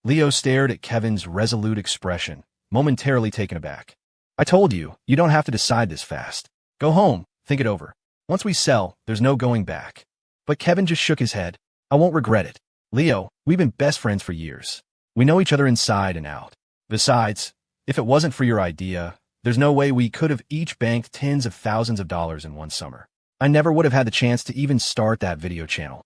Leo stared at Kevin's resolute expression, momentarily taken aback. I told you, you don't have to decide this fast. Go home, think it over. Once we sell, there's no going back. But Kevin just shook his head. I won't regret it. Leo, we've been best friends for years. We know each other inside and out. Besides, if it wasn't for your idea, there's no way we could have each banked tens of thousands of dollars in one summer. I never would have had the chance to even start that video channel.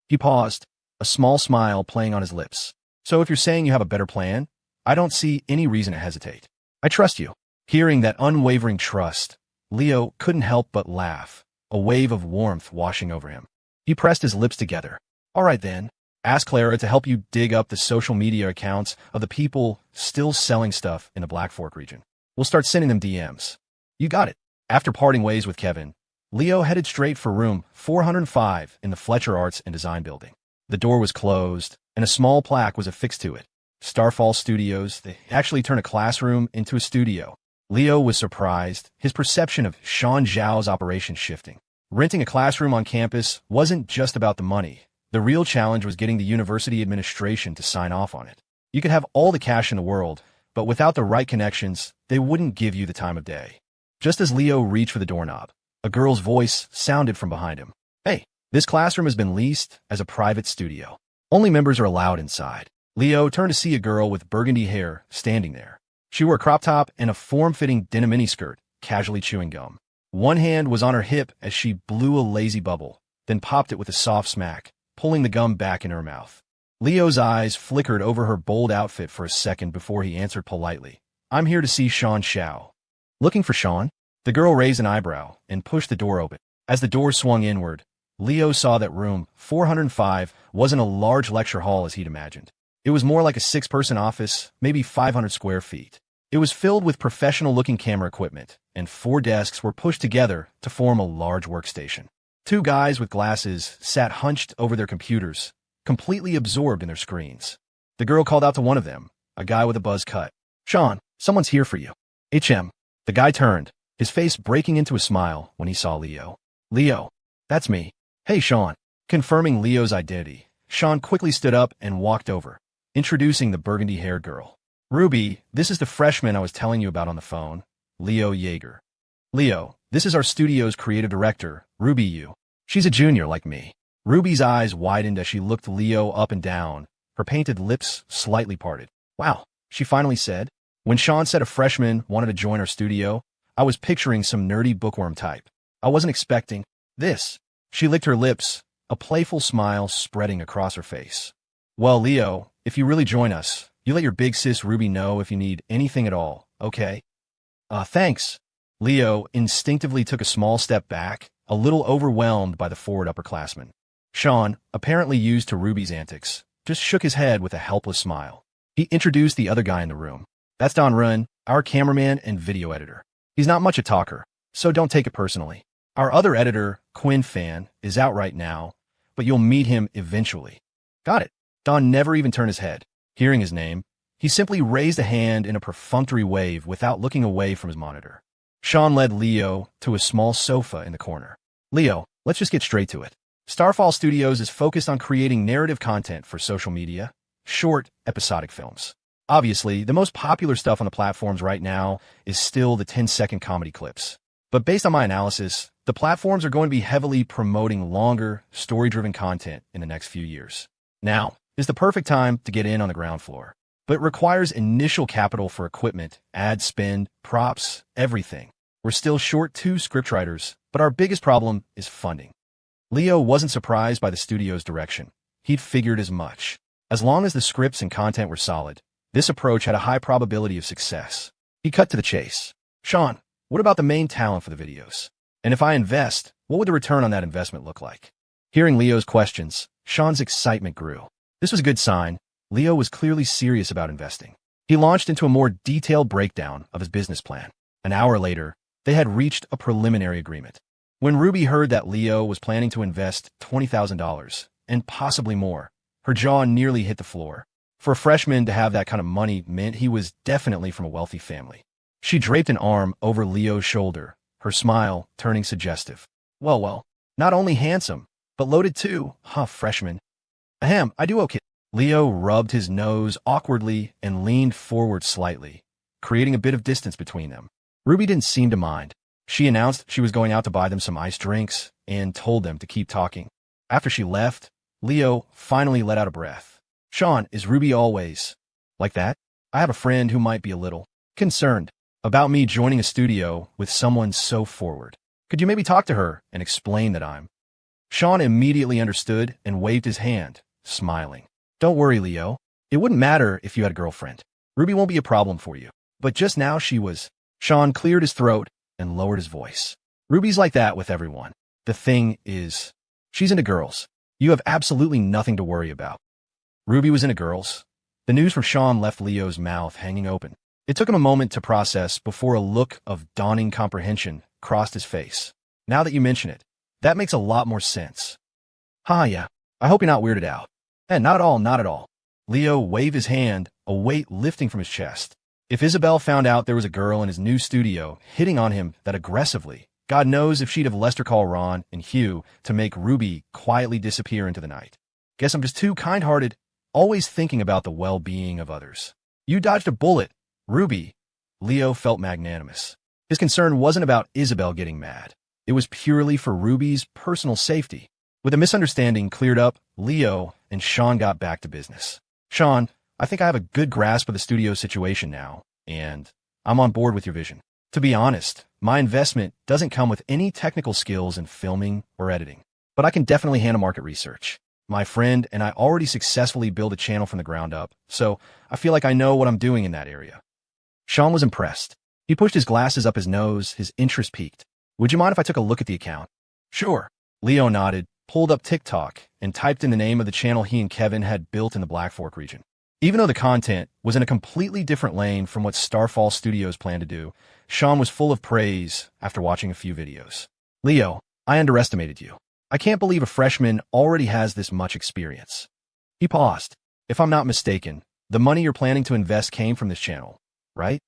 He paused, a small smile playing on his lips. So if you're saying you have a better plan, I don't see any reason to hesitate. I trust you. Hearing that unwavering trust, Leo couldn't help but laugh, a wave of warmth washing over him. He pressed his lips together. All right then, ask Clara to help you dig up the social media accounts of the people still selling stuff in the Black Fork region. We'll start sending them DMs. You got it. After parting ways with Kevin, Leo headed straight for room 405 in the Fletcher Arts and Design building. The door was closed, and a small plaque was affixed to it. Starfall Studios. They actually turned a classroom into a studio. Leo was surprised, his perception of Sean Zhao's operation shifting. Renting a classroom on campus wasn't just about the money. The real challenge was getting the university administration to sign off on it. You could have all the cash in the world, but without the right connections, they wouldn't give you the time of day. Just as Leo reached for the doorknob, a girl's voice sounded from behind him. Hey, this classroom has been leased as a private studio. Only members are allowed inside. Leo turned to see a girl with burgundy hair standing there. She wore a crop top and a form-fitting denim miniskirt, casually chewing gum. One hand was on her hip as she blew a lazy bubble, then popped it with a soft smack, pulling the gum back in her mouth. Leo's eyes flickered over her bold outfit for a second before he answered politely. I'm here to see Sean Zhao. Looking for Sean? The girl raised an eyebrow and pushed the door open. As the door swung inward, Leo saw that room 405 wasn't a large lecture hall as he'd imagined. It was more like a 6-person office, maybe 500 square feet. It was filled with professional-looking camera equipment, and 4 desks were pushed together to form a large workstation. 2 guys with glasses sat hunched over their computers, completely absorbed in their screens. The girl called out to one of them, a guy with a buzz cut. Sean, someone's here for you. HM. The guy turned, his face breaking into a smile when he saw Leo. Leo, that's me. Hey, Sean. Confirming Leo's identity, Sean quickly stood up and walked over, introducing the burgundy-haired girl. Ruby, this is the freshman I was telling you about on the phone, Leo Yeager. Leo, this is our studio's creative director, Ruby Yu. She's a junior like me. Ruby's eyes widened as she looked Leo up and down, her painted lips slightly parted. Wow, she finally said. When Sean said a freshman wanted to join our studio, I was picturing some nerdy bookworm type. I wasn't expecting this. She licked her lips, a playful smile spreading across her face. Well, Leo, if you really join us, you let your big sis Ruby know if you need anything at all, okay? Thanks. Leo instinctively took a small step back, a little overwhelmed by the forward upperclassman. Sean, apparently used to Ruby's antics, just shook his head with a helpless smile. He introduced the other guy in the room. That's Don Run, our cameraman and video editor. He's not much a talker, so don't take it personally. Our other editor, Quinn Fan, is out right now, but you'll meet him eventually. Got it. Don never even turned his head. Hearing his name, he simply raised a hand in a perfunctory wave without looking away from his monitor. Sean led Leo to a small sofa in the corner. Leo, let's just get straight to it. Starfall Studios is focused on creating narrative content for social media, short, episodic films. Obviously, the most popular stuff on the platforms right now is still the 10-second comedy clips. But based on my analysis, the platforms are going to be heavily promoting longer, story-driven content in the next few years. Now is the perfect time to get in on the ground floor. But it requires initial capital for equipment, ad spend, props, everything. We're still short 2 scriptwriters, but our biggest problem is funding. Leo wasn't surprised by the studio's direction. He'd figured as much. As long as the scripts and content were solid, this approach had a high probability of success. He cut to the chase. Sean, what about the main talent for the videos? And if I invest, what would the return on that investment look like? Hearing Leo's questions, Sean's excitement grew. This was a good sign. Leo was clearly serious about investing. He launched into a more detailed breakdown of his business plan. An hour later, they had reached a preliminary agreement. When Ruby heard that Leo was planning to invest $20,000, and possibly more, her jaw nearly hit the floor. For a freshman to have that kind of money meant he was definitely from a wealthy family. She draped an arm over Leo's shoulder, her smile turning suggestive. Well, not only handsome, but loaded too, huh, freshman? Ahem, I do okay. Leo rubbed his nose awkwardly and leaned forward slightly, creating a bit of distance between them. Ruby didn't seem to mind. She announced she was going out to buy them some iced drinks and told them to keep talking. After she left, Leo finally let out a breath. Sean, is Ruby always like that? I have a friend who might be a little concerned about me joining a studio with someone so forward. Could you maybe talk to her and explain that I'm... Sean immediately understood and waved his hand, smiling. Don't worry, Leo. It wouldn't matter if you had a girlfriend. Ruby won't be a problem for you. But just now she was... Sean cleared his throat and lowered his voice. Ruby's like that with everyone. The thing is, she's into girls. You have absolutely nothing to worry about. Ruby was into girls. The news from Sean left Leo's mouth hanging open. It took him a moment to process before a look of dawning comprehension crossed his face. Now that you mention it, that makes a lot more sense. Yeah. I hope you're not weirded out. Not at all, not at all. Leo waved his hand, a weight lifting from his chest. If Isabel found out there was a girl in his new studio hitting on him that aggressively, God knows if she'd have Lester call Ron and Hugh to make Ruby quietly disappear into the night. Guess I'm just too kind-hearted, always thinking about the well-being of others. You dodged a bullet, Ruby. Leo felt magnanimous. His concern wasn't about Isabel getting mad. It was purely for Ruby's personal safety. With the misunderstanding cleared up, Leo and Sean got back to business. Sean, I think I have a good grasp of the studio situation now, and I'm on board with your vision. To be honest, my investment doesn't come with any technical skills in filming or editing, but I can definitely handle market research. My friend and I already successfully built a channel from the ground up, so I feel like I know what I'm doing in that area. Sean was impressed. He pushed his glasses up his nose, his interest peaked. Would you mind if I took a look at the account? Sure. Leo nodded, pulled up TikTok, and typed in the name of the channel he and Kevin had built in the Black Fork region. Even though the content was in a completely different lane from what Starfall Studios planned to do, Sean was full of praise after watching a few videos. Leo, I underestimated you. I can't believe a freshman already has this much experience. He paused. If I'm not mistaken, the money you're planning to invest came from this channel, right?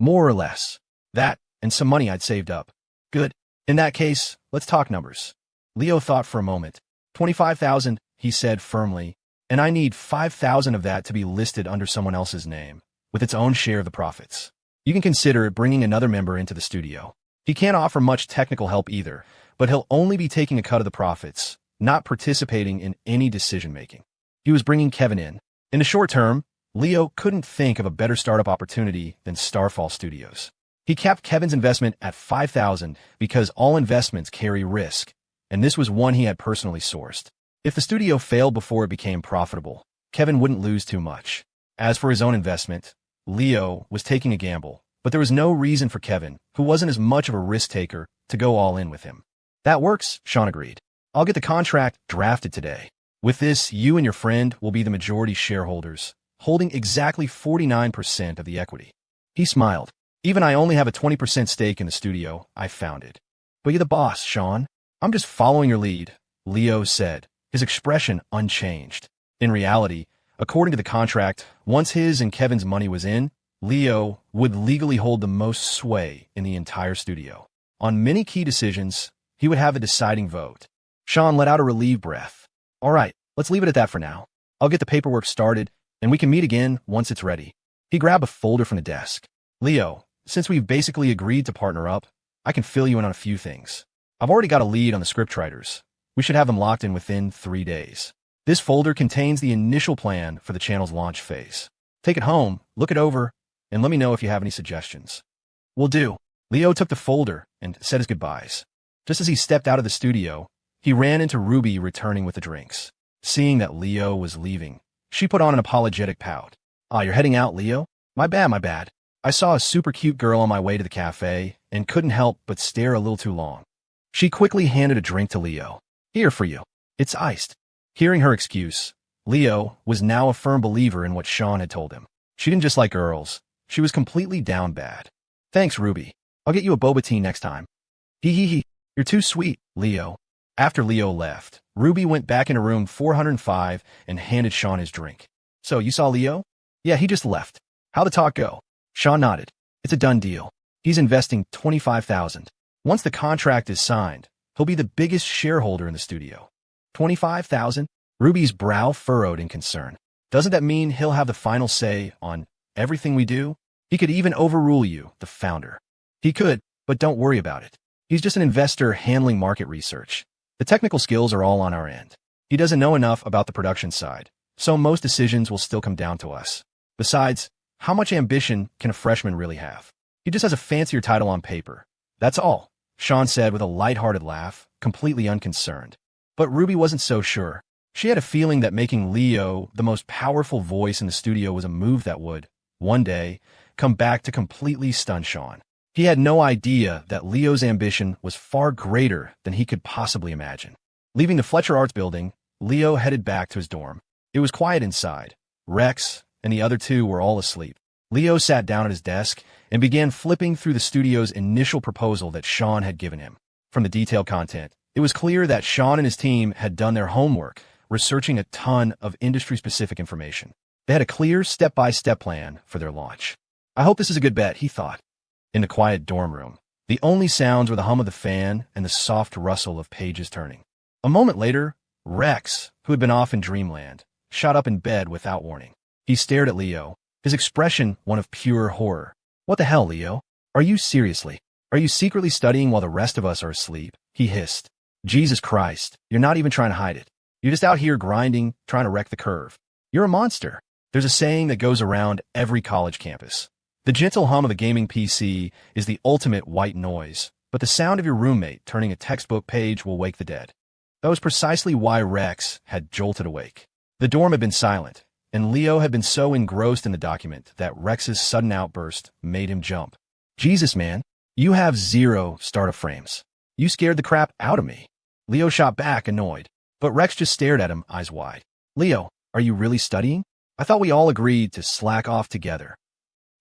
More or less. That, and some money I'd saved up. Good. In that case, let's talk numbers. Leo thought for a moment. 25,000, he said firmly, and I need 5,000 of that to be listed under someone else's name, with its own share of the profits. You can consider bringing another member into the studio. He can't offer much technical help either, but he'll only be taking a cut of the profits, not participating in any decision-making. He was bringing Kevin in. In the short term, Leo couldn't think of a better startup opportunity than Starfall Studios. He capped Kevin's investment at 5,000 because all investments carry risk, and this was one he had personally sourced. If the studio failed before it became profitable, Kevin wouldn't lose too much. As for his own investment, Leo was taking a gamble, but there was no reason for Kevin, who wasn't as much of a risk taker, to go all in with him. That works, Sean agreed. I'll get the contract drafted today. With this, you and your friend will be the majority shareholders, holding exactly 49% of the equity. He smiled. Even I only have a 20% stake in the studio I founded. But you're the boss, Sean. I'm just following your lead, Leo said, his expression unchanged. In reality, according to the contract, once his and Kevin's money was in, Leo would legally hold the most sway in the entire studio. On many key decisions, he would have a deciding vote. Sean let out a relieved breath. All right, let's leave it at that for now. I'll get the paperwork started, and we can meet again once it's ready. He grabbed a folder from the desk. Leo, since we've basically agreed to partner up, I can fill you in on a few things. I've already got a lead on the scriptwriters. We should have them locked in within 3 days. This folder contains the initial plan for the channel's launch phase. Take it home, look it over, and let me know if you have any suggestions. Will do. Leo took the folder and said his goodbyes. Just as he stepped out of the studio, he ran into Ruby returning with the drinks. Seeing that Leo was leaving, she put on an apologetic pout. You're heading out, Leo? My bad. I saw a super cute girl on my way to the cafe and couldn't help but stare a little too long. She quickly handed a drink to Leo. Here for you. It's iced. Hearing her excuse, Leo was now a firm believer in what Sean had told him. She didn't just like girls. She was completely down bad. Thanks, Ruby. I'll get you a boba tea next time. Hee. You're too sweet, Leo. After Leo left, Ruby went back into room 405 and handed Sean his drink. So, you saw Leo? Yeah, he just left. How'd the talk go? Sean nodded. It's a done deal. He's investing 25,000. Once the contract is signed, he'll be the biggest shareholder in the studio. 25,000? Ruby's brow furrowed in concern. Doesn't that mean he'll have the final say on everything we do? He could even overrule you, the founder. He could, but don't worry about it. He's just an investor handling market research. The technical skills are all on our end. He doesn't know enough about the production side, so most decisions will still come down to us. Besides, how much ambition can a freshman really have? He just has a fancier title on paper. That's all, Sean said with a lighthearted laugh, completely unconcerned. But Ruby wasn't so sure. She had a feeling that making Leo the most powerful voice in the studio was a move that would, one day, come back to completely stun Sean. He had no idea that Leo's ambition was far greater than he could possibly imagine. Leaving the Fletcher Arts building, Leo headed back to his dorm. It was quiet inside. Rex and the other two were all asleep. Leo sat down at his desk and began flipping through the studio's initial proposal that Sean had given him. From the detailed content, it was clear that Sean and his team had done their homework, researching a ton of industry-specific information. They had a clear step-by-step plan for their launch. I hope this is a good bet, he thought. In the quiet dorm room, the only sounds were the hum of the fan and the soft rustle of pages turning. A moment later, Rex, who had been off in dreamland, shot up in bed without warning. He stared at Leo, his expression one of pure horror. What the hell, Leo? Are you seriously? Are you secretly studying while the rest of us are asleep? He hissed. Jesus Christ, you're not even trying to hide it. You're just out here grinding, trying to wreck the curve. You're a monster. There's a saying that goes around every college campus. The gentle hum of a gaming PC is the ultimate white noise, but the sound of your roommate turning a textbook page will wake the dead. That was precisely why Rex had jolted awake. The dorm had been silent, and Leo had been so engrossed in the document that Rex's sudden outburst made him jump. Jesus, man, you have 0 startup frames. You scared the crap out of me. Leo shot back, annoyed, but Rex just stared at him, eyes wide. Leo, are you really studying? I thought we all agreed to slack off together.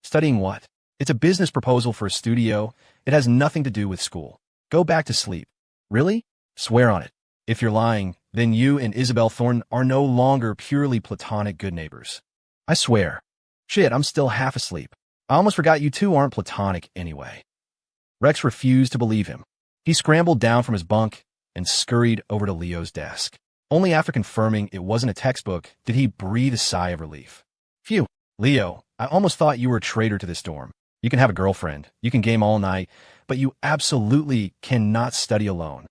Studying what? It's a business proposal for a studio. It has nothing to do with school. Go back to sleep. Really? Swear on it. If you're lying, then you and Isabel Thornton are no longer purely platonic good neighbors. I swear. Shit, I'm still half asleep. I almost forgot you two aren't platonic anyway. Rex refused to believe him. He scrambled down from his bunk and scurried over to Leo's desk. Only after confirming it wasn't a textbook did he breathe a sigh of relief. Phew, Leo, I almost thought you were a traitor to this dorm. You can have a girlfriend, you can game all night, but you absolutely cannot study alone.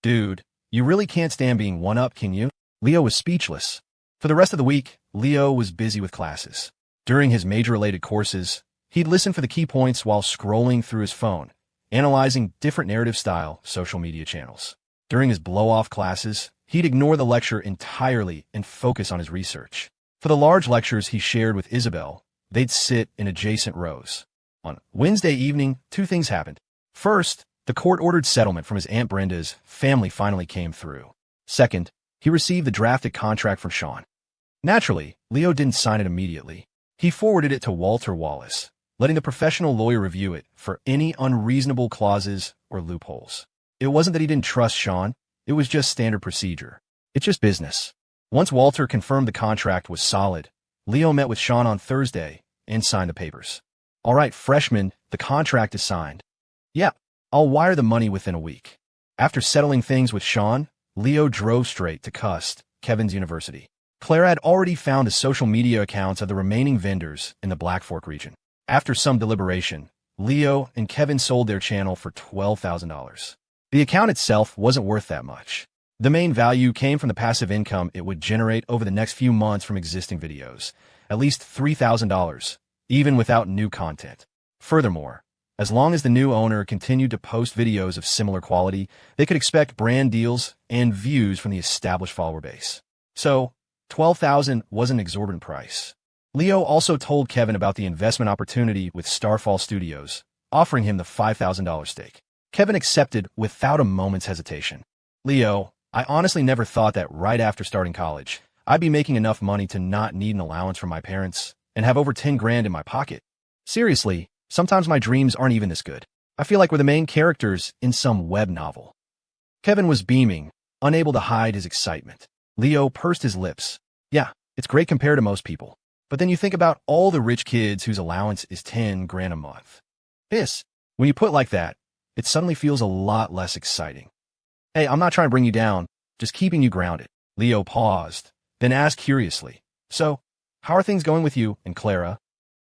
Dude, you really can't stand being one-up, can you? Leo was speechless. For the rest of the week, Leo was busy with classes. During his major-related courses, he'd listen for the key points while scrolling through his phone, analyzing different narrative-style social media channels. During his blow-off classes, he'd ignore the lecture entirely and focus on his research. For the large lectures he shared with Isabel, they'd sit in adjacent rows. On Wednesday evening, 2 things happened. First, the court-ordered settlement from his Aunt Brenda's family finally came through. Second, he received the drafted contract from Sean. Naturally, Leo didn't sign it immediately. He forwarded it to Walter Wallace, letting the professional lawyer review it for any unreasonable clauses or loopholes. It wasn't that he didn't trust Sean, it was just standard procedure. It's just business. Once Walter confirmed the contract was solid, Leo met with Sean on Thursday and signed the papers. All right, freshman, the contract is signed. Yeah, I'll wire the money within a week. After settling things with Sean, Leo drove straight to Cust, Kevin's university. Claire had already found the social media accounts of the remaining vendors in the Black Fork region. After some deliberation, Leo and Kevin sold their channel for $12,000. The account itself wasn't worth that much. The main value came from the passive income it would generate over the next few months from existing videos, at least $3,000, even without new content. Furthermore, as long as the new owner continued to post videos of similar quality, they could expect brand deals and views from the established follower base. So, $12,000 was an exorbitant price. Leo also told Kevin about the investment opportunity with Starfall Studios, offering him the $5,000 stake. Kevin accepted without a moment's hesitation. Leo, I honestly never thought that right after starting college, I'd be making enough money to not need an allowance from my parents and have over 10 grand in my pocket. Seriously, sometimes my dreams aren't even this good. I feel like we're the main characters in some web novel. Kevin was beaming, unable to hide his excitement. Leo pursed his lips. Yeah, it's great compared to most people. But then you think about all the rich kids whose allowance is 10 grand a month. When you put it like that, it suddenly feels a lot less exciting. Hey, I'm not trying to bring you down, just keeping you grounded. Leo paused, then asked curiously, So, How are things going with you and Clara?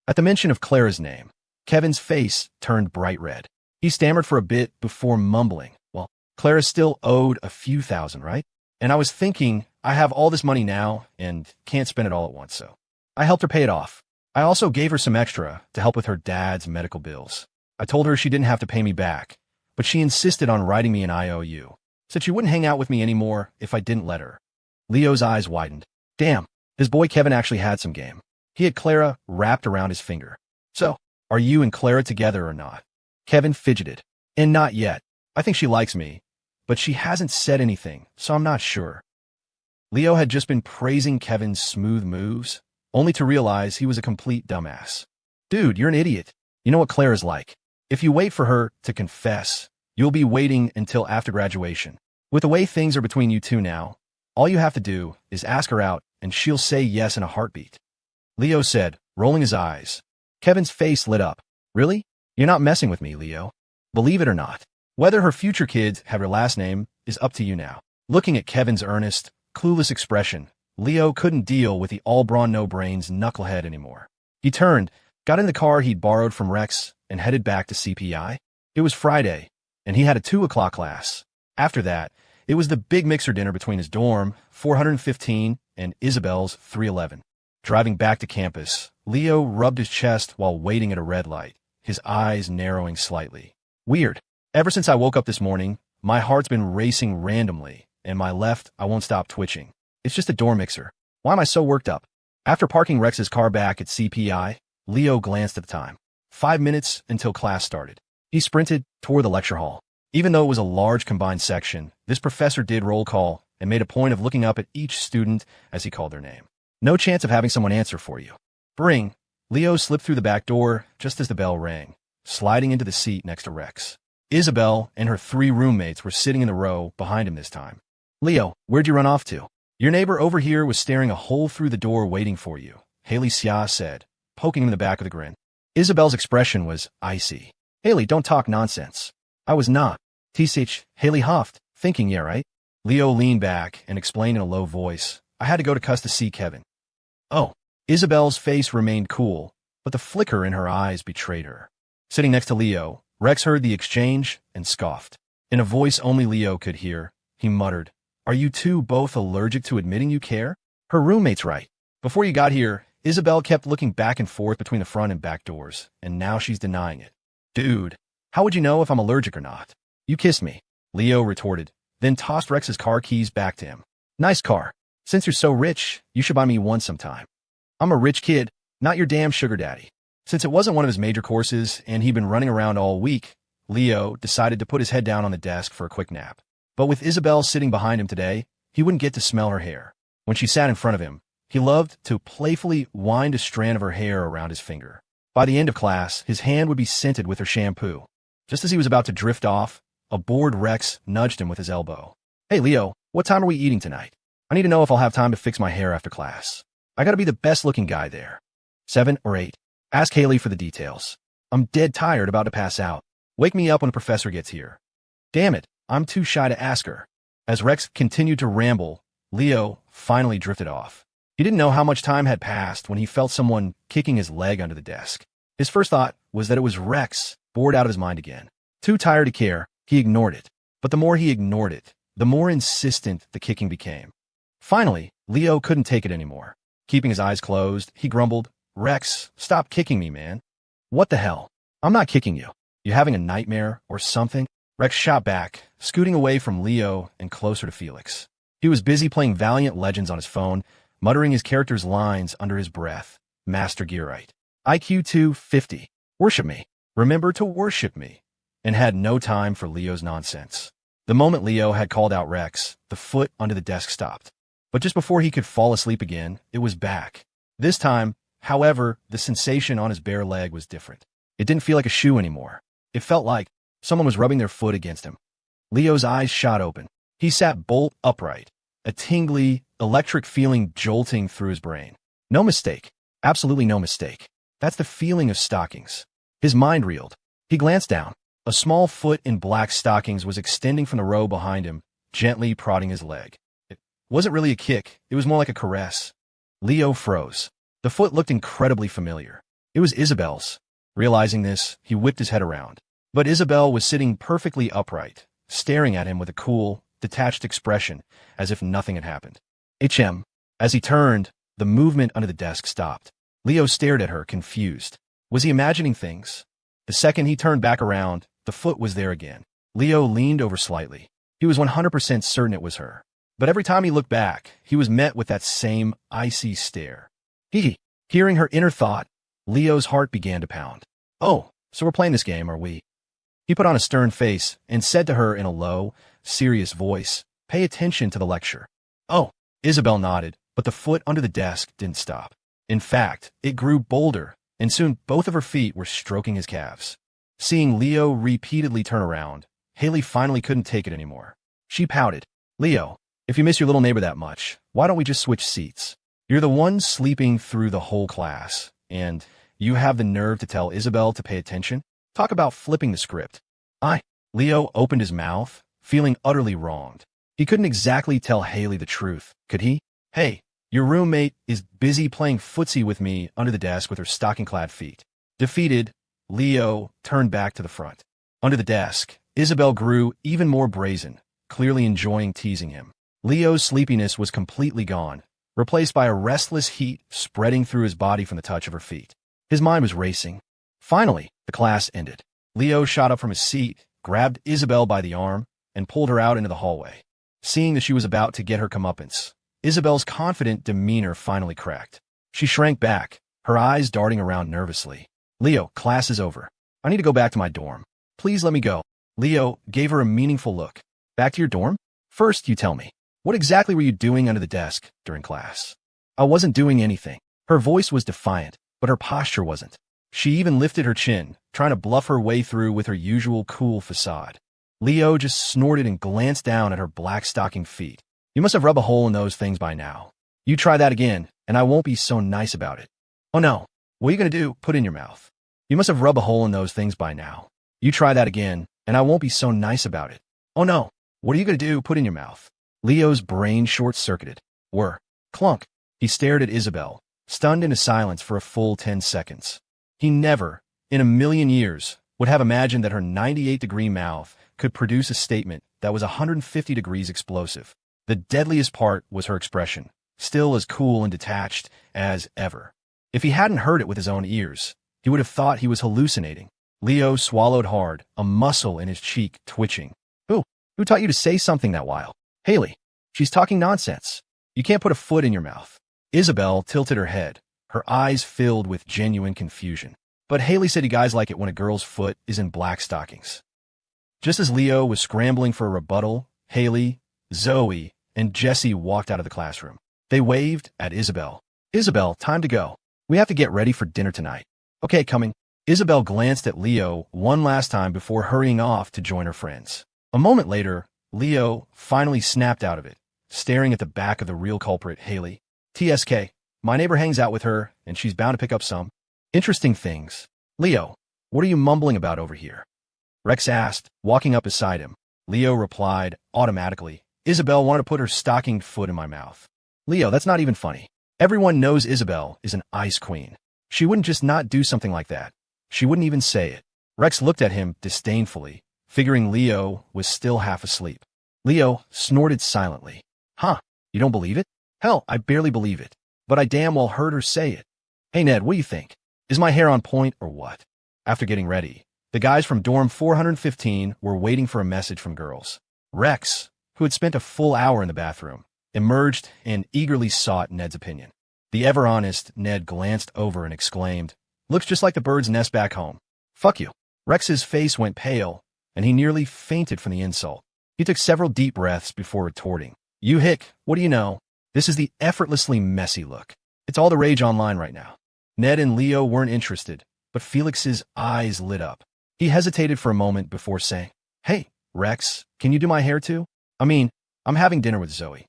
At the mention of Clara's name, Kevin's face turned bright red. He stammered for a bit before mumbling, well, Clara still owed a few thousand, right? And I was thinking, I have all this money now and can't spend it all at once, so I helped her pay it off. I also gave her some extra to help with her dad's medical bills. I told her she didn't have to pay me back, but she insisted on writing me an IOU. Said she wouldn't hang out with me anymore if I didn't let her. Leo's eyes widened. Damn, his boy Kevin actually had some game. He had Clara wrapped around his finger. So, are you and Clara together or not? Kevin fidgeted. And not yet. I think she likes me, but she hasn't said anything, so I'm not sure. Leo had just been praising Kevin's smooth moves, only to realize he was a complete dumbass. Dude, you're an idiot. You know what Clara's like. If you wait for her to confess, you'll be waiting until after graduation. With the way things are between you two now, all you have to do is ask her out and she'll say yes in a heartbeat. Leo said, rolling his eyes. Kevin's face lit up. Really? You're not messing with me, Leo. Believe it or not. Whether her future kids have her last name is up to you now. Looking at Kevin's earnest, clueless expression, Leo couldn't deal with the all-brawn no-brains knucklehead anymore. He turned, got in the car he'd borrowed from Rex, and headed back to CPI. It was Friday, and he had a 2 o'clock class. After that, it was the big mixer dinner between his dorm, 415, and Isabel's 311. Driving back to campus, Leo rubbed his chest while waiting at a red light, his eyes narrowing slightly. Weird. Ever since I woke up this morning, my heart's been racing randomly, and my left I won't stop twitching. It's just a door mixer. Why am I so worked up? After parking Rex's car back at CPI, Leo glanced at the time. 5 minutes until class started. He sprinted toward the lecture hall. Even though it was a large combined section, this professor did roll call and made a point of looking up at each student as he called their name. No chance of having someone answer for you. Bring. Leo slipped through the back door just as the bell rang, sliding into the seat next to Rex. Isabel and her 3 roommates were sitting in the row behind him this time. Leo, where'd you run off to? Your neighbor over here was staring a hole through the door waiting for you, P6.She said, poking him in the back with a grin. Isabel's expression was icy. Haley, don't talk nonsense. I was not. P6.She, Haley huffed, thinking, yeah, right? Leo leaned back and explained in a low voice, I had to go to cuss to see Kevin. Oh. Isabel's face remained cool, but the flicker in her eyes betrayed her. Sitting next to Leo, Rex heard the exchange and scoffed. In a voice only Leo could hear, he muttered, Are you two both allergic to admitting you care? Her roommate's right. Before you got here, Isabel kept looking back and forth between the front and back doors, and now she's denying it. Dude, how would you know if I'm allergic or not? You kissed me, Leo retorted, then tossed Rex's car keys back to him. Nice car. Since you're so rich, you should buy me one sometime. I'm a rich kid, not your damn sugar daddy. Since it wasn't one of his major courses and he'd been running around all week, Leo decided to put his head down on the desk for a quick nap. But with Isabel sitting behind him today, he wouldn't get to smell her hair. When she sat in front of him, he loved to playfully wind a strand of her hair around his finger. By the end of class, his hand would be scented with her shampoo. Just as he was about to drift off, a bored Rex nudged him with his elbow. Hey, Leo, what time are we eating tonight? I need to know if I'll have time to fix my hair after class. I gotta be the best-looking guy there. 7 or 8. Ask Haley for the details. I'm dead tired, about to pass out. Wake me up when the professor gets here. Damn it, I'm too shy to ask her. As Rex continued to ramble, Leo finally drifted off. He didn't know how much time had passed when he felt someone kicking his leg under the desk. His first thought was that it was Rex, bored out of his mind again. Too tired to care, he ignored it. But the more he ignored it, the more insistent the kicking became. Finally, Leo couldn't take it anymore. Keeping his eyes closed, he grumbled, Rex, stop kicking me, man. What the hell? I'm not kicking you. You having a nightmare or something? Rex shot back, scooting away from Leo and closer to Felix. He was busy playing Valiant Legends on his phone, muttering his character's lines under his breath. Master Gearite. IQ 250. Worship me. Remember to worship me. And had no time for Leo's nonsense. The moment Leo had called out Rex, the foot under the desk stopped. But just before he could fall asleep again, it was back. This time, however, the sensation on his bare leg was different. It didn't feel like a shoe anymore. It felt like someone was rubbing their foot against him. Leo's eyes shot open. He sat bolt upright, a tingly, electric feeling jolting through his brain. No mistake. Absolutely no mistake. That's the feeling of stockings. His mind reeled. He glanced down. A small foot in black stockings was extending from the row behind him, gently prodding his leg. It wasn't really a kick. It was more like a caress. Leo froze. The foot looked incredibly familiar. It was Isabel's. Realizing this, he whipped his head around. But Isabel was sitting perfectly upright, staring at him with a cool, detached expression, as if nothing had happened. HM. As he turned, the movement under the desk stopped. Leo stared at her, confused. Was he imagining things? The second he turned back around, the foot was there again. Leo leaned over slightly. He was 100% certain it was her. But every time he looked back, he was met with that same icy stare. Hearing her inner thought, Leo's heart began to pound. Oh, so we're playing this game, are we? He put on a stern face and said to her in a low, serious voice, "Pay attention to the lecture." Oh, Isabel nodded, but the foot under the desk didn't stop. In fact, it grew bolder, and soon both of her feet were stroking his calves. Seeing Leo repeatedly turn around, Haley finally couldn't take it anymore. She pouted. "Leo, if you miss your little neighbor that much, why don't we just switch seats? You're the one sleeping through the whole class, and you have the nerve to tell Isabel to pay attention? Talk about flipping the script." Leo opened his mouth, feeling utterly wronged. He couldn't exactly tell Haley the truth, could he? "Hey, your roommate is busy playing footsie with me under the desk with her stocking-clad feet." Defeated, Leo turned back to the front. Under the desk, Isabel grew even more brazen, clearly enjoying teasing him. Leo's sleepiness was completely gone, replaced by a restless heat spreading through his body from the touch of her feet. His mind was racing. Finally, the class ended. Leo shot up from his seat, grabbed Isabel by the arm, and pulled her out into the hallway. Seeing that she was about to get her comeuppance, Isabel's confident demeanor finally cracked. She shrank back, her eyes darting around nervously. "Leo, class is over. I need to go back to my dorm. Please let me go." Leo gave her a meaningful look. "Back to your dorm? First, you tell me, what exactly were you doing under the desk during class?" "I wasn't doing anything." Her voice was defiant, but her posture wasn't. She even lifted her chin, trying to bluff her way through with her usual cool facade. Leo just snorted and glanced down at her black stocking feet. "You must have rubbed a hole in those things by now. You try that again, and I won't be so nice about it." "Oh no, what are you going to do? Put in your mouth." "You must have rubbed a hole in those things by now. You try that again, and I won't be so nice about it." "Oh no, what are you going to do? Put in your mouth." Leo's brain short-circuited. Clunk. He stared at Isabel, stunned into silence for a full 10 seconds. He never, in a million years, would have imagined that her 98-degree mouth could produce a statement that was 150 degrees explosive. The deadliest part was her expression, still as cool and detached as ever. If he hadn't heard it with his own ears, he would have thought he was hallucinating. Leo swallowed hard, a muscle in his cheek twitching. Who taught you to say something that wild?" "Haley, she's talking nonsense. You can't put a foot in your mouth." Isabel tilted her head, her eyes filled with genuine confusion. "But Haley said you guys like it when a girl's foot is in black stockings." Just as Leo was scrambling for a rebuttal, Haley, Zoe, and Jesse walked out of the classroom. They waved at Isabel. "Isabel, time to go. We have to get ready for dinner tonight." "Okay, coming." Isabel glanced at Leo one last time before hurrying off to join her friends. A moment later, Leo finally snapped out of it, staring at the back of the real culprit, Haley. "TSK, my neighbor hangs out with her, and she's bound to pick up some interesting things." "Leo, what are you mumbling about over here?" Rex asked, walking up beside him. Leo replied, automatically, "Isabel wanted to put her stockinged foot in my mouth." "Leo, that's not even funny. Everyone knows Isabel is an ice queen. She wouldn't just not do something like that. She wouldn't even say it." Rex looked at him disdainfully, figuring Leo was still half asleep. Leo snorted silently. "Huh, you don't believe it? Hell, I barely believe it. But I damn well heard her say it. Hey Ned, what do you think? Is my hair on point or what?" After getting ready, the guys from dorm 415 were waiting for a message from girls. Rex, who had spent a full hour in the bathroom, emerged and eagerly sought Ned's opinion. The ever-honest Ned glanced over and exclaimed, "Looks just like the bird's nest back home." "Fuck you." Rex's face went pale, and he nearly fainted from the insult. He took several deep breaths before retorting, "You hick, what do you know? This is the effortlessly messy look. It's all the rage online right now." Ned and Leo weren't interested, but Felix's eyes lit up. He hesitated for a moment before saying, "Hey, Rex, can you do my hair too? I mean, I'm having dinner with Zoe."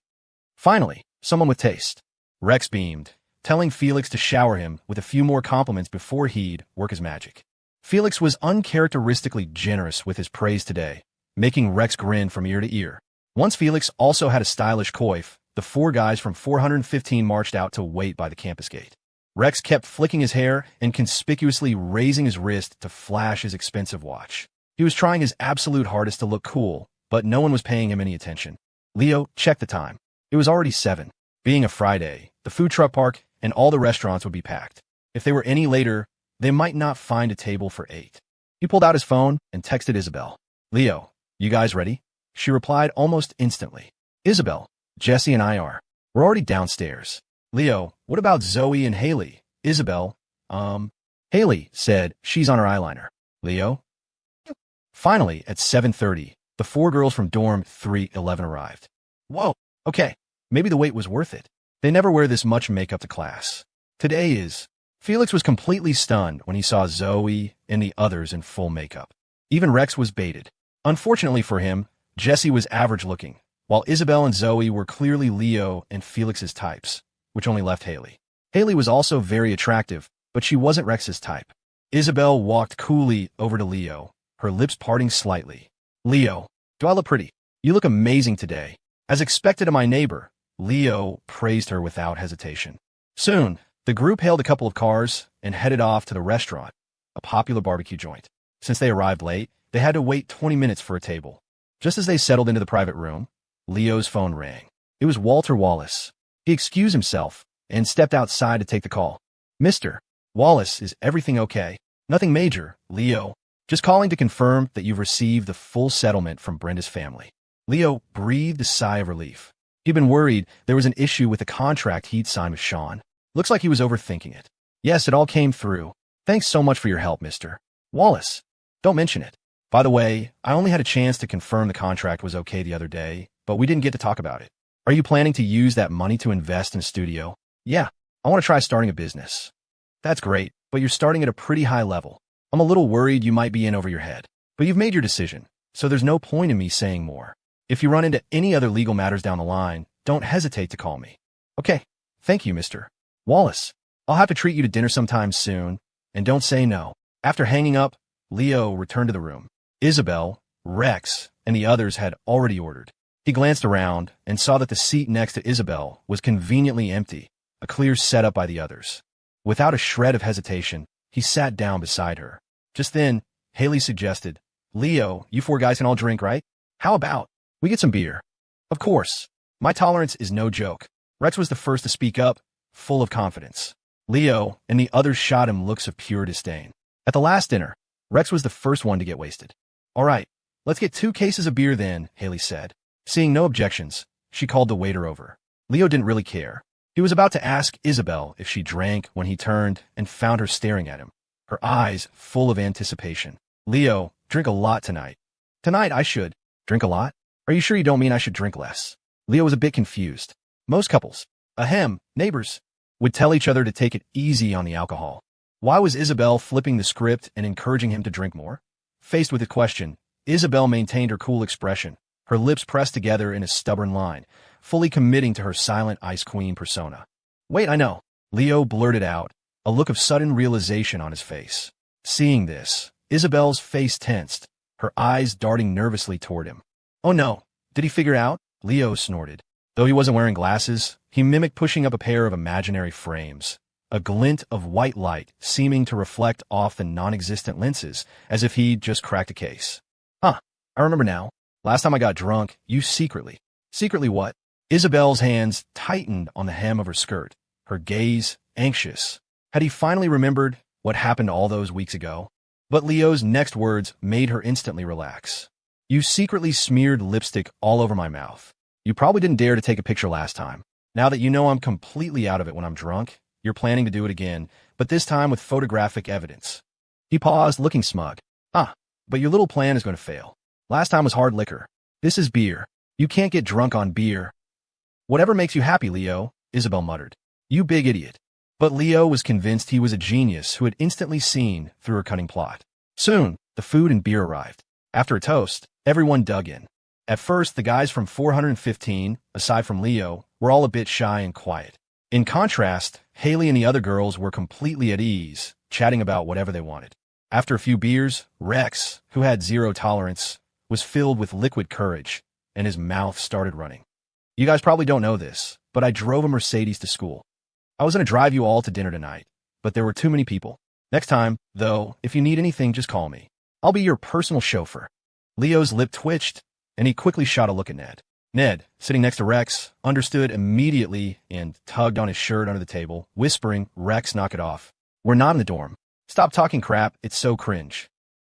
Finally, someone with taste. Rex beamed, telling Felix to shower him with a few more compliments before he'd work his magic. Felix was uncharacteristically generous with his praise today, making Rex grin from ear to ear. Once Felix also had a stylish coif, the four guys from 415 marched out to wait by the campus gate. Rex kept flicking his hair and conspicuously raising his wrist to flash his expensive watch. He was trying his absolute hardest to look cool, but no one was paying him any attention. Leo checked the time. It was already 7. Being a Friday, the food truck park and all the restaurants would be packed. If they were any later, they might not find a table for 8. He pulled out his phone and texted Isabel. Leo, you guys ready? She replied almost instantly. Isabel, Jesse and I are. We're already downstairs. Leo, what about Zoe and Haley? Isabel, Haley said she's on her eyeliner. Leo? Finally, at 7:30, the 4 girls from dorm 311 arrived. Whoa, okay, maybe the wait was worth it. They never wear this much makeup to class. Today is. Felix was completely stunned when he saw Zoe and the others in full makeup. Even Rex was baited. Unfortunately for him, Jesse was average-looking, while Isabel and Zoe were clearly Leo and Felix's types, which only left Haley. Haley was also very attractive, but she wasn't Rex's type. Isabel walked coolly over to Leo, her lips parting slightly. Leo, do I look pretty? You look amazing today. As expected of my neighbor, Leo praised her without hesitation. Soon, the group hailed a couple of cars and headed off to the restaurant, a popular barbecue joint. Since they arrived late, they had to wait 20 minutes for a table. Just as they settled into the private room, Leo's phone rang. It was Walter Wallace. He excused himself and stepped outside to take the call. Mr. Wallace, is everything okay? Nothing major, Leo. Just calling to confirm that you've received the full settlement from Brenda's family. Leo breathed a sigh of relief. He'd been worried there was an issue with the contract he'd signed with Sean. Looks like he was overthinking it. Yes, it all came through. Thanks so much for your help, Mr. Wallace. Don't mention it. By the way, I only had a chance to confirm the contract was okay the other day, but we didn't get to talk about it. Are you planning to use that money to invest in a studio? Yeah, I want to try starting a business. That's great, but you're starting at a pretty high level. I'm a little worried you might be in over your head. But you've made your decision, so there's no point in me saying more. If you run into any other legal matters down the line, don't hesitate to call me. Okay, thank you, Mr. Wallace. I'll have to treat you to dinner sometime soon, and don't say no. After hanging up, Leo returned to the room. Isabel, Rex, and the others had already ordered. He glanced around and saw that the seat next to Isabel was conveniently empty, a clear setup by the others. Without a shred of hesitation, he sat down beside her. Just then, Haley suggested, Leo, you 4 guys can all drink, right? How about we get some beer? Of course. My tolerance is no joke. Rex was the first to speak up, full of confidence. Leo and the others shot him looks of pure disdain. At the last dinner, Rex was the first one to get wasted. All right, let's get 2 cases of beer then, Haley said. Seeing no objections, she called the waiter over. Leo didn't really care. He was about to ask Isabel if she drank when he turned and found her staring at him, her eyes full of anticipation. Leo, drink a lot tonight. Tonight I should. Drink a lot? Are you sure you don't mean I should drink less? Leo was a bit confused. Most couples, neighbors, would tell each other to take it easy on the alcohol. Why was Isabel flipping the script and encouraging him to drink more? Faced with the question, Isabel maintained her cool expression, her lips pressed together in a stubborn line, fully committing to her silent ice queen persona. Wait, I know. Leo blurted out, a look of sudden realization on his face. Seeing this, Isabel's face tensed, her eyes darting nervously toward him. Oh no, did he figure out? Leo snorted. Though he wasn't wearing glasses, he mimicked pushing up a pair of imaginary frames, a glint of white light seeming to reflect off the non-existent lenses, as if he'd just cracked a case. Huh, I remember now. Last time I got drunk, you secretly. Secretly what? Isabel's hands tightened on the hem of her skirt, her gaze anxious. Had he finally remembered what happened all those weeks ago? But Leo's next words made her instantly relax. You secretly smeared lipstick all over my mouth. You probably didn't dare to take a picture last time. Now that you know I'm completely out of it when I'm drunk, you're planning to do it again, but this time with photographic evidence. He paused, looking smug. But your little plan is going to fail. Last time was hard liquor. This is beer. You can't get drunk on beer. Whatever makes you happy, Leo, Isabel muttered. You big idiot. But Leo was convinced he was a genius who had instantly seen through her cunning plot. Soon, the food and beer arrived. After a toast, everyone dug in. At first, the guys from 415, aside from Leo, were all a bit shy and quiet. In contrast, Haley and the other girls were completely at ease, chatting about whatever they wanted. After a few beers, Rex, who had zero tolerance, was filled with liquid courage, and his mouth started running. You guys probably don't know this, but I drove a Mercedes to school. I was going to drive you all to dinner tonight, but there were too many people. Next time, though, if you need anything, just call me. I'll be your personal chauffeur. Leo's lip twitched, and he quickly shot a look at Ned. Ned, sitting next to Rex, understood immediately and tugged on his shirt under the table, whispering, "Rex, knock it off. We're not in the dorm. Stop talking crap, it's so cringe."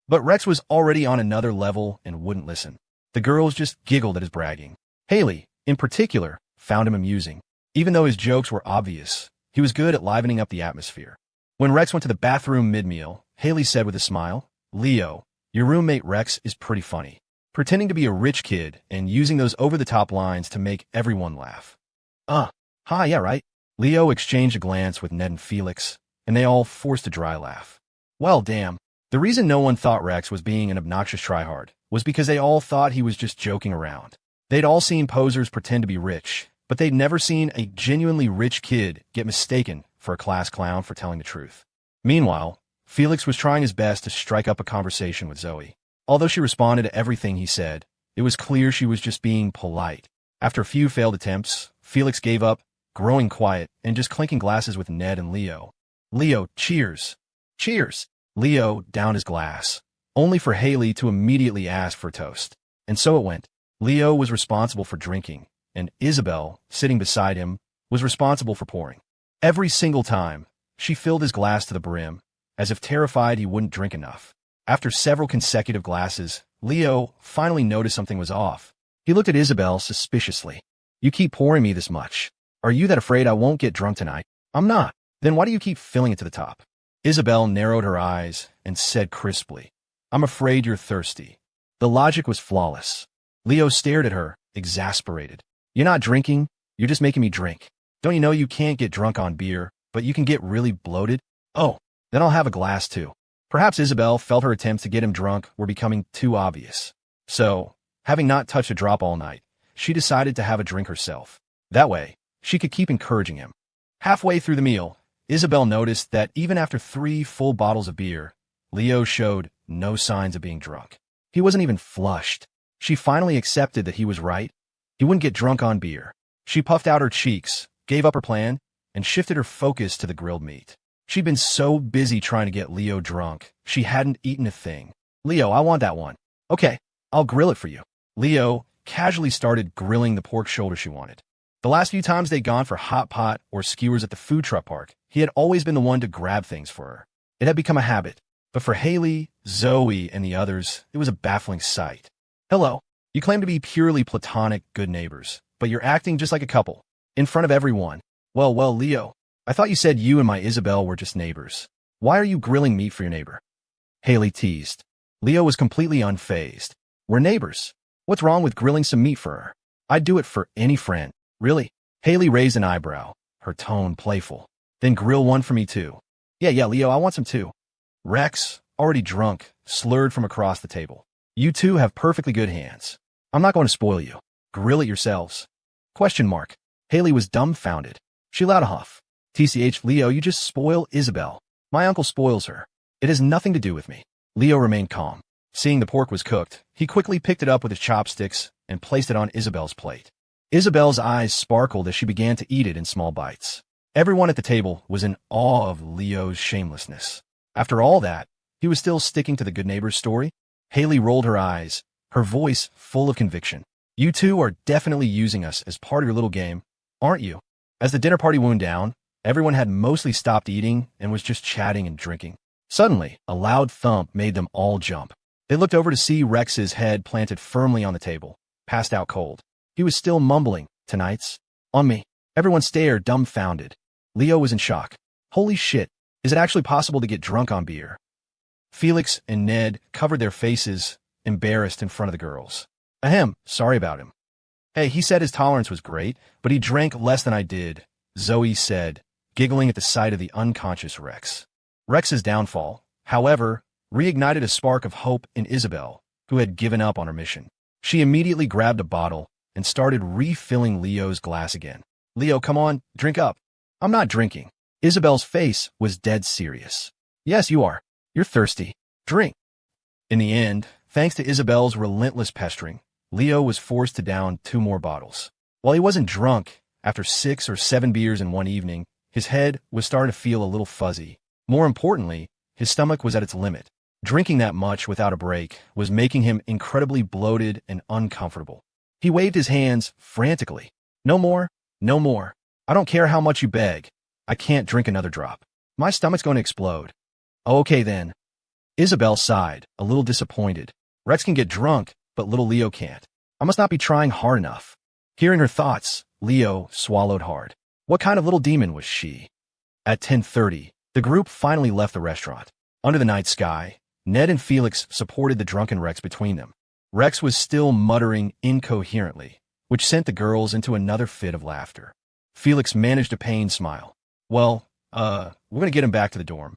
But Rex was already on another level and wouldn't listen. The girls just giggled at his bragging. Haley, in particular, found him amusing. Even though his jokes were obvious, he was good at livening up the atmosphere. When Rex went to the bathroom mid-meal, Haley said with a smile, "Leo, your roommate Rex is pretty funny. Pretending to be a rich kid and using those over-the-top lines to make everyone laugh." Hi, yeah, right. Leo exchanged a glance with Ned and Felix, and they all forced a dry laugh. Well, damn. The reason no one thought Rex was being an obnoxious tryhard was because they all thought he was just joking around. They'd all seen posers pretend to be rich, but they'd never seen a genuinely rich kid get mistaken for a class clown for telling the truth. Meanwhile, Felix was trying his best to strike up a conversation with Zoe. Although she responded to everything he said, it was clear she was just being polite. After a few failed attempts, Felix gave up, growing quiet and just clinking glasses with Ned and Leo. "Leo, cheers." "Cheers." Leo downed his glass, only for Haley to immediately ask for a toast. And so it went. Leo was responsible for drinking, and Isabel, sitting beside him, was responsible for pouring. Every single time, she filled his glass to the brim, as if terrified he wouldn't drink enough. After several consecutive glasses, Leo finally noticed something was off. He looked at Isabel suspiciously. "You keep pouring me this much. Are you that afraid I won't get drunk tonight?" "I'm not." "Then why do you keep filling it to the top?" Isabel narrowed her eyes and said crisply, "I'm afraid you're thirsty." The logic was flawless. Leo stared at her, exasperated. "You're not drinking, you're just making me drink. Don't you know you can't get drunk on beer, but you can get really bloated?" "Oh, then I'll have a glass too." Perhaps Isabel felt her attempts to get him drunk were becoming too obvious. So, having not touched a drop all night, she decided to have a drink herself. That way, she could keep encouraging him. Halfway through the meal, Isabel noticed that even after 3 full bottles of beer, Leo showed no signs of being drunk. He wasn't even flushed. She finally accepted that he was right. He wouldn't get drunk on beer. She puffed out her cheeks, gave up her plan, and shifted her focus to the grilled meat. She'd been so busy trying to get Leo drunk, she hadn't eaten a thing. "Leo, I want that one." "Okay, I'll grill it for you." Leo casually started grilling the pork shoulder she wanted. The last few times they'd gone for hot pot or skewers at the food truck park, he had always been the one to grab things for her. It had become a habit. But for Haley, Zoe, and the others, it was a baffling sight. "Hello. You claim to be purely platonic good neighbors, but you're acting just like a couple. In front of everyone." Well, Leo, I thought you said you and my Isabel were just neighbors. Why are you grilling meat for your neighbor?" Haley teased. Leo was completely unfazed. "We're neighbors. What's wrong with grilling some meat for her? I'd do it for any friend." "Really?" Haley raised an eyebrow, her tone playful. "Then grill one for me too." Yeah, Leo, I want some too." Rex, already drunk, slurred from across the table. "You two have perfectly good hands. I'm not going to spoil you. Grill it yourselves." Question mark. Haley was dumbfounded. She let a huff. "TCH, Leo, you just spoil Isabel. My uncle spoils her. It has nothing to do with me." Leo remained calm. Seeing the pork was cooked, he quickly picked it up with his chopsticks and placed it on Isabel's plate. Isabel's eyes sparkled as she began to eat it in small bites. Everyone at the table was in awe of Leo's shamelessness. After all that, he was still sticking to the good neighbor's story. Haley rolled her eyes, her voice full of conviction. "You two are definitely using us as part of your little game, aren't you?" As the dinner party wound down, everyone had mostly stopped eating and was just chatting and drinking. Suddenly, a loud thump made them all jump. They looked over to see Rex's head planted firmly on the table, passed out cold. He was still mumbling, "Tonight's on me." Everyone stared, dumbfounded. Leo was in shock. "Holy shit, is it actually possible to get drunk on beer?" Felix and Ned covered their faces, embarrassed in front of the girls. "Ahem, sorry about him." "Hey, he said his tolerance was great, but he drank less than I did," Zoe said, giggling at the sight of the unconscious Rex. Rex's downfall, however, reignited a spark of hope in Isabel, who had given up on her mission. She immediately grabbed a bottle and started refilling Leo's glass again. "Leo, come on, drink up." "I'm not drinking." Isabel's face was dead serious. "Yes, you are. You're thirsty. Drink." In the end, thanks to Isabel's relentless pestering, Leo was forced to down 2 more bottles. While he wasn't drunk, after 6 or 7 beers in one evening, His head was starting to feel a little fuzzy. More importantly, his stomach was at its limit. Drinking that much without a break was making him incredibly bloated and uncomfortable. He waved his hands frantically. No more, no more. I don't care how much you beg. I can't drink another drop. My stomach's going to explode. Oh, okay then. Isabel sighed, a little disappointed. Rex can get drunk, but little Leo can't. I must not be trying hard enough. Hearing her thoughts, Leo swallowed hard. What kind of little demon was she? At 10:30, the group finally left the restaurant. Under the night sky, Ned and Felix supported the drunken Rex between them. Rex was still muttering incoherently, which sent the girls into another fit of laughter. Felix managed a pained smile. Well, we're going to get him back to the dorm.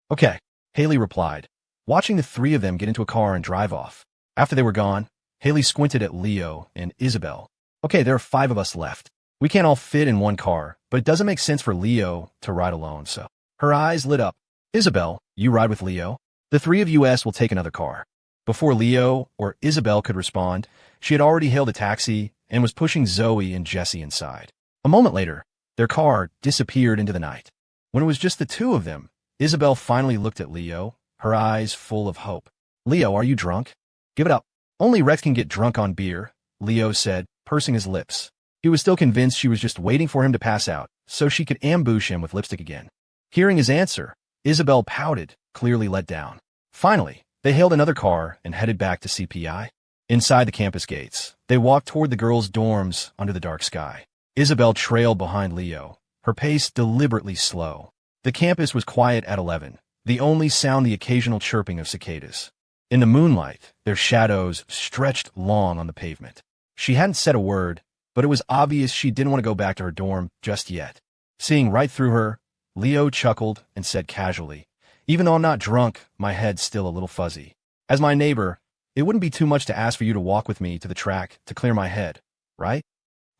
Okay, Haley replied, watching the three of them get into a car and drive off. After they were gone, Haley squinted at Leo and Isabel. Okay, there are 5 of us left. We can't all fit in one car, but it doesn't make sense for Leo to ride alone, so. Her eyes lit up. Isabel, you ride with Leo? The 3 of us will take another car. Before Leo or Isabel could respond, she had already hailed a taxi and was pushing Zoe and Jesse inside. A moment later, their car disappeared into the night. When it was just the 2 of them, Isabel finally looked at Leo, her eyes full of hope. Leo, are you drunk? Give it up. Only Rex can get drunk on beer, Leo said, pursing his lips. He was still convinced she was just waiting for him to pass out, so she could ambush him with lipstick again. Hearing his answer, Isabel pouted, clearly let down. Finally, they hailed another car and headed back to CPI. Inside the campus gates, they walked toward the girls' dorms under the dark sky. Isabel trailed behind Leo, her pace deliberately slow. The campus was quiet at 11, the only sound the occasional chirping of cicadas. In the moonlight, their shadows stretched long on the pavement. She hadn't said a word, but it was obvious she didn't want to go back to her dorm just yet. Seeing right through her, Leo chuckled and said casually, even though I'm not drunk, my head's still a little fuzzy. As my neighbor, it wouldn't be too much to ask for you to walk with me to the track to clear my head, right?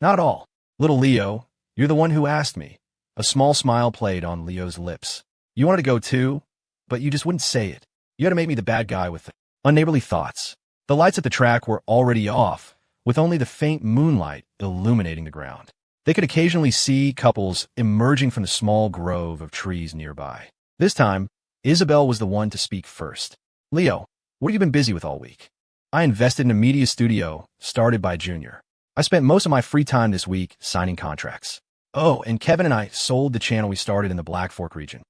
Not at all. Little Leo, you're the one who asked me. A small smile played on Leo's lips. You wanted to go too, but you just wouldn't say it. You had to make me the bad guy with the unneighborly thoughts. The lights at the track were already off, with only the faint moonlight illuminating the ground. They could occasionally see couples emerging from the small grove of trees nearby. This time, Isabel was the one to speak first. Leo, what have you been busy with all week? I invested in a media studio started by Junior. I spent most of my free time this week signing contracts. Oh, and Kevin and I sold the channel we started in the Black Fork region.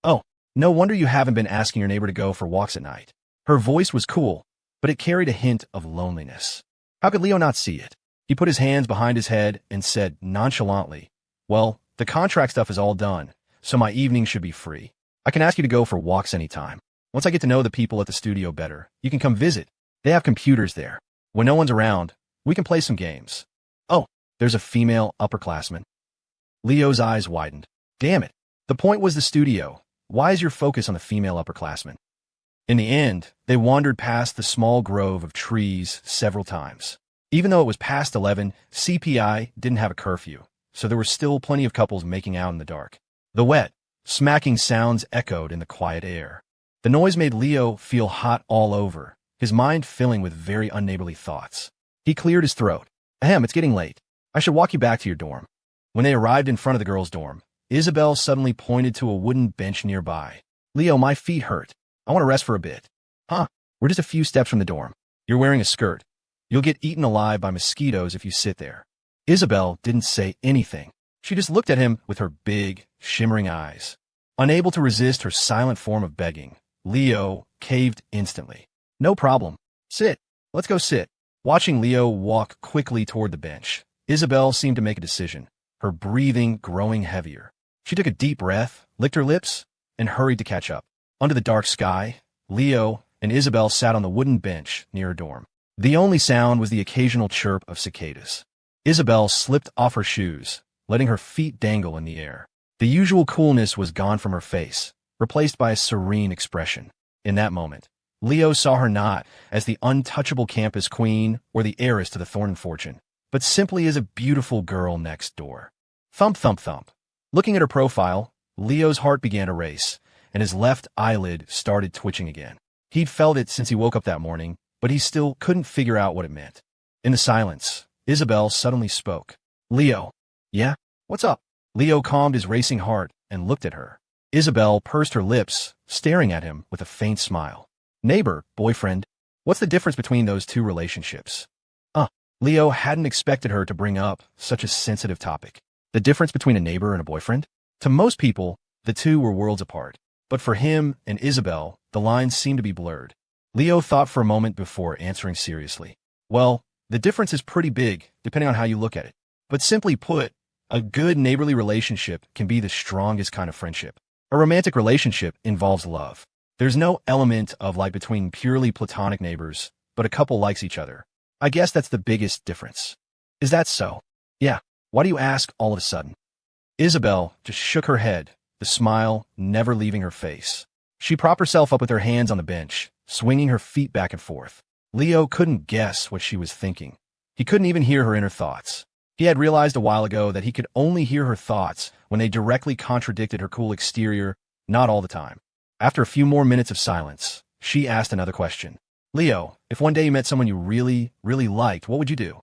Oh, no wonder you haven't been asking your neighbor to go for walks at night. Her voice was cool, but it carried a hint of loneliness. How could Leo not see it? He put his hands behind his head and said nonchalantly, well, the contract stuff is all done, so my evening should be free. I can ask you to go for walks anytime. Once I get to know the people at the studio better, you can come visit. They have computers there. When no one's around, we can play some games. Oh, there's a female upperclassman. Leo's eyes widened. Damn it. The point was the studio. Why is your focus on the female upperclassman? In the end, they wandered past the small grove of trees several times. Even though it was past 11, CPI didn't have a curfew, so there were still plenty of couples making out in the dark. The wet, smacking sounds echoed in the quiet air. The noise made Leo feel hot all over, his mind filling with very unneighborly thoughts. He cleared his throat. Ahem, it's getting late. I should walk you back to your dorm. When they arrived in front of the girls' dorm, Isabel suddenly pointed to a wooden bench nearby. Leo, my feet hurt. I want to rest for a bit. Huh? We're just a few steps from the dorm. You're wearing a skirt. You'll get eaten alive by mosquitoes if you sit there. Isabel didn't say anything. She just looked at him with her big, shimmering eyes. Unable to resist her silent form of begging, Leo caved instantly. No problem. Sit. Let's go sit. Watching Leo walk quickly toward the bench, Isabel seemed to make a decision, her breathing growing heavier. She took a deep breath, licked her lips, and hurried to catch up. Under the dark sky, Leo and Isabel sat on the wooden bench near her dorm. The only sound was the occasional chirp of cicadas. Isabel slipped off her shoes, letting her feet dangle in the air. The usual coolness was gone from her face, replaced by a serene expression. In that moment, Leo saw her not as the untouchable campus queen or the heiress to the Thornton fortune, but simply as a beautiful girl next door. Thump, thump, thump. Looking at her profile, Leo's heart began to race, and his left eyelid started twitching again. He'd felt it since he woke up that morning, but he still couldn't figure out what it meant. In the silence, Isabel suddenly spoke. Leo. Yeah? What's up? Leo calmed his racing heart and looked at her. Isabel pursed her lips, staring at him with a faint smile. Neighbor, boyfriend, what's the difference between those two relationships? Leo hadn't expected her to bring up such a sensitive topic. The difference between a neighbor and a boyfriend? To most people, the two were worlds apart. But for him and Isabel, the lines seemed to be blurred. Leo thought for a moment before answering seriously. Well, the difference is pretty big, depending on how you look at it. But simply put, a good neighborly relationship can be the strongest kind of friendship. A romantic relationship involves love. There's no element of like between purely platonic neighbors, but a couple likes each other. I guess that's the biggest difference. Is that so? Yeah. Why do you ask all of a sudden? Isabel just shook her head, the smile never leaving her face. She propped herself up with her hands on the bench, swinging her feet back and forth. Leo couldn't guess what she was thinking. He couldn't even hear her inner thoughts. He had realized a while ago that he could only hear her thoughts when they directly contradicted her cool exterior, not all the time. After a few more minutes of silence, she asked another question. Leo, if one day you met someone you really, really liked, what would you do?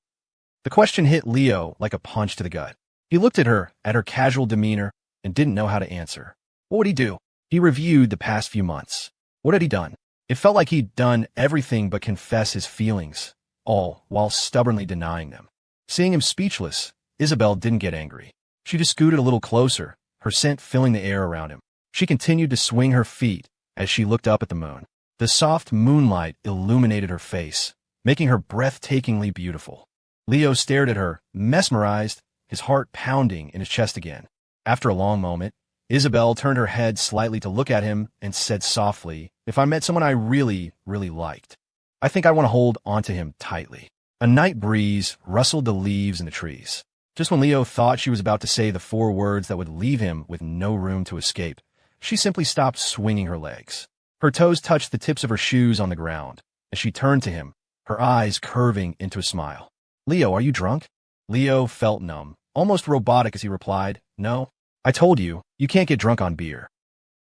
The question hit Leo like a punch to the gut. He looked at her casual demeanor, and didn't know how to answer. What would he do? He reviewed the past few months. What had he done? It felt like he'd done everything but confess his feelings, all while stubbornly denying them. Seeing him speechless, Isabel didn't get angry. She just scooted a little closer, her scent filling the air around him. She continued to swing her feet as she looked up at the moon. The soft moonlight illuminated her face, making her breathtakingly beautiful. Leo stared at her, mesmerized, his heart pounding in his chest again. After a long moment, Isabel turned her head slightly to look at him and said softly, if I met someone I really, really liked, I think I want to hold onto him tightly. A night breeze rustled the leaves in the trees. Just when Leo thought she was about to say the 4 words that would leave him with no room to escape, she simply stopped swinging her legs. Her toes touched the tips of her shoes on the ground as she turned to him, her eyes curving into a smile. Leo, are you drunk? Leo felt numb, almost robotic as he replied, no. I told you, you can't get drunk on beer.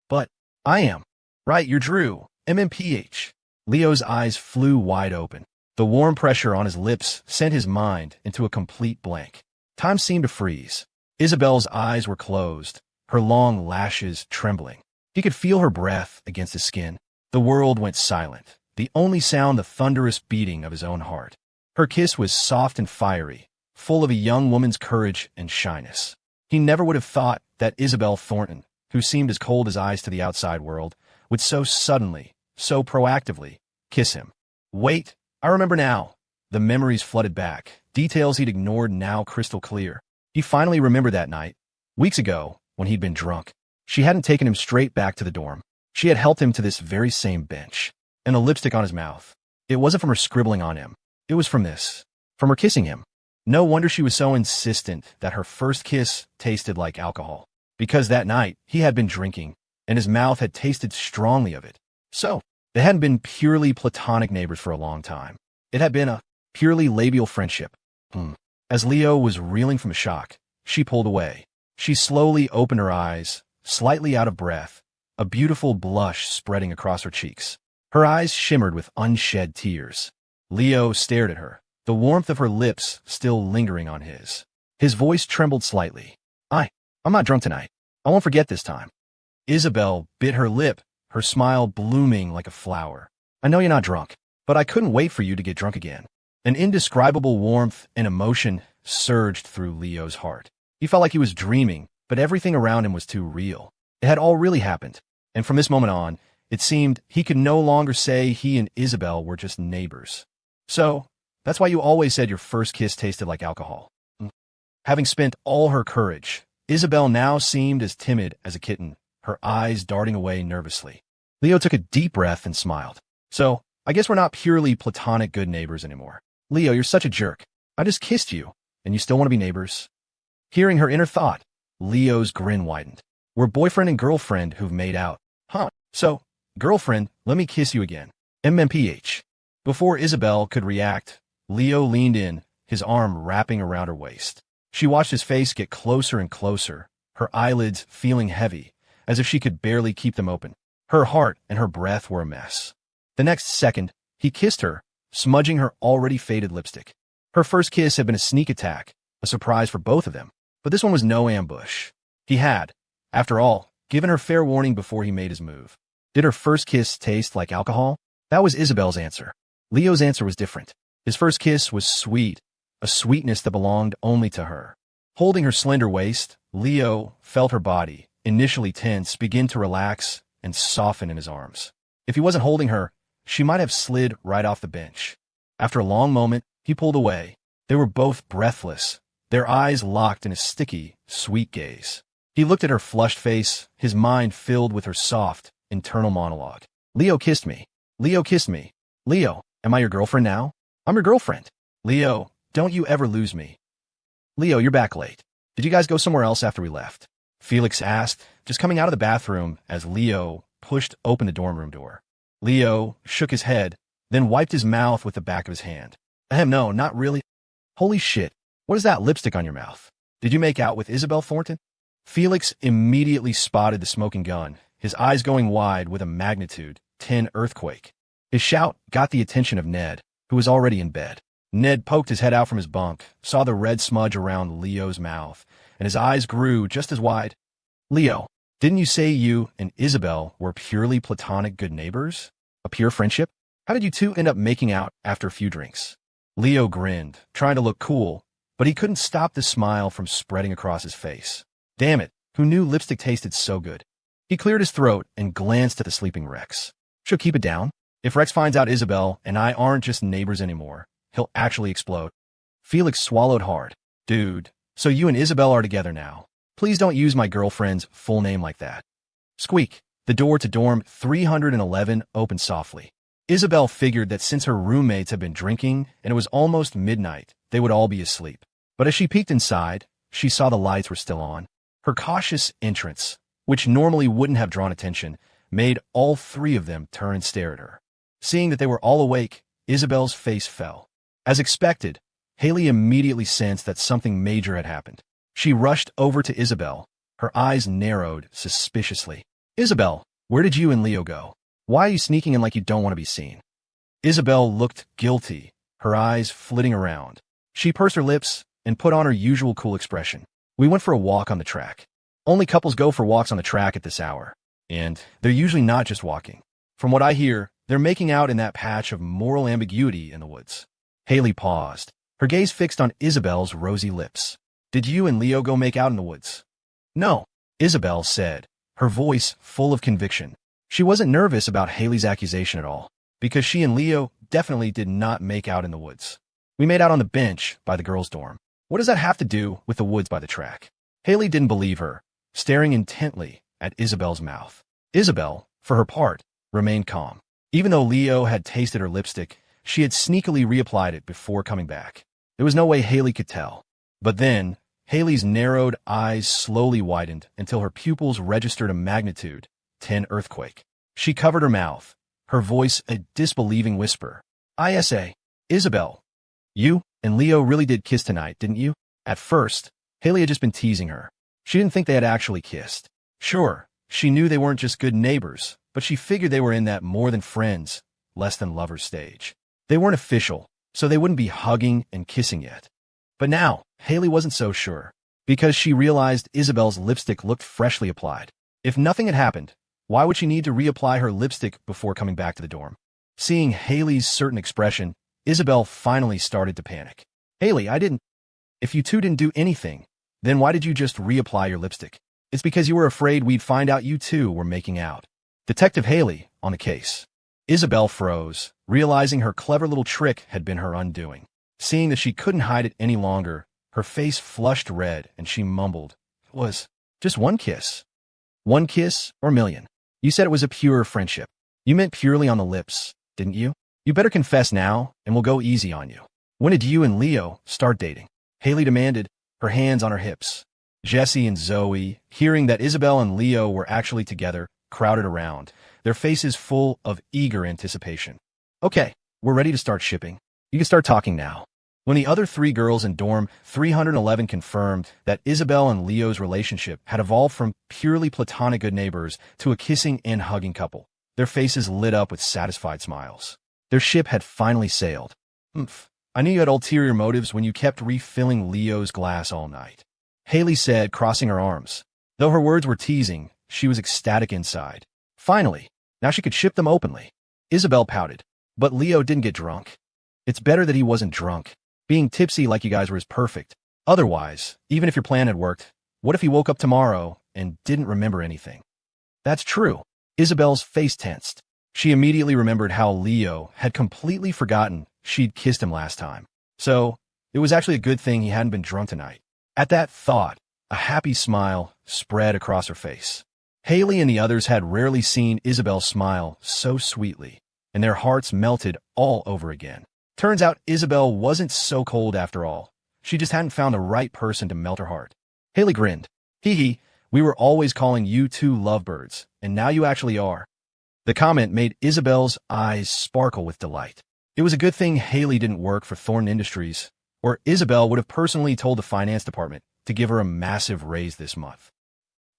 But I am. Right, you're Drew, MMPH. Leo's eyes flew wide open. The warm pressure on his lips sent his mind into a complete blank. Time seemed to freeze. Isabel's eyes were closed, her long lashes trembling. He could feel her breath against his skin. The world went silent, the only sound the thunderous beating of his own heart. Her kiss was soft and fiery, full of a young woman's courage and shyness. He never would have thought that Isabel Thornton, who seemed as cold as ice to the outside world, would so suddenly, so proactively, kiss him. Wait, I remember now. The memories flooded back, details he'd ignored now crystal clear. He finally remembered that night, weeks ago, when he'd been drunk. She hadn't taken him straight back to the dorm. She had helped him to this very same bench, and the lipstick on his mouth. It wasn't from her scribbling on him. It was from this, from her kissing him. No wonder she was so insistent that her first kiss tasted like alcohol, because that night he had been drinking, and his mouth had tasted strongly of it. So, they hadn't been purely platonic neighbors for a long time. It had been a purely labial friendship. As Leo was reeling from shock, she pulled away. She slowly opened her eyes, slightly out of breath, a beautiful blush spreading across her cheeks. Her eyes shimmered with unshed tears. Leo stared at her, the warmth of her lips still lingering on his. His voice trembled slightly. I'm not drunk tonight. I won't forget this time. Isabel bit her lip, her smile blooming like a flower. I know you're not drunk, but I couldn't wait for you to get drunk again. An indescribable warmth and emotion surged through Leo's heart. He felt like he was dreaming, but everything around him was too real. It had all really happened, and from this moment on, it seemed he could no longer say he and Isabel were just neighbors. So, that's why you always said your first kiss tasted like alcohol. Having spent all her courage, Isabel now seemed as timid as a kitten, her eyes darting away nervously. Leo took a deep breath and smiled. So, I guess we're not purely platonic good neighbors anymore. Leo, you're such a jerk. I just kissed you, and you still want to be neighbors? Hearing her inner thought, Leo's grin widened. We're boyfriend and girlfriend who've made out. Huh. So, girlfriend, let me kiss you again. MMPH. Before Isabel could react, Leo leaned in, his arm wrapping around her waist. She watched his face get closer and closer, her eyelids feeling heavy, as if she could barely keep them open. Her heart and her breath were a mess. The next second, he kissed her, smudging her already faded lipstick. Her first kiss had been a sneak attack, a surprise for both of them. But this one was no ambush. He had, after all, given her fair warning before he made his move. Did her first kiss taste like alcohol? That was Isabel's answer. Leo's answer was different. His first kiss was sweet, a sweetness that belonged only to her. Holding her slender waist, Leo felt her body, initially tense, begin to relax and soften in his arms. If he wasn't holding her, she might have slid right off the bench. After a long moment, he pulled away. They were both breathless, their eyes locked in a sticky, sweet gaze. He looked at her flushed face, his mind filled with her soft, internal monologue. Leo kissed me. Leo kissed me. Leo, am I your girlfriend now? I'm your girlfriend. Leo, don't you ever lose me. Leo, you're back late. Did you guys go somewhere else after we left? Felix asked, just coming out of the bathroom as Leo pushed open the dorm room door. Leo shook his head, then wiped his mouth with the back of his hand. No, not really. Holy shit, what is that lipstick on your mouth? Did you make out with Isabel Thornton? Felix immediately spotted the smoking gun, his eyes going wide with a magnitude 10 earthquake. His shout got the attention of Ned, who was already in bed. Ned poked his head out from his bunk, saw the red smudge around Leo's mouth, and his eyes grew just as wide. Leo, didn't you say you and Isabel were purely platonic good neighbors? A pure friendship? How did you two end up making out after a few drinks? Leo grinned, trying to look cool, but he couldn't stop the smile from spreading across his face. Damn it, who knew lipstick tasted so good? He cleared his throat and glanced at the sleeping Rex. She'll keep it down. If Rex finds out Isabel and I aren't just neighbors anymore, he'll actually explode. Felix swallowed hard. Dude, so you and Isabel are together now. Please don't use my girlfriend's full name like that. Squeak. The door to dorm 311 opened softly. Isabel figured that since her roommates had been drinking and it was almost midnight, they would all be asleep. But as she peeked inside, she saw the lights were still on. Her cautious entrance, which normally wouldn't have drawn attention, made all three of them turn and stare at her. Seeing that they were all awake, Isabel's face fell. As expected, Haley immediately sensed that something major had happened. She rushed over to Isabel, her eyes narrowed suspiciously. Isabel, where did you and Leo go? Why are you sneaking in like you don't want to be seen? Isabel looked guilty, her eyes flitting around. She pursed her lips and put on her usual cool expression. We went for a walk on the track. Only couples go for walks on the track at this hour. And they're usually not just walking. From what I hear, they're making out in that patch of moral ambiguity in the woods. Haley paused, her gaze fixed on Isabel's rosy lips. Did you and Leo go make out in the woods? No, Isabel said, her voice full of conviction. She wasn't nervous about Haley's accusation at all, because she and Leo definitely did not make out in the woods. We made out on the bench by the girls' dorm. What does that have to do with the woods by the track? Haley didn't believe her, staring intently at Isabel's mouth. Isabel, for her part, remained calm. Even though Leo had tasted her lipstick, she had sneakily reapplied it before coming back. There was no way Haley could tell. But then, Haley's narrowed eyes slowly widened until her pupils registered a magnitude 10 earthquake. She covered her mouth, her voice a disbelieving whisper. I.S.A. Isabel, you and Leo really did kiss tonight, didn't you? At first, Haley had just been teasing her. She didn't think they had actually kissed. Sure, she knew they weren't just good neighbors, but she figured they were in that more than friends, less than lovers stage. They weren't official, so they wouldn't be hugging and kissing yet. But now, Haley wasn't so sure, because she realized Isabel's lipstick looked freshly applied. If nothing had happened, why would she need to reapply her lipstick before coming back to the dorm? Seeing Haley's certain expression, Isabel finally started to panic. Haley, if you two didn't do anything, then why did you just reapply your lipstick? It's because you were afraid we'd find out you two were making out. Detective Haley, on the case. Isabel froze, realizing her clever little trick had been her undoing. Seeing that she couldn't hide it any longer, her face flushed red and she mumbled, "It was just one kiss." One kiss or a million? You said it was a pure friendship. You meant purely on the lips, didn't you? You better confess now, and we'll go easy on you. When did you and Leo start dating? Haley demanded, her hands on her hips. Jesse and Zoe, hearing that Isabel and Leo were actually together, crowded around, their faces full of eager anticipation. Okay, we're ready to start shipping. You can start talking now. When the other three girls in dorm 311 confirmed that Isabel and Leo's relationship had evolved from purely platonic good neighbors to a kissing and hugging couple, their faces lit up with satisfied smiles. Their ship had finally sailed. I knew you had ulterior motives when you kept refilling Leo's glass all night. Haley said, crossing her arms. Though her words were teasing, she was ecstatic inside. Finally, now she could ship them openly. Isabel pouted. But Leo didn't get drunk. It's better that he wasn't drunk. Being tipsy like you guys were is perfect. Otherwise, even if your plan had worked, what if he woke up tomorrow and didn't remember anything? That's true. Isabel's face tensed. She immediately remembered how Leo had completely forgotten she'd kissed him last time. So, it was actually a good thing he hadn't been drunk tonight. At that thought, a happy smile spread across her face. Haley and the others had rarely seen Isabel smile so sweetly, and their hearts melted all over again. Turns out Isabel wasn't so cold after all. She just hadn't found the right person to melt her heart. Haley grinned. Hee hee, we were always calling you two lovebirds, and now you actually are. The comment made Isabel's eyes sparkle with delight. It was a good thing Haley didn't work for Thornton Industries, or Isabel would have personally told the finance department to give her a massive raise this month.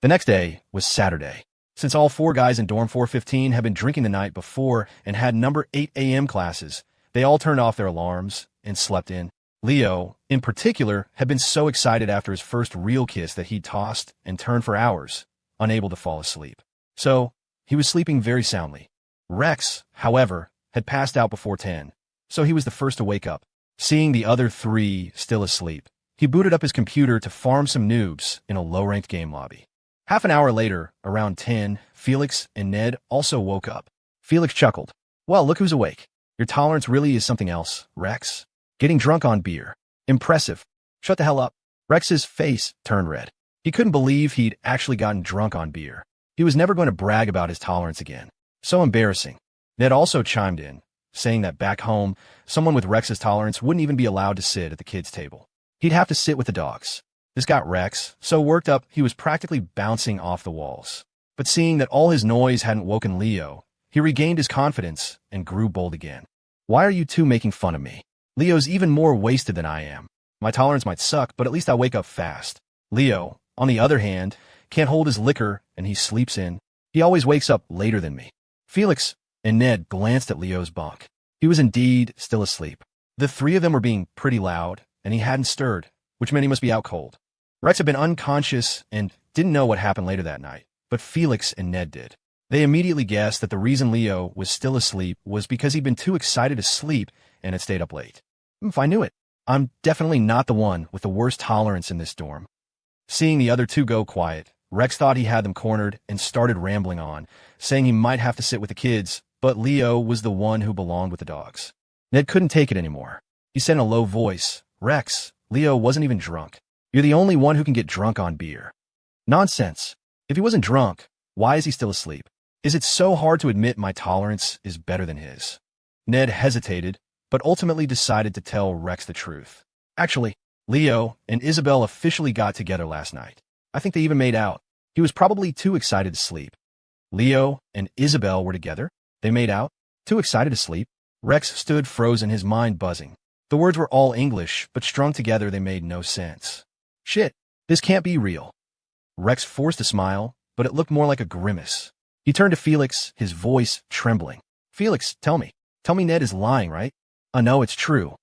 The next day was Saturday. Since all four guys in dorm 415 had been drinking the night before and had number 8 a.m. classes, they all turned off their alarms and slept in. Leo, in particular, had been so excited after his first real kiss that he tossed and turned for hours, unable to fall asleep. So, he was sleeping very soundly. Rex, however, had passed out before 10, so he was the first to wake up. Seeing the other three still asleep, he booted up his computer to farm some noobs in a low-ranked game lobby. Half an hour later, around 10, Felix and Ned also woke up. Felix chuckled. Well, look who's awake. Your tolerance really is something else, Rex. Getting drunk on beer. Impressive. Shut the hell up. Rex's face turned red. He couldn't believe he'd actually gotten drunk on beer. He was never going to brag about his tolerance again. So embarrassing. Ned also chimed in, saying that back home, someone with Rex's tolerance wouldn't even be allowed to sit at the kids' table. He'd have to sit with the dogs. This got Rex so worked up he was practically bouncing off the walls. But seeing that all his noise hadn't woken Leo, he regained his confidence and grew bold again. Why are you two making fun of me? Leo's even more wasted than I am. My tolerance might suck, but at least I wake up fast. Leo, on the other hand, can't hold his liquor and he sleeps in. He always wakes up later than me. Felix and Ned glanced at Leo's bunk. He was indeed still asleep. The three of them were being pretty loud, and he hadn't stirred, which meant he must be out cold. Rex had been unconscious and didn't know what happened later that night, but Felix and Ned did. They immediately guessed that the reason Leo was still asleep was because he'd been too excited to sleep and had stayed up late. If I knew it, I'm definitely not the one with the worst tolerance in this dorm. Seeing the other two go quiet, Rex thought he had them cornered and started rambling on, saying he might have to sit with the kids, but Leo was the one who belonged with the dogs. Ned couldn't take it anymore. He said in a low voice, Rex, Leo wasn't even drunk. You're the only one who can get drunk on beer. Nonsense. If he wasn't drunk, why is he still asleep? Is it so hard to admit my tolerance is better than his? Ned hesitated, but ultimately decided to tell Rex the truth. Actually, Leo and Isabel officially got together last night. I think they even made out. He was probably too excited to sleep. Leo and Isabel were together. They made out. Too excited to sleep. Rex stood frozen, his mind buzzing. The words were all English, but strung together they made no sense. Shit, this can't be real. Rex forced a smile, but it looked more like a grimace. He turned to Felix, his voice trembling. Felix, tell me. Tell me Ned is lying, right? I know it's true.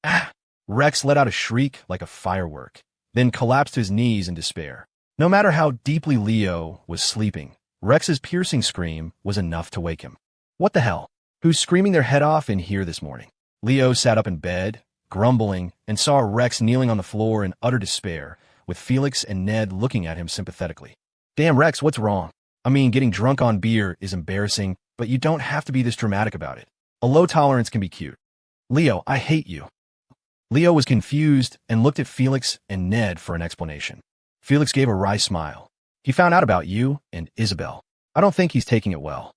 Ah! Rex let out a shriek like a firework, then collapsed to his knees in despair. No matter how deeply Leo was sleeping, Rex's piercing scream was enough to wake him. What the hell? Who's screaming their head off in here this morning? Leo sat up in bed, grumbling, and saw Rex kneeling on the floor in utter despair, with Felix and Ned looking at him sympathetically. Damn, Rex, what's wrong? I mean, getting drunk on beer is embarrassing, but you don't have to be this dramatic about it. A low tolerance can be cute. Leo, I hate you. Leo was confused and looked at Felix and Ned for an explanation. Felix gave a wry smile. He found out about you and Isabel. I don't think he's taking it well.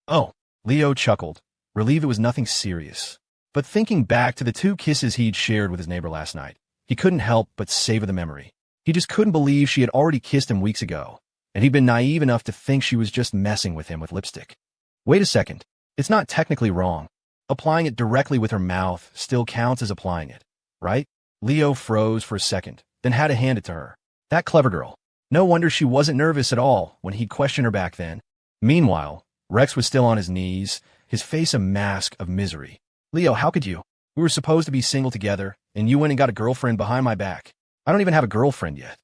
Oh, Leo chuckled, relieved it was nothing serious. But thinking back to the 2 kisses he'd shared with his neighbor last night, he couldn't help but savor the memory. He just couldn't believe she had already kissed him weeks ago, and he'd been naive enough to think she was just messing with him with lipstick. Wait a second. It's not technically wrong. Applying it directly with her mouth still counts as applying it, right? Leo froze for a second, then had to hand it to her. That clever girl. No wonder she wasn't nervous at all when he'd questioned her back then. Meanwhile, Rex was still on his knees, his face a mask of misery. Leo, how could you? We were supposed to be single together, and you went and got a girlfriend behind my back. I don't even have a girlfriend yet.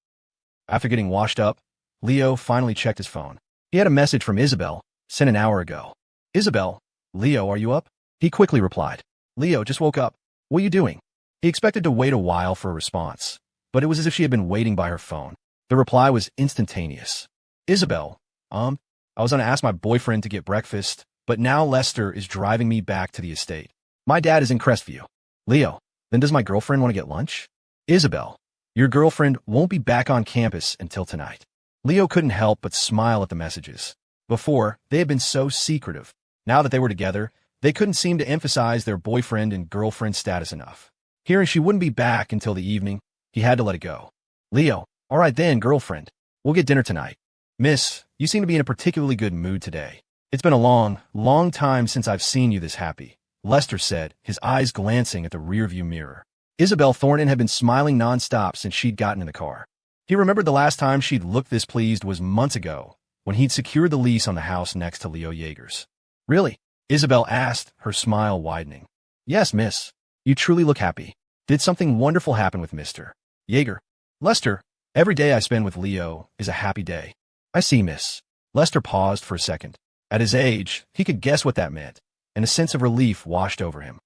After getting washed up, Leo finally checked his phone. He had a message from Isabel, sent an hour ago. Isabel, Leo, are you up? He quickly replied. Leo just woke up. What are you doing? He expected to wait a while for a response, but it was as if she had been waiting by her phone. The reply was instantaneous. Isabel, I was going to ask my boyfriend to get breakfast, but now Lester is driving me back to the estate. My dad is in Crestview. Leo, then does my girlfriend want to get lunch? Isabel, your girlfriend won't be back on campus until tonight. Leo couldn't help but smile at the messages. Before, they had been so secretive. Now that they were together, they couldn't seem to emphasize their boyfriend and girlfriend status enough. Hearing she wouldn't be back until the evening, he had to let it go. Leo, all right then, girlfriend. We'll get dinner tonight. Miss, you seem to be in a particularly good mood today. It's been a long time since I've seen you this happy, Lester said, his eyes glancing at the rearview mirror. Isabel Thornton had been smiling nonstop since she'd gotten in the car. He remembered the last time she'd looked this pleased was months ago, when he'd secured the lease on the house next to Leo Yeager's. Really? Isabel asked, her smile widening. Yes, miss. You truly look happy. Did something wonderful happen with Mr. Yeager? Lester, every day I spend with Leo is a happy day. I see, miss. Lester paused for a second. At his age, he could guess what that meant, and a sense of relief washed over him.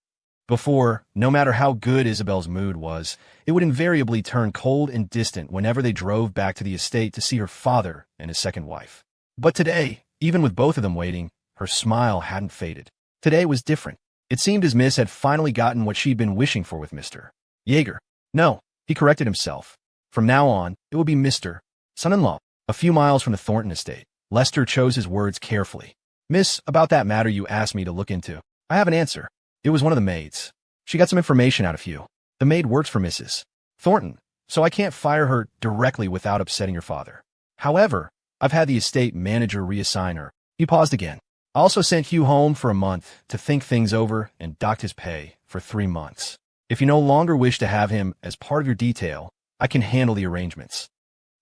Before, no matter how good Isabel's mood was, it would invariably turn cold and distant whenever they drove back to the estate to see her father and his second wife. But today, even with both of them waiting, her smile hadn't faded. Today was different. It seemed as Miss had finally gotten what she'd been wishing for with Mr. Yeager. No, he corrected himself. From now on, it would be Mr. Son-in-law. A few miles from the Thornton estate, Lester chose his words carefully. Miss, about that matter you asked me to look into, I have an answer. It was one of the maids. She got some information out of you. The maid works for Mrs. Thornton, so I can't fire her directly without upsetting your father. However, I've had the estate manager reassign her. He paused again. I also sent Hugh home for a month to think things over and docked his pay for 3 months. If you no longer wish to have him as part of your detail, I can handle the arrangements.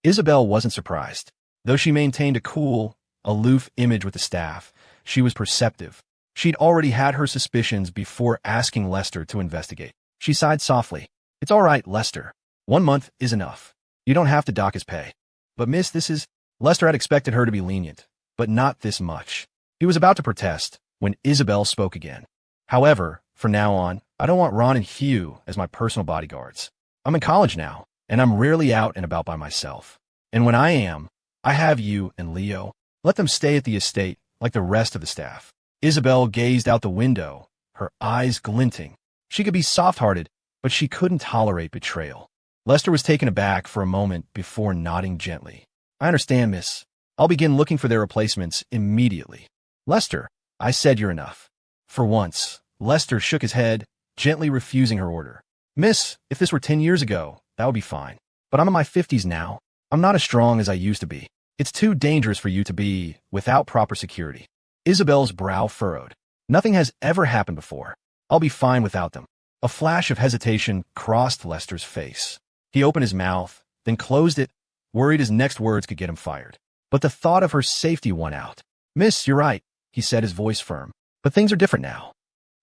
Isabel wasn't surprised. Though she maintained a cool, aloof image with the staff, she was perceptive. She'd already had her suspicions before asking Lester to investigate. She sighed softly. It's all right, Lester. 1 month is enough. You don't have to dock his pay. But miss, this is... Lester had expected her to be lenient, but not this much. He was about to protest when Isabel spoke again. However, from now on, I don't want Ron and Hugh as my personal bodyguards. I'm in college now, and I'm rarely out and about by myself. And when I am, I have you and Leo. Let them stay at the estate like the rest of the staff. Isabel gazed out the window, her eyes glinting. She could be soft-hearted, but she couldn't tolerate betrayal. Lester was taken aback for a moment before nodding gently. I understand, miss. I'll begin looking for their replacements immediately. Lester, I said you're enough. For once, Lester shook his head, gently refusing her order. Miss, if this were 10 years ago, that would be fine. But I'm in my 50s now. I'm not as strong as I used to be. It's too dangerous for you to be without proper security. Isabel's brow furrowed. Nothing has ever happened before. I'll be fine without them. A flash of hesitation crossed Lester's face. He opened his mouth, then closed it, worried his next words could get him fired. But the thought of her safety won out. Miss, you're right, he said, his voice firm. But things are different now.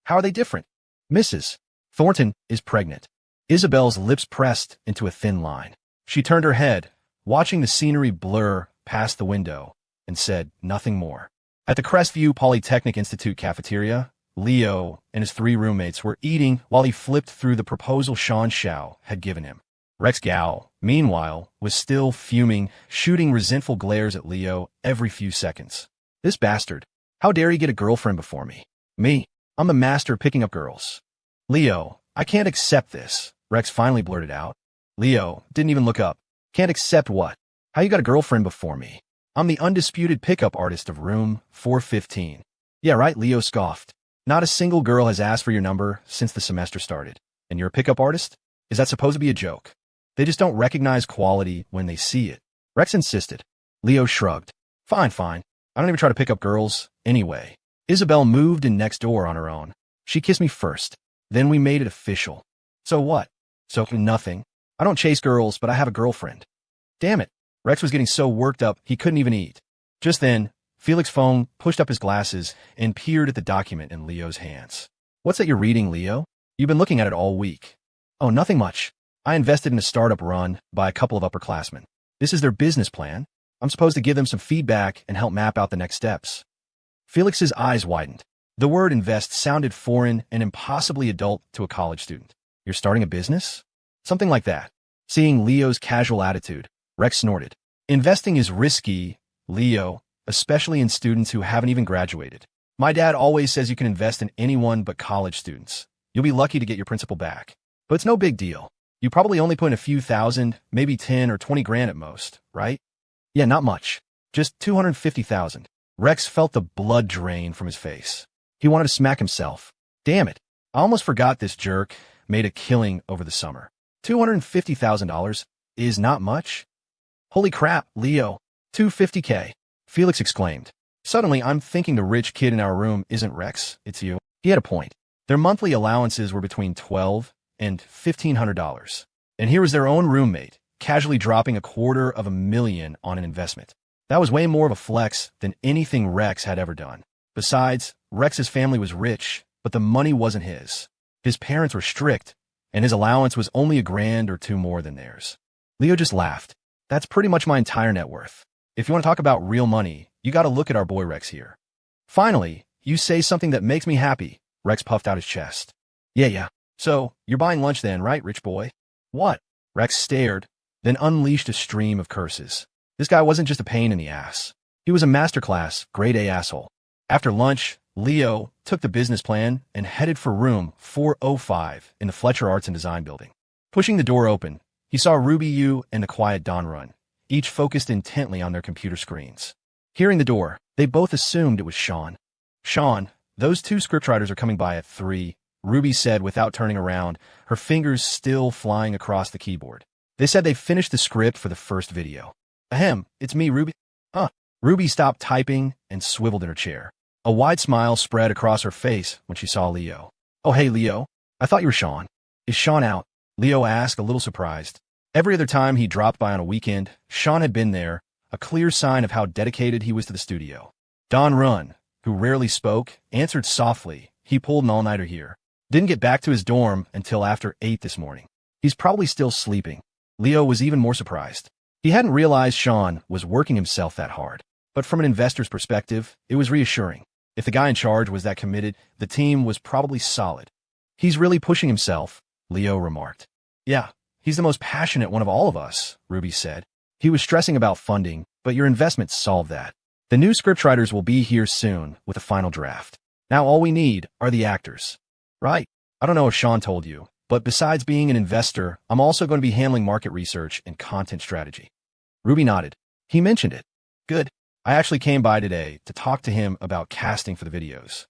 How are they different? Mrs. Thornton is pregnant. Isabel's lips pressed into a thin line. She turned her head, watching the scenery blur past the window, and said nothing more. At the Crestview Polytechnic Institute cafeteria, Leo and his 3 roommates were eating while he flipped through the proposal Sean Shao had given him. Rex Gao, meanwhile, was still fuming, shooting resentful glares at Leo every few seconds. This bastard. How dare he get a girlfriend before me? Me. I'm the master picking up girls. Leo, I can't accept this, Rex finally blurted out. Leo didn't even look up. Can't accept what? How you got a girlfriend before me? I'm the undisputed pickup artist of room 415. Yeah, right, Leo scoffed. Not a single girl has asked for your number since the semester started. And you're a pickup artist? Is that supposed to be a joke? They just don't recognize quality when they see it. Rex insisted. Leo shrugged. Fine. I don't even try to pick up girls anyway. Isabel moved in next door on her own. She kissed me first. Then we made it official. So what? So nothing. I don't chase girls, but I have a girlfriend. Damn it. Rex was getting so worked up he couldn't even eat. Just then, Felix Fong pushed up his glasses and peered at the document in Leo's hands. What's that you're reading, Leo? You've been looking at it all week. Oh, nothing much. I invested in a startup run by a couple of upperclassmen. This is their business plan. I'm supposed to give them some feedback and help map out the next steps. Felix's eyes widened. The word invest sounded foreign and impossibly adult to a college student. You're starting a business? Something like that. Seeing Leo's casual attitude, Rex snorted. Investing is risky, Leo, especially in students who haven't even graduated. My dad always says you can invest in anyone but college students. You'll be lucky to get your principal back. But it's no big deal. You probably only put in a few thousand, maybe 10 or 20 grand at most, right? Yeah, not much. Just 250,000. Rex felt the blood drain from his face. He wanted to smack himself. Damn it. I almost forgot this jerk made a killing over the summer. $250,000 is not much? Holy crap, Leo. $250K. Felix exclaimed. Suddenly, I'm thinking the rich kid in our room isn't Rex, it's you. He had a point. Their monthly allowances were between $1,200 and $1,500. And here was their own roommate, casually dropping $250,000 on an investment. That was way more of a flex than anything Rex had ever done. Besides, Rex's family was rich, but the money wasn't his. His parents were strict, and his allowance was only $1,000 or $2,000 more than theirs. Leo just laughed. That's pretty much my entire net worth. If you want to talk about real money, you got to look at our boy Rex here. Finally, you say something that makes me happy. Rex puffed out his chest. Yeah. So, you're buying lunch then, right, rich boy? What? Rex stared, then unleashed a stream of curses. This guy wasn't just a pain in the ass. He was a masterclass, grade A asshole. After lunch, Leo took the business plan and headed for room 405 in the Fletcher Arts and Design building. Pushing the door open, he saw Ruby Yu and the quiet Don run, each focused intently on their computer screens. Hearing the door, they both assumed it was Sean. Sean, those two scriptwriters are coming by at 3, Ruby said without turning around, her fingers still flying across the keyboard. They said they finished the script for the first video. Ahem, it's me, Ruby. Huh. Ruby stopped typing and swiveled in her chair. A wide smile spread across her face when she saw Leo. Oh, hey, Leo. I thought you were Sean. Is Sean out? Leo asked, a little surprised. Every other time he dropped by on a weekend, Sean had been there, a clear sign of how dedicated he was to the studio. Don Run, who rarely spoke, answered softly. He pulled an all-nighter here. Didn't get back to his dorm until after 8 this morning. He's probably still sleeping. Leo was even more surprised. He hadn't realized Sean was working himself that hard. But from an investor's perspective, it was reassuring. If the guy in charge was that committed, the team was probably solid. He's really pushing himself, Leo remarked. Yeah, he's the most passionate one of all of us, Ruby said. He was stressing about funding, but your investments solved that. The new scriptwriters will be here soon with a final draft. Now all we need are the actors. Right. I don't know if Sean told you, but besides being an investor, I'm also going to be handling market research and content strategy. Ruby nodded. He mentioned it. Good. I actually came by today to talk to him about casting for the videos.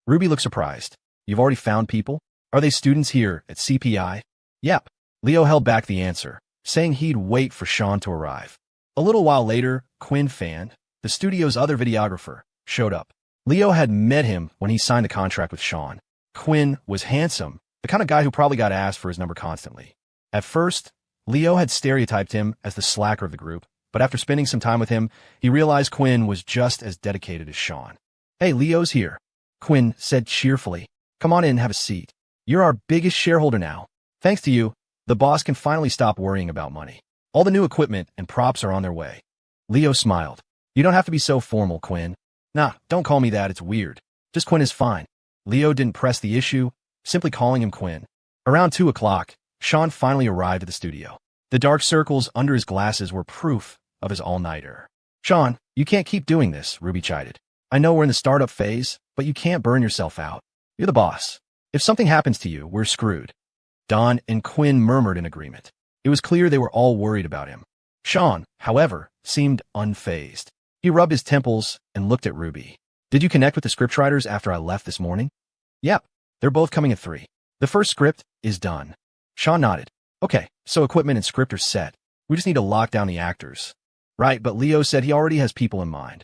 Ruby looked surprised. You've already found people? Are they students here at CPI? Yep. Leo held back the answer, saying he'd wait for Sean to arrive. A little while later, Quinn Fan, the studio's other videographer, showed up. Leo had met him when he signed the contract with Sean. Quinn was handsome, the kind of guy who probably got asked for his number constantly. At first, Leo had stereotyped him as the slacker of the group, but after spending some time with him, he realized Quinn was just as dedicated as Sean. Hey, Leo's here, Quinn said cheerfully. Come on in and have a seat. You're our biggest shareholder now. Thanks to you, the boss can finally stop worrying about money. All the new equipment and props are on their way. Leo smiled. You don't have to be so formal, Quinn. Nah, don't call me that, it's weird. Just Quinn is fine. Leo didn't press the issue, simply calling him Quinn. Around 2 o'clock, Sean finally arrived at the studio. The dark circles under his glasses were proof of his all-nighter. Sean, you can't keep doing this, Ruby chided. I know we're in the startup phase, but you can't burn yourself out. You're the boss. If something happens to you, we're screwed. Don and Quinn murmured in agreement. It was clear they were all worried about him. Sean, however, seemed unfazed. He rubbed his temples and looked at Ruby. Did you connect with the scriptwriters after I left this morning? Yep. They're both coming at 3. The first script is done. Sean nodded. Okay, so equipment and script are set. We just need to lock down the actors. Right, but Leo said he already has people in mind.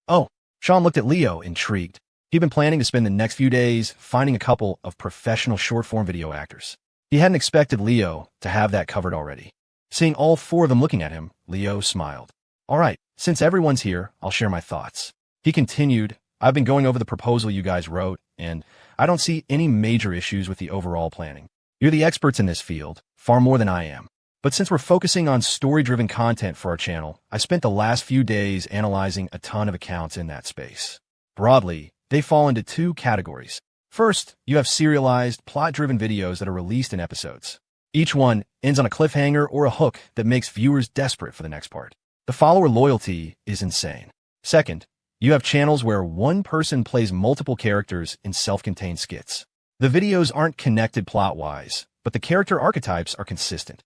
Oh, Sean looked at Leo, intrigued. He'd been planning to spend the next few days finding a couple of professional short-form video actors. He hadn't expected Leo to have that covered already. Seeing all 4 of them looking at him, Leo smiled. All right, since everyone's here, I'll share my thoughts. He continued, I've been going over the proposal you guys wrote, and I don't see any major issues with the overall planning. You're the experts in this field, far more than I am. But since we're focusing on story-driven content for our channel, I spent the last few days analyzing a ton of accounts in that space. Broadly, they fall into two categories. First, you have serialized, plot-driven videos that are released in episodes. Each one ends on a cliffhanger or a hook that makes viewers desperate for the next part. The follower loyalty is insane. Second, you have channels where one person plays multiple characters in self-contained skits. The videos aren't connected plot-wise, but the character archetypes are consistent.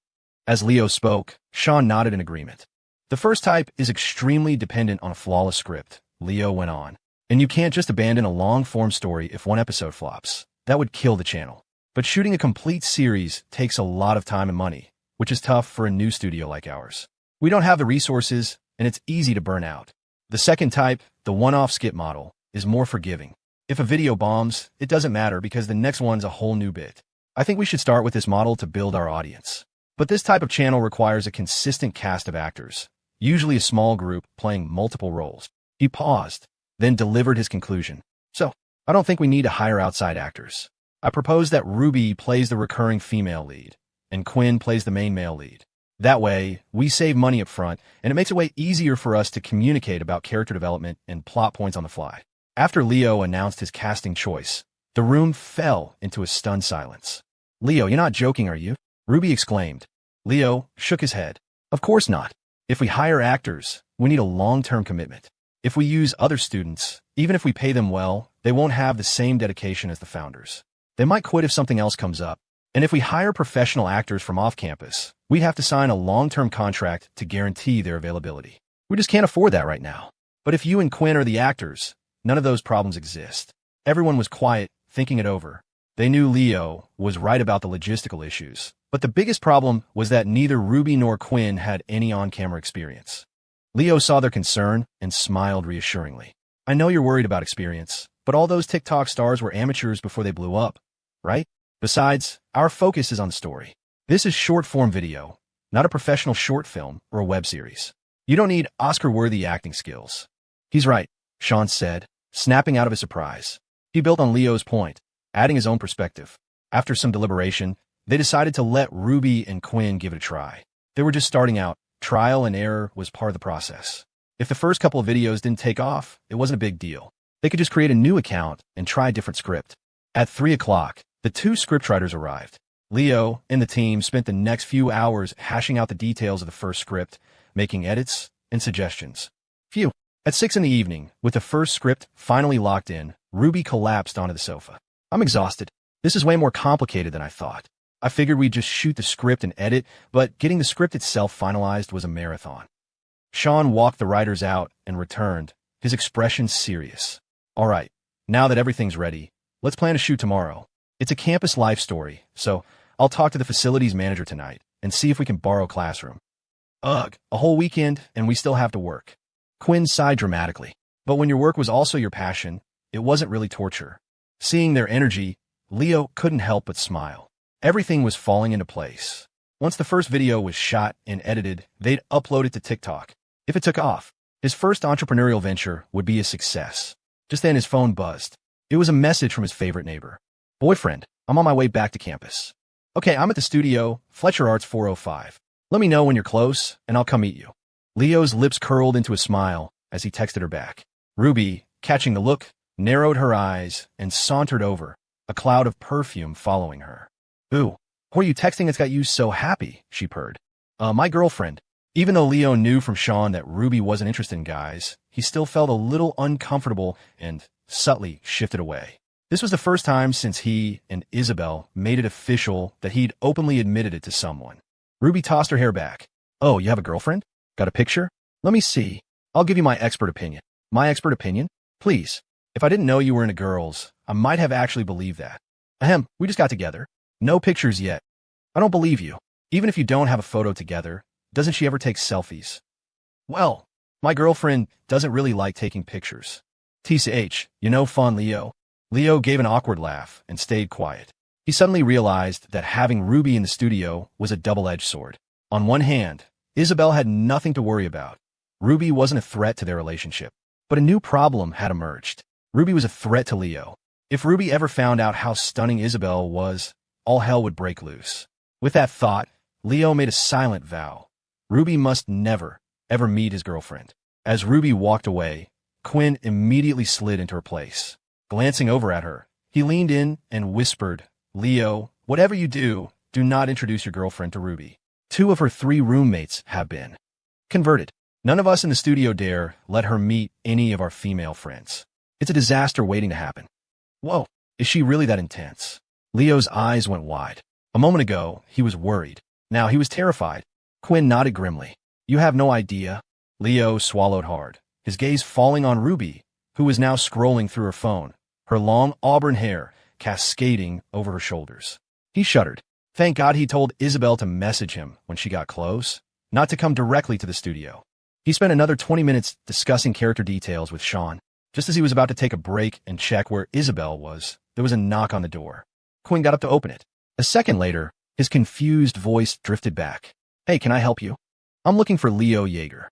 As Leo spoke, Sean nodded in agreement. The first type is extremely dependent on a flawless script, Leo went on. And you can't just abandon a long-form story if one episode flops. That would kill the channel. But shooting a complete series takes a lot of time and money, which is tough for a new studio like ours. We don't have the resources, and it's easy to burn out. The second type, the one-off skit model, is more forgiving. If a video bombs, it doesn't matter because the next one's a whole new bit. I think we should start with this model to build our audience. But this type of channel requires a consistent cast of actors, usually a small group playing multiple roles. He paused, then delivered his conclusion. So, I don't think we need to hire outside actors. I propose that Ruby plays the recurring female lead, and Quinn plays the main male lead. That way, we save money up front, and it makes it way easier for us to communicate about character development and plot points on the fly. After Leo announced his casting choice, the room fell into a stunned silence. Leo, you're not joking, are you? Ruby exclaimed. Leo shook his head. Of course not. If we hire actors, we need a long-term commitment. If we use other students, even if we pay them well, they won't have the same dedication as the founders. They might quit if something else comes up. And if we hire professional actors from off-campus, we have to sign a long-term contract to guarantee their availability. We just can't afford that right now. But if you and Quinn are the actors, none of those problems exist. Everyone was quiet, thinking it over. They knew Leo was right about the logistical issues. But the biggest problem was that neither Ruby nor Quinn had any on-camera experience. Leo saw their concern and smiled reassuringly. I know you're worried about experience, but all those TikTok stars were amateurs before they blew up, right? Besides, our focus is on the story. This is short-form video, not a professional short film or a web series. You don't need Oscar-worthy acting skills. He's right, Sean said, snapping out of his surprise. He built on Leo's point, adding his own perspective. After some deliberation, they decided to let Ruby and Quinn give it a try. They were just starting out. Trial and error was part of the process. If the first couple of videos didn't take off, it wasn't a big deal. They could just create a new account and try a different script. At 3 o'clock, the two scriptwriters arrived. Leo and the team spent the next few hours hashing out the details of the first script, making edits and suggestions. Phew. At 6 in the evening, with the first script finally locked in, Ruby collapsed onto the sofa. I'm exhausted. This is way more complicated than I thought. I figured we'd just shoot the script and edit, but getting the script itself finalized was a marathon. Sean walked the writers out and returned, his expression serious. All right, now that everything's ready, let's plan to shoot tomorrow. It's a campus life story, so I'll talk to the facilities manager tonight and see if we can borrow a classroom. Ugh, a whole weekend and we still have to work. Quinn sighed dramatically. But when your work was also your passion, it wasn't really torture. Seeing their energy, Leo couldn't help but smile. Everything was falling into place. Once the first video was shot and edited, they'd upload it to TikTok. If it took off, his first entrepreneurial venture would be a success. Just then his phone buzzed. It was a message from his favorite neighbor. Boyfriend, I'm on my way back to campus. Okay, I'm at the studio, Fletcher Arts 405. Let me know when you're close, and I'll come meet you. Leo's lips curled into a smile as he texted her back. Ruby, catching the look, narrowed her eyes and sauntered over, a cloud of perfume following her. Ooh, who are you texting that's got you so happy? She purred. My girlfriend. Even though Leo knew from Sean that Ruby wasn't interested in guys, he still felt a little uncomfortable and subtly shifted away. This was the first time since he and Isabel made it official that he'd openly admitted it to someone. Ruby tossed her hair back. Oh, you have a girlfriend? Got a picture? Let me see. I'll give you my expert opinion. My expert opinion? Please. If I didn't know you were into girls, I might have actually believed that. Ahem, we just got together. No pictures yet. I don't believe you. Even if you don't have a photo together, doesn't she ever take selfies? Well, my girlfriend doesn't really like taking pictures. P6.She, you know fun Leo. Leo gave an awkward laugh and stayed quiet. He suddenly realized that having Ruby in the studio was a double-edged sword. On one hand, Isabel had nothing to worry about. Ruby wasn't a threat to their relationship. But a new problem had emerged. Ruby was a threat to Leo. If Ruby ever found out how stunning Isabel was, all hell would break loose. With that thought, Leo made a silent vow. Ruby must never, ever meet his girlfriend. As Ruby walked away, Quinn immediately slid into her place. Glancing over at her, he leaned in and whispered, "Leo, whatever you do not introduce your girlfriend to Ruby. 2 of her 3 roommates have been converted. None of us in the studio dare let her meet any of our female friends. It's a disaster waiting to happen." Whoa, is she really that intense? Leo's eyes went wide. A moment ago, he was worried. Now he was terrified. Quinn nodded grimly. "You have no idea." Leo swallowed hard, his gaze falling on Ruby, who was now scrolling through her phone, her long auburn hair cascading over her shoulders. He shuddered. Thank God he told Isabel to message him when she got close, not to come directly to the studio. He spent another 20 minutes discussing character details with Sean. Just as he was about to take a break and check where Isabel was, there was a knock on the door. Quinn got up to open it. A second later, his confused voice drifted back. "Hey, can I help you? I'm looking for Leo Yeager."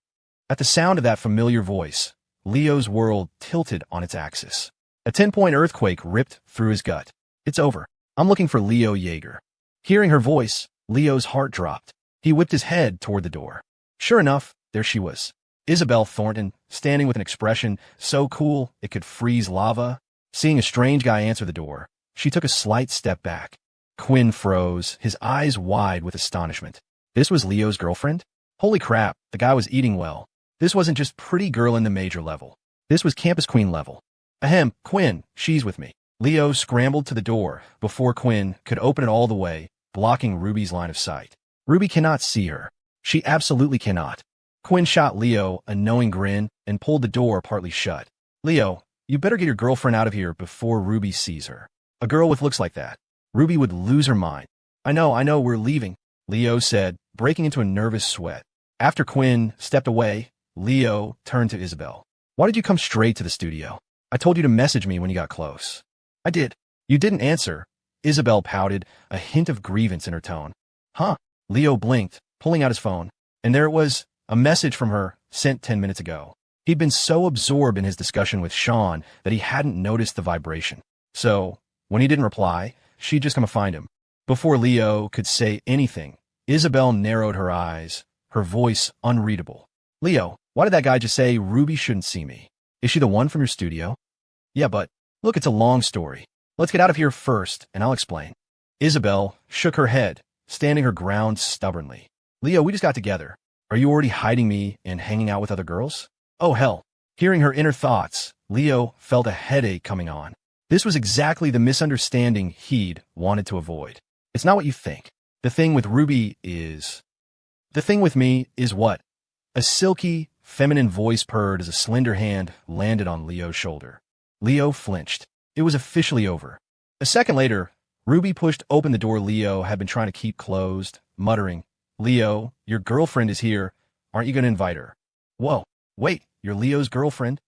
At the sound of that familiar voice, Leo's world tilted on its axis. A 10-point earthquake ripped through his gut. "It's over. I'm looking for Leo Yeager." Hearing her voice, Leo's heart dropped. He whipped his head toward the door. Sure enough, there she was. Isabel Thornton, standing with an expression so cool it could freeze lava. Seeing a strange guy answer the door, she took a slight step back. Quinn froze, his eyes wide with astonishment. This was Leo's girlfriend? Holy crap, the guy was eating well. This wasn't just pretty girl in the major level. This was campus queen level. Ahem, Quinn, she's with me. Leo scrambled to the door before Quinn could open it all the way, blocking Ruby's line of sight. Ruby cannot see her. She absolutely cannot. Quinn shot Leo a knowing grin and pulled the door partly shut. "Leo, you better get your girlfriend out of here before Ruby sees her. A girl with looks like that. Ruby would lose her mind." I know, we're leaving," Leo said, breaking into a nervous sweat. After Quinn stepped away, Leo turned to Isabel. "Why did you come straight to the studio? I told you to message me when you got close." "I did." "You didn't answer." Isabel pouted, a hint of grievance in her tone. "Huh?" Leo blinked, pulling out his phone. And there it was, a message from her, sent 10 minutes ago. He'd been so absorbed in his discussion with Sean that he hadn't noticed the vibration. So, when he didn't reply, she'd just come to find him. Before Leo could say anything, Isabel narrowed her eyes, her voice unreadable. "Leo, why did that guy just say Ruby shouldn't see me? Is she the one from your studio?" "Yeah, but look, it's a long story. Let's get out of here first, and I'll explain." Isabel shook her head, standing her ground stubbornly. "Leo, we just got together. Are you already hiding me and hanging out with other girls?" Oh, hell. Hearing her inner thoughts, Leo felt a headache coming on. This was exactly the misunderstanding he'd wanted to avoid. "It's not what you think. The thing with Ruby is..." "The thing with me is what?" A silky, feminine voice purred as a slender hand landed on Leo's shoulder. Leo flinched. It was officially over. A second later, Ruby pushed open the door Leo had been trying to keep closed, muttering, "Leo, your girlfriend is here. Aren't you going to invite her?" "Whoa, wait, you're Leo's girlfriend?"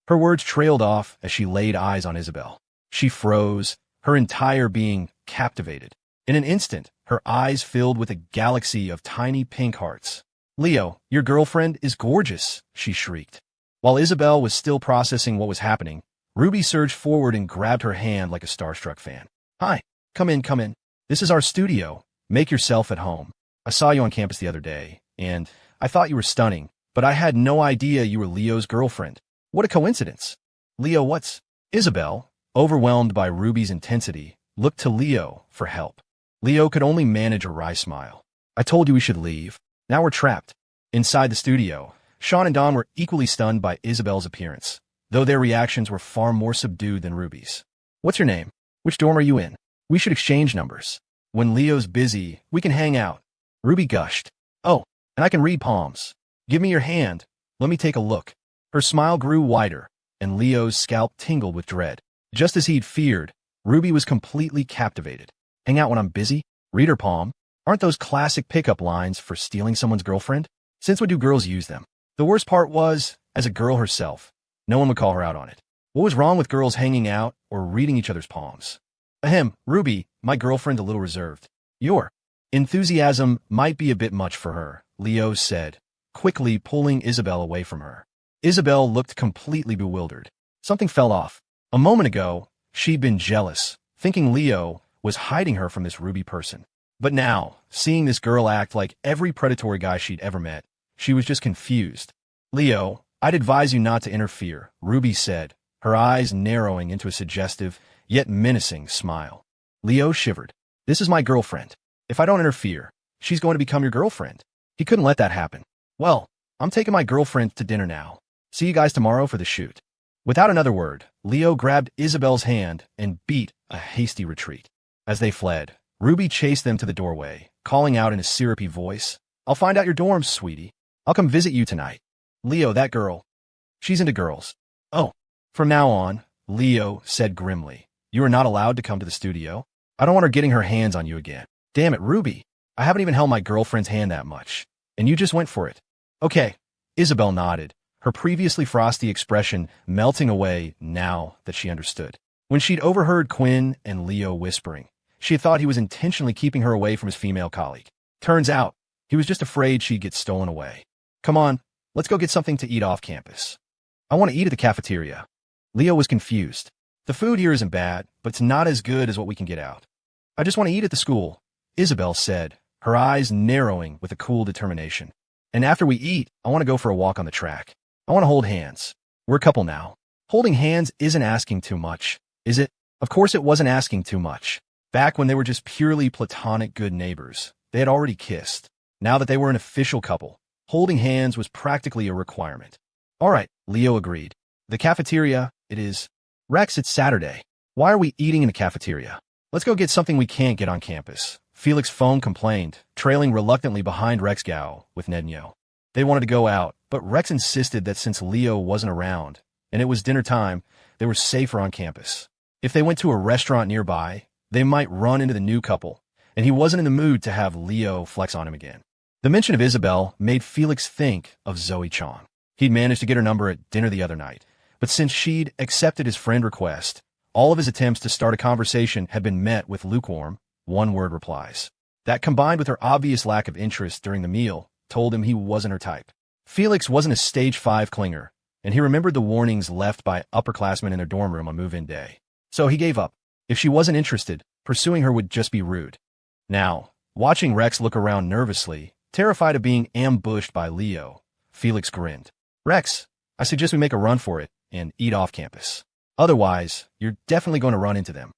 Her words trailed off as she laid eyes on Isabel. She froze, her entire being captivated. In an instant, her eyes filled with a galaxy of tiny pink hearts. "Leo, your girlfriend is gorgeous," she shrieked. While Isabel was still processing what was happening, Ruby surged forward and grabbed her hand like a starstruck fan. "Hi, come in, come in. This is our studio. Make yourself at home. I saw you on campus the other day, and I thought you were stunning, but I had no idea you were Leo's girlfriend. What a coincidence." "Leo, what's..." Isabel, overwhelmed by Ruby's intensity, looked to Leo for help. Leo could only manage a wry smile. "I told you we should leave. Now we're trapped." Inside the studio, Sean and Don were equally stunned by Isabel's appearance, though their reactions were far more subdued than Ruby's. "What's your name? Which dorm are you in? We should exchange numbers. When Leo's busy, we can hang out." Ruby gushed. "Oh, and I can read palms. Give me your hand. Let me take a look." Her smile grew wider, and Leo's scalp tingled with dread. Just as he'd feared, Ruby was completely captivated. "Hang out when I'm busy? Read her palm? Aren't those classic pickup lines for stealing someone's girlfriend? Since when do girls use them?" The worst part was, as a girl herself, no one would call her out on it. What was wrong with girls hanging out or reading each other's palms? "Ahem, Ruby, my girlfriend a little reserved. Your enthusiasm might be a bit much for her," Leo said, quickly pulling Isabel away from her. Isabel looked completely bewildered. Something fell off. A moment ago, she'd been jealous, thinking Leo was hiding her from this Ruby person. But now, seeing this girl act like every predatory guy she'd ever met, she was just confused. Leo, I'd advise you not to interfere, Ruby said, her eyes narrowing into a suggestive, yet menacing smile. Leo shivered. This is my girlfriend. If I don't interfere, she's going to become your girlfriend. He couldn't let that happen. Well, I'm taking my girlfriend to dinner now. See you guys tomorrow for the shoot. Without another word, Leo grabbed Isabel's hand and beat a hasty retreat. As they fled, Ruby chased them to the doorway, calling out in a syrupy voice, I'll find out your dorms, sweetie. I'll come visit you tonight. Leo, that girl. She's into girls. Oh, from now on, Leo said grimly, you are not allowed to come to the studio. I don't want her getting her hands on you again. Damn it, Ruby. I haven't even held my girlfriend's hand that much. And you just went for it. Okay. Isabel nodded, her previously frosty expression melting away now that she understood. When she'd overheard Quinn and Leo whispering, she had thought he was intentionally keeping her away from his female colleague. Turns out, he was just afraid she'd get stolen away. Come on, let's go get something to eat off campus. I want to eat at the cafeteria. Leo was confused. The food here isn't bad, but it's not as good as what we can get out. I just want to eat at the school, Isabel said, her eyes narrowing with a cool determination. And after we eat, I want to go for a walk on the track. I want to hold hands. We're a couple now. Holding hands isn't asking too much, is it? Of course it wasn't asking too much. Back when they were just purely platonic good neighbors, they had already kissed. Now that they were an official couple, holding hands was practically a requirement. All right, Leo agreed. The cafeteria, it is. Rex, it's Saturday. Why are we eating in the cafeteria? Let's go get something we can't get on campus. Felix phone complained, trailing reluctantly behind Rex Gao with Nednyo. They wanted to go out, but Rex insisted that since Leo wasn't around, and it was dinner time, they were safer on campus. If they went to a restaurant nearby, they might run into the new couple, and he wasn't in the mood to have Leo flex on him again. The mention of Isabel made Felix think of Zoe Chong. He'd managed to get her number at dinner the other night, but since she'd accepted his friend request, all of his attempts to start a conversation had been met with lukewarm, one-word replies. That, combined with her obvious lack of interest during the meal, told him he wasn't her type. Felix wasn't a stage 5 clinger, and he remembered the warnings left by upperclassmen in their dorm room on move-in day. So he gave up. If she wasn't interested, pursuing her would just be rude. Now, watching Rex look around nervously, terrified of being ambushed by Leo, Felix grinned. Rex, I suggest we make a run for it and eat off campus. Otherwise, you're definitely going to run into them.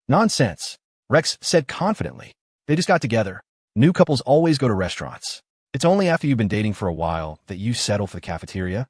Nonsense, Rex said confidently. They just got together. New couples always go to restaurants. It's only after you've been dating for a while that you settle for the cafeteria.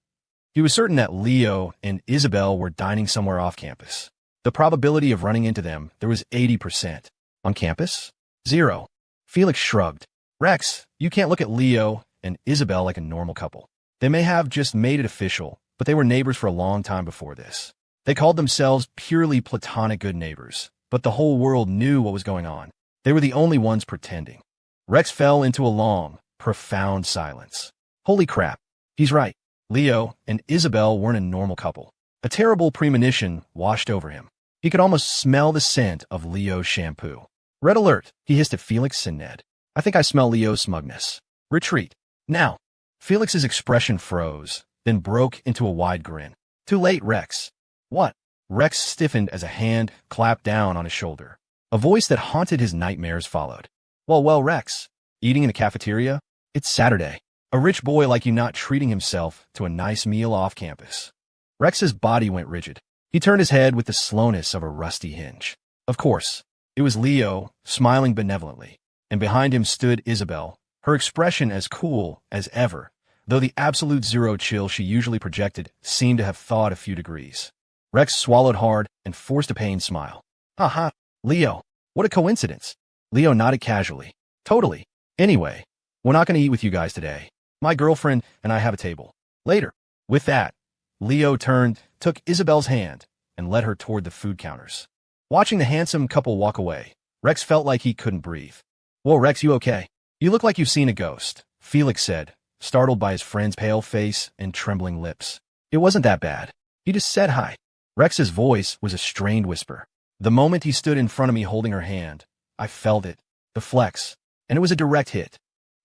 He was certain that Leo and Isabel were dining somewhere off campus. The probability of running into them, there was 80%. On campus? 0. Felix shrugged. Rex, you can't look at Leo and Isabel like a normal couple. They may have just made it official, but they were neighbors for a long time before this. They called themselves purely platonic good neighbors, but the whole world knew what was going on. They were the only ones pretending. Rex fell into a long, profound silence. Holy crap, he's right. Leo and Isabel weren't a normal couple. A terrible premonition washed over him. He could almost smell the scent of Leo's shampoo. Red alert, he hissed at Felix and Ned. I think I smell Leo's smugness. Retreat. Now. Felix's expression froze, then broke into a wide grin. Too late, Rex. What? Rex stiffened as a hand clapped down on his shoulder. A voice that haunted his nightmares followed. Well, Rex. Eating in a cafeteria? It's Saturday. A rich boy like you not treating himself to a nice meal off campus. Rex's body went rigid. He turned his head with the slowness of a rusty hinge. Of course, it was Leo, smiling benevolently, and behind him stood Isabel, her expression as cool as ever, though the absolute zero chill she usually projected seemed to have thawed a few degrees. Rex swallowed hard and forced a pained smile. Ha, Leo, what a coincidence. Leo nodded casually. Totally. Anyway, we're not going to eat with you guys today. My girlfriend and I have a table. Later. With that, Leo turned, took Isabel's hand, and led her toward the food counters. Watching the handsome couple walk away, Rex felt like he couldn't breathe. Whoa, Rex, you okay? You look like you've seen a ghost, Felix said, startled by his friend's pale face and trembling lips. It wasn't that bad. He just said hi. Rex's voice was a strained whisper. The moment he stood in front of me holding her hand, I felt it, the flex, and it was a direct hit.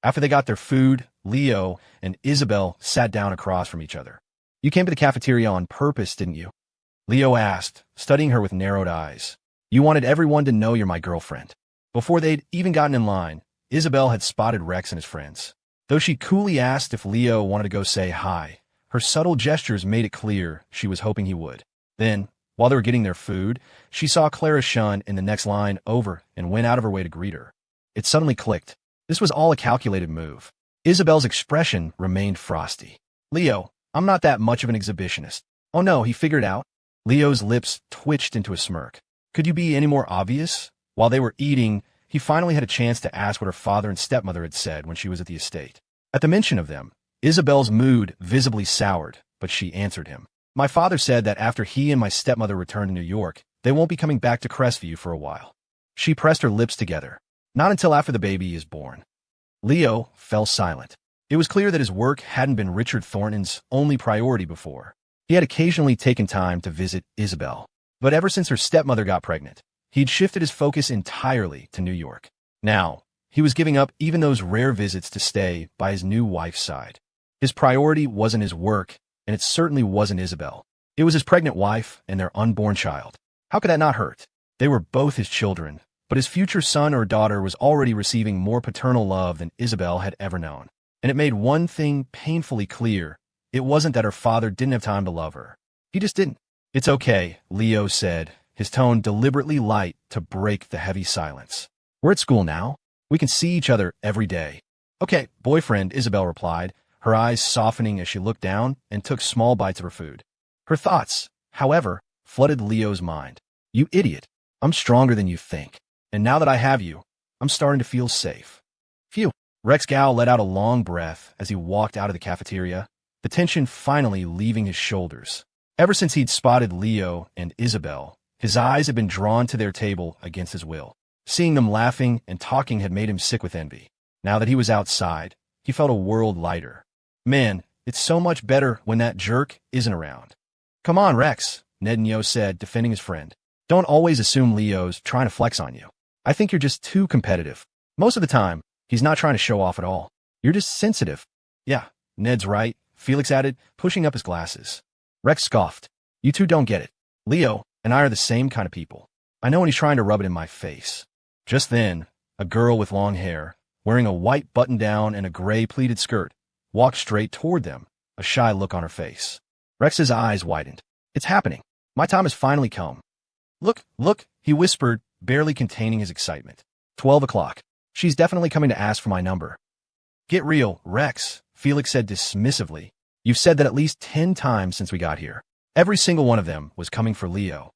After they got their food, Leo and Isabel sat down across from each other. You came to the cafeteria on purpose, didn't you? Leo asked, studying her with narrowed eyes. You wanted everyone to know you're my girlfriend. Before they'd even gotten in line, Isabel had spotted Rex and his friends. Though she coolly asked if Leo wanted to go say hi, her subtle gestures made it clear she was hoping he would. Then, while they were getting their food, she saw Clara Shun in the next line over and went out of her way to greet her. It suddenly clicked. This was all a calculated move. Isabel's expression remained frosty. Leo, I'm not that much of an exhibitionist. Oh no, he figured it out. Leo's lips twitched into a smirk. Could you be any more obvious? While they were eating, he finally had a chance to ask what her father and stepmother had said when she was at the estate. At the mention of them, Isabel's mood visibly soured, but she answered him. My father said that after he and my stepmother return to New York, they won't be coming back to Crestview for a while. She pressed her lips together. Not until after the baby is born. Leo fell silent. It was clear that his work hadn't been Richard Thornton's only priority before. He had occasionally taken time to visit Isabel, but ever since her stepmother got pregnant, he'd shifted his focus entirely to New York. Now, he was giving up even those rare visits to stay by his new wife's side. His priority wasn't his work, and it certainly wasn't Isabel. It was his pregnant wife and their unborn child. How could that not hurt? They were both his children, but his future son or daughter was already receiving more paternal love than Isabel had ever known. And it made one thing painfully clear. It wasn't that her father didn't have time to love her. He just didn't. It's okay, Leo said, his tone deliberately light to break the heavy silence. We're at school now. We can see each other every day. Okay, boyfriend, Isabel replied, her eyes softening as she looked down and took small bites of her food. Her thoughts, however, flooded Leo's mind. You idiot. I'm stronger than you think. And now that I have you, I'm starting to feel safe. Phew. Rex Gow let out a long breath as he walked out of the cafeteria, the tension finally leaving his shoulders. Ever since he'd spotted Leo and Isabel, his eyes had been drawn to their table against his will. Seeing them laughing and talking had made him sick with envy. Now that he was outside, he felt a world lighter. Man, it's so much better when that jerk isn't around. Come on, Rex, Ned Neo said, defending his friend. Don't always assume Leo's trying to flex on you. I think you're just too competitive. Most of the time, he's not trying to show off at all. You're just sensitive. Yeah, Ned's right, Felix added, pushing up his glasses. Rex scoffed. You two don't get it. Leo and I are the same kind of people. I know when he's trying to rub it in my face. Just then, a girl with long hair, wearing a white button-down and a gray pleated skirt, walked straight toward them, a shy look on her face. Rex's eyes widened. It's happening. My time has finally come. Look, he whispered, barely containing his excitement. 12 o'clock. She's definitely coming to ask for my number. Get real, Rex, Felix said dismissively. You've said that at least 10 times since we got here. Every single one of them was coming for Leo.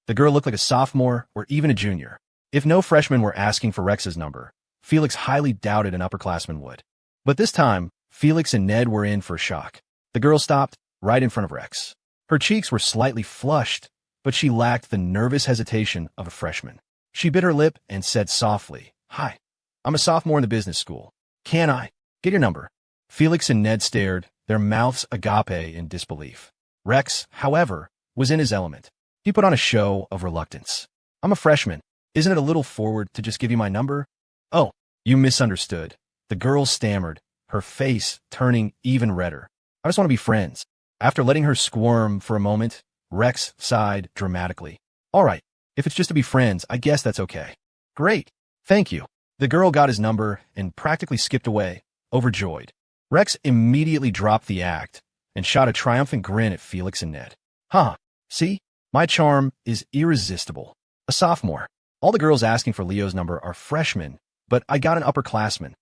The girl looked like a sophomore or even a junior. If no freshmen were asking for Rex's number, Felix highly doubted an upperclassman would. But this time, Felix and Ned were in for a shock. The girl stopped right in front of Rex. Her cheeks were slightly flushed, but she lacked the nervous hesitation of a freshman. She bit her lip and said softly, Hi, I'm a sophomore in the business school. Can I get your number? Felix and Ned stared, their mouths agape in disbelief. Rex, however, was in his element. He put on a show of reluctance. I'm a freshman. Isn't it a little forward to just give you my number? Oh, you misunderstood. The girl stammered, her face turning even redder. I just want to be friends. After letting her squirm for a moment, Rex sighed dramatically. All right, if it's just to be friends, I guess that's okay. Great. Thank you. The girl got his number and practically skipped away, overjoyed. Rex immediately dropped the act and shot a triumphant grin at Felix and Ned. Huh, see? My charm is irresistible. A sophomore. All the girls asking for Leo's number are freshmen, but I got an upperclassman.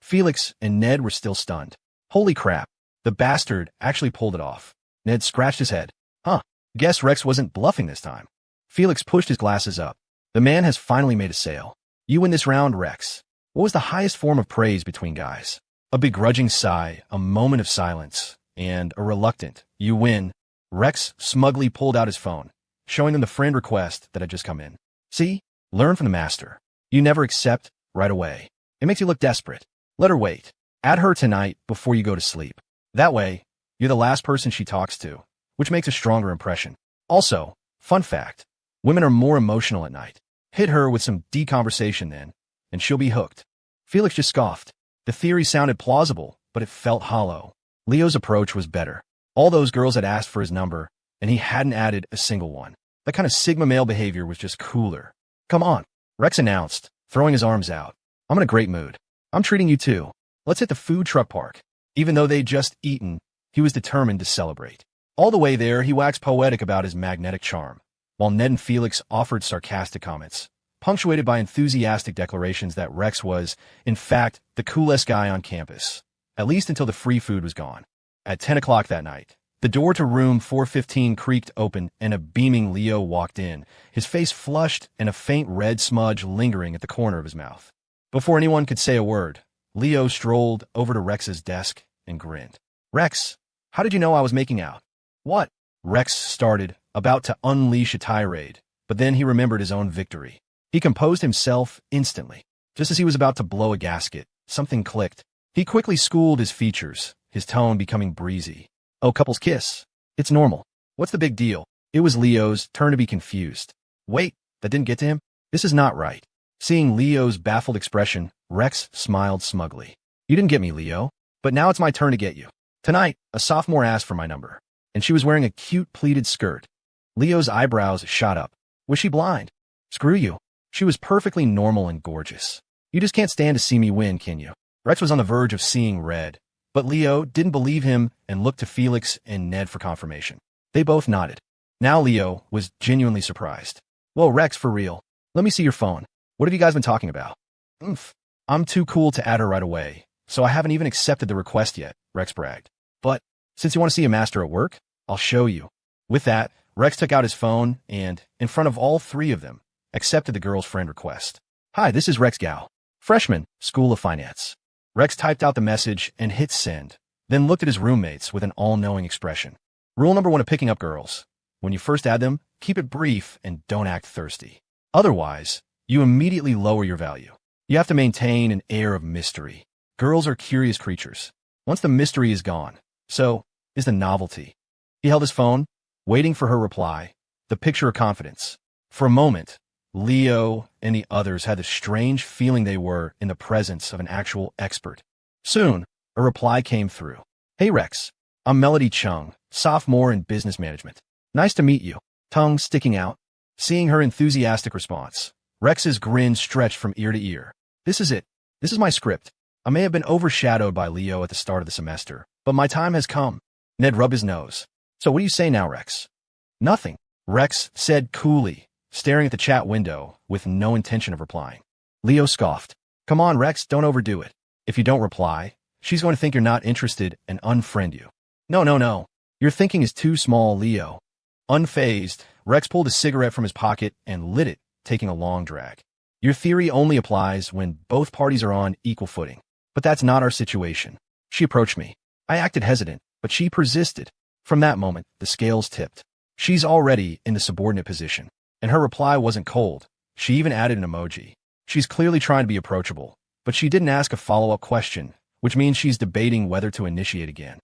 Felix and Ned were still stunned. Holy crap, the bastard actually pulled it off. Ned scratched his head. Huh, guess Rex wasn't bluffing this time. Felix pushed his glasses up. The man has finally made a sale. You win this round, Rex. What was the highest form of praise between guys? A begrudging sigh, a moment of silence, and a reluctant, you win. Rex smugly pulled out his phone, showing them the friend request that had just come in. See? Learn from the master. You never accept right away. It makes you look desperate. Let her wait. Add her tonight before you go to sleep. That way, you're the last person she talks to, which makes a stronger impression. Also, fun fact, women are more emotional at night. Hit her with some deconversation then, and she'll be hooked. Felix just scoffed. The theory sounded plausible, but it felt hollow. Leo's approach was better. All those girls had asked for his number, and he hadn't added a single one. That kind of Sigma male behavior was just cooler. Come on, Rex announced, throwing his arms out. I'm in a great mood. I'm treating you too. Let's hit the food truck park. Even though they'd just eaten, he was determined to celebrate. All the way there, he waxed poetic about his magnetic charm, while Ned and Felix offered sarcastic comments, punctuated by enthusiastic declarations that Rex was, in fact, the coolest guy on campus, at least until the free food was gone. At 10 o'clock that night, the door to room 415 creaked open and a beaming Leo walked in, his face flushed and a faint red smudge lingering at the corner of his mouth. Before anyone could say a word, Leo strolled over to Rex's desk and grinned. Rex, how did you know I was making out? What? Rex started, about to unleash a tirade, but then he remembered his own victory. He composed himself instantly. Just as he was about to blow a gasket, something clicked. He quickly schooled his features, his tone becoming breezy. Oh, couples kiss. It's normal. What's the big deal? It was Leo's turn to be confused. Wait, that didn't get to him? This is not right. Seeing Leo's baffled expression, Rex smiled smugly. You didn't get me, Leo. But now it's my turn to get you. Tonight, a sophomore asked for my number, and she was wearing a cute pleated skirt. Leo's eyebrows shot up. Was she blind? Screw you. She was perfectly normal and gorgeous. You just can't stand to see me win, can you? Rex was on the verge of seeing red, but Leo didn't believe him and looked to Felix and Ned for confirmation. They both nodded. Now Leo was genuinely surprised. Whoa, Rex, for real. Let me see your phone. What have you guys been talking about? Oomph. I'm too cool to add her right away, so I haven't even accepted the request yet, Rex bragged. But since you want to see a master at work, I'll show you. With that, Rex took out his phone and, in front of all three of them, accepted the girl's friend request. Hi, this is Rex Gao, freshman, School of Finance. Rex typed out the message and hit send, then looked at his roommates with an all-knowing expression. Rule number 1 of picking up girls. When you first add them, keep it brief and don't act thirsty. Otherwise, you immediately lower your value. You have to maintain an air of mystery. Girls are curious creatures. Once the mystery is gone, so is the novelty. He held his phone, waiting for her reply, the picture of confidence. For a moment, Leo and the others had the strange feeling they were in the presence of an actual expert. Soon, a reply came through. Hey Rex, I'm Melody Chung, sophomore in business management. Nice to meet you. Tongue sticking out. Seeing her enthusiastic response, Rex's grin stretched from ear to ear. This is it. This is my script. I may have been overshadowed by Leo at the start of the semester, but my time has come. Ned rubbed his nose. So what do you say now, Rex? Nothing, Rex said coolly, staring at the chat window with no intention of replying. Leo scoffed. Come on, Rex, don't overdo it. If you don't reply, she's going to think you're not interested and unfriend you. No. Your thinking is too small, Leo. Unfazed, Rex pulled a cigarette from his pocket and lit it, taking a long drag. Your theory only applies when both parties are on equal footing. But that's not our situation. She approached me. I acted hesitant, but she persisted. From that moment, the scales tipped. She's already in the subordinate position. And her reply wasn't cold. She even added an emoji. She's clearly trying to be approachable, but she didn't ask a follow-up question, which means she's debating whether to initiate again.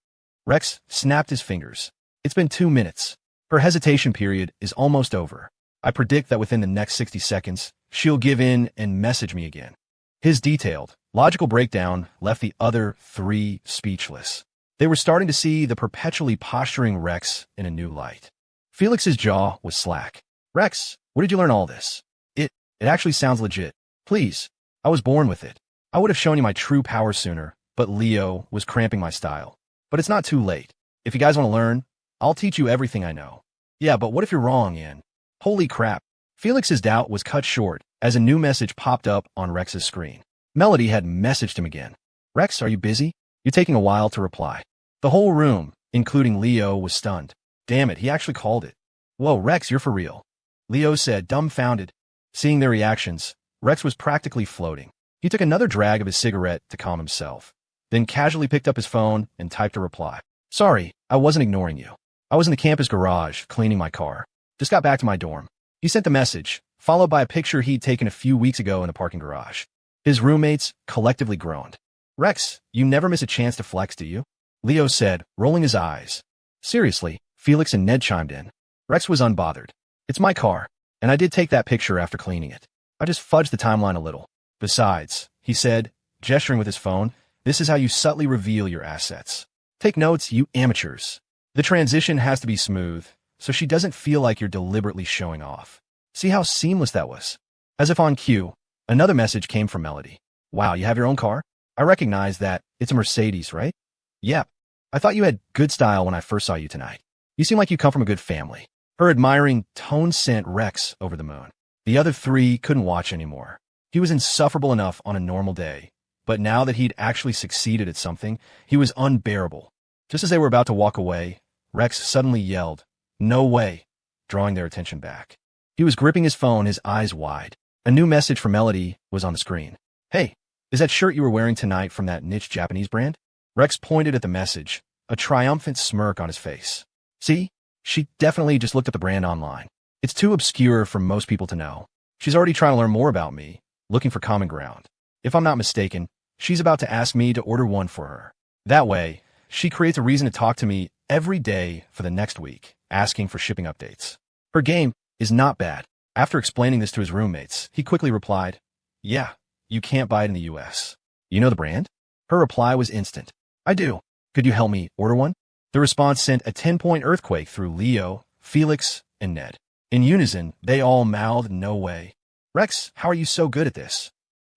Rex snapped his fingers. It's been 2 minutes. Her hesitation period is almost over. I predict that within the next 60 seconds, she'll give in and message me again. His detailed, logical breakdown left the other three speechless. They were starting to see the perpetually posturing Rex in a new light. Felix's jaw was slack. Rex, where did you learn all this? It actually sounds legit. Please, I was born with it. I would have shown you my true power sooner, but Leo was cramping my style. But it's not too late. If you guys want to learn, I'll teach you everything I know. Yeah, but what if you're wrong, Ian? Holy crap. Felix's doubt was cut short as a new message popped up on Rex's screen. Melody had messaged him again. Rex, are you busy? You're taking a while to reply. The whole room, including Leo, was stunned. Damn it, he actually called it. Whoa, Rex, you're for real. Leo said, dumbfounded. Seeing their reactions, Rex was practically floating. He took another drag of his cigarette to calm himself, then casually picked up his phone and typed a reply. Sorry, I wasn't ignoring you. I was in the campus garage cleaning my car. Just got back to my dorm. He sent the message, followed by a picture he'd taken a few weeks ago in the parking garage. His roommates collectively groaned. Rex, you never miss a chance to flex, do you? Leo said, rolling his eyes. Seriously, Felix and Ned chimed in. Rex was unbothered. It's my car, and I did take that picture after cleaning it. I just fudged the timeline a little. Besides, he said, gesturing with his phone, this is how you subtly reveal your assets. Take notes, you amateurs. The transition has to be smooth, so she doesn't feel like you're deliberately showing off. See how seamless that was? As if on cue, Another message came from Melody. Wow, you have your own car? I recognize that. It's a Mercedes, right? Yep. I thought you had good style when I first saw you tonight. You seem like you come from a good family. Her admiring tone sent Rex over the moon. The other three couldn't watch anymore. He was insufferable enough on a normal day, but now that he'd actually succeeded at something, he was unbearable. Just as they were about to walk away, Rex suddenly yelled, "No way," drawing their attention back. He was gripping his phone, his eyes wide. A new message from Melody was on the screen. "Hey, is that shirt you were wearing tonight from that niche Japanese brand?" Rex pointed at the message, a triumphant smirk on his face. "See? She definitely just looked up the brand online. It's too obscure for most people to know. She's already trying to learn more about me, looking for common ground. If I'm not mistaken, she's about to ask me to order one for her. That way, she creates a reason to talk to me every day for the next week, asking for shipping updates. Her game is not bad." After explaining this to his roommates, he quickly replied, "Yeah, you can't buy it in the US. You know the brand?" Her reply was instant. "I do. Could you help me order one?" The response sent a 10-point earthquake through Leo, Felix, and Ned. In unison, they all mouthed, "No way." "Rex, how are you so good at this?"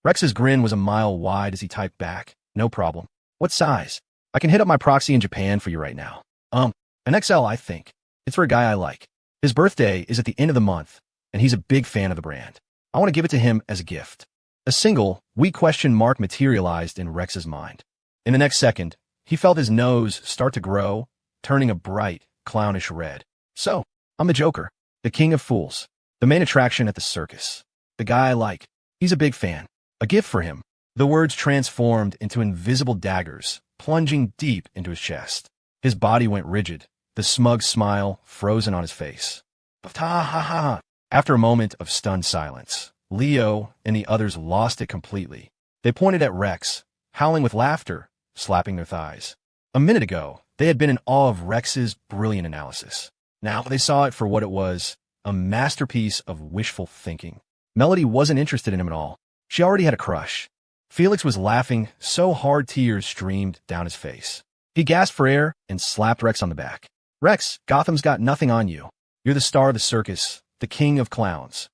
Rex's grin was a mile wide as he typed back, "No problem. What size? I can hit up my proxy in Japan for you right now. An XL, I think. It's for a guy I like. His birthday is at the end of the month, and he's a big fan of the brand. I want to give it to him as a gift." A single, weak question mark materialized in Rex's mind. In the next second, he felt his nose start to grow, turning a bright, clownish red. "So, I'm the Joker, the king of fools, the main attraction at the circus. The guy I like. He's a big fan. A gift for him." The words transformed into invisible daggers, plunging deep into his chest. His body went rigid, the smug smile frozen on his face. "Ha ha ha." After a moment of stunned silence, Leo and the others lost it completely. They pointed at Rex, howling with laughter, slapping their thighs. A minute ago, they had been in awe of Rex's brilliant analysis. Now they saw it for what it was, a masterpiece of wishful thinking. Melody wasn't interested in him at all. She already had a crush. Felix was laughing so hard tears streamed down his face. He gasped for air and slapped Rex on the back. "Rex, Gotham's got nothing on you. You're the star of the circus, the king of clowns."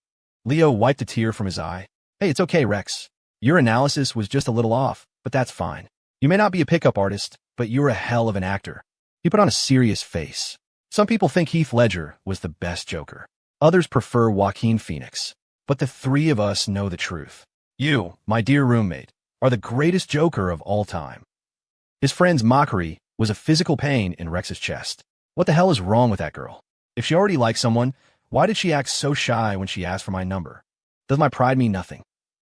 Leo wiped a tear from his eye. "Hey, it's okay, Rex. Your analysis was just a little off, but that's fine. You may not be a pickup artist, but you're a hell of an actor." He put on a serious face. "Some people think Heath Ledger was the best Joker. Others prefer Joaquin Phoenix. But the three of us know the truth. You, my dear roommate, are the greatest Joker of all time." His friend's mockery was a physical pain in Rex's chest. What the hell is wrong with that girl? If she already likes someone, why did she act so shy when she asked for my number? Does my pride mean nothing?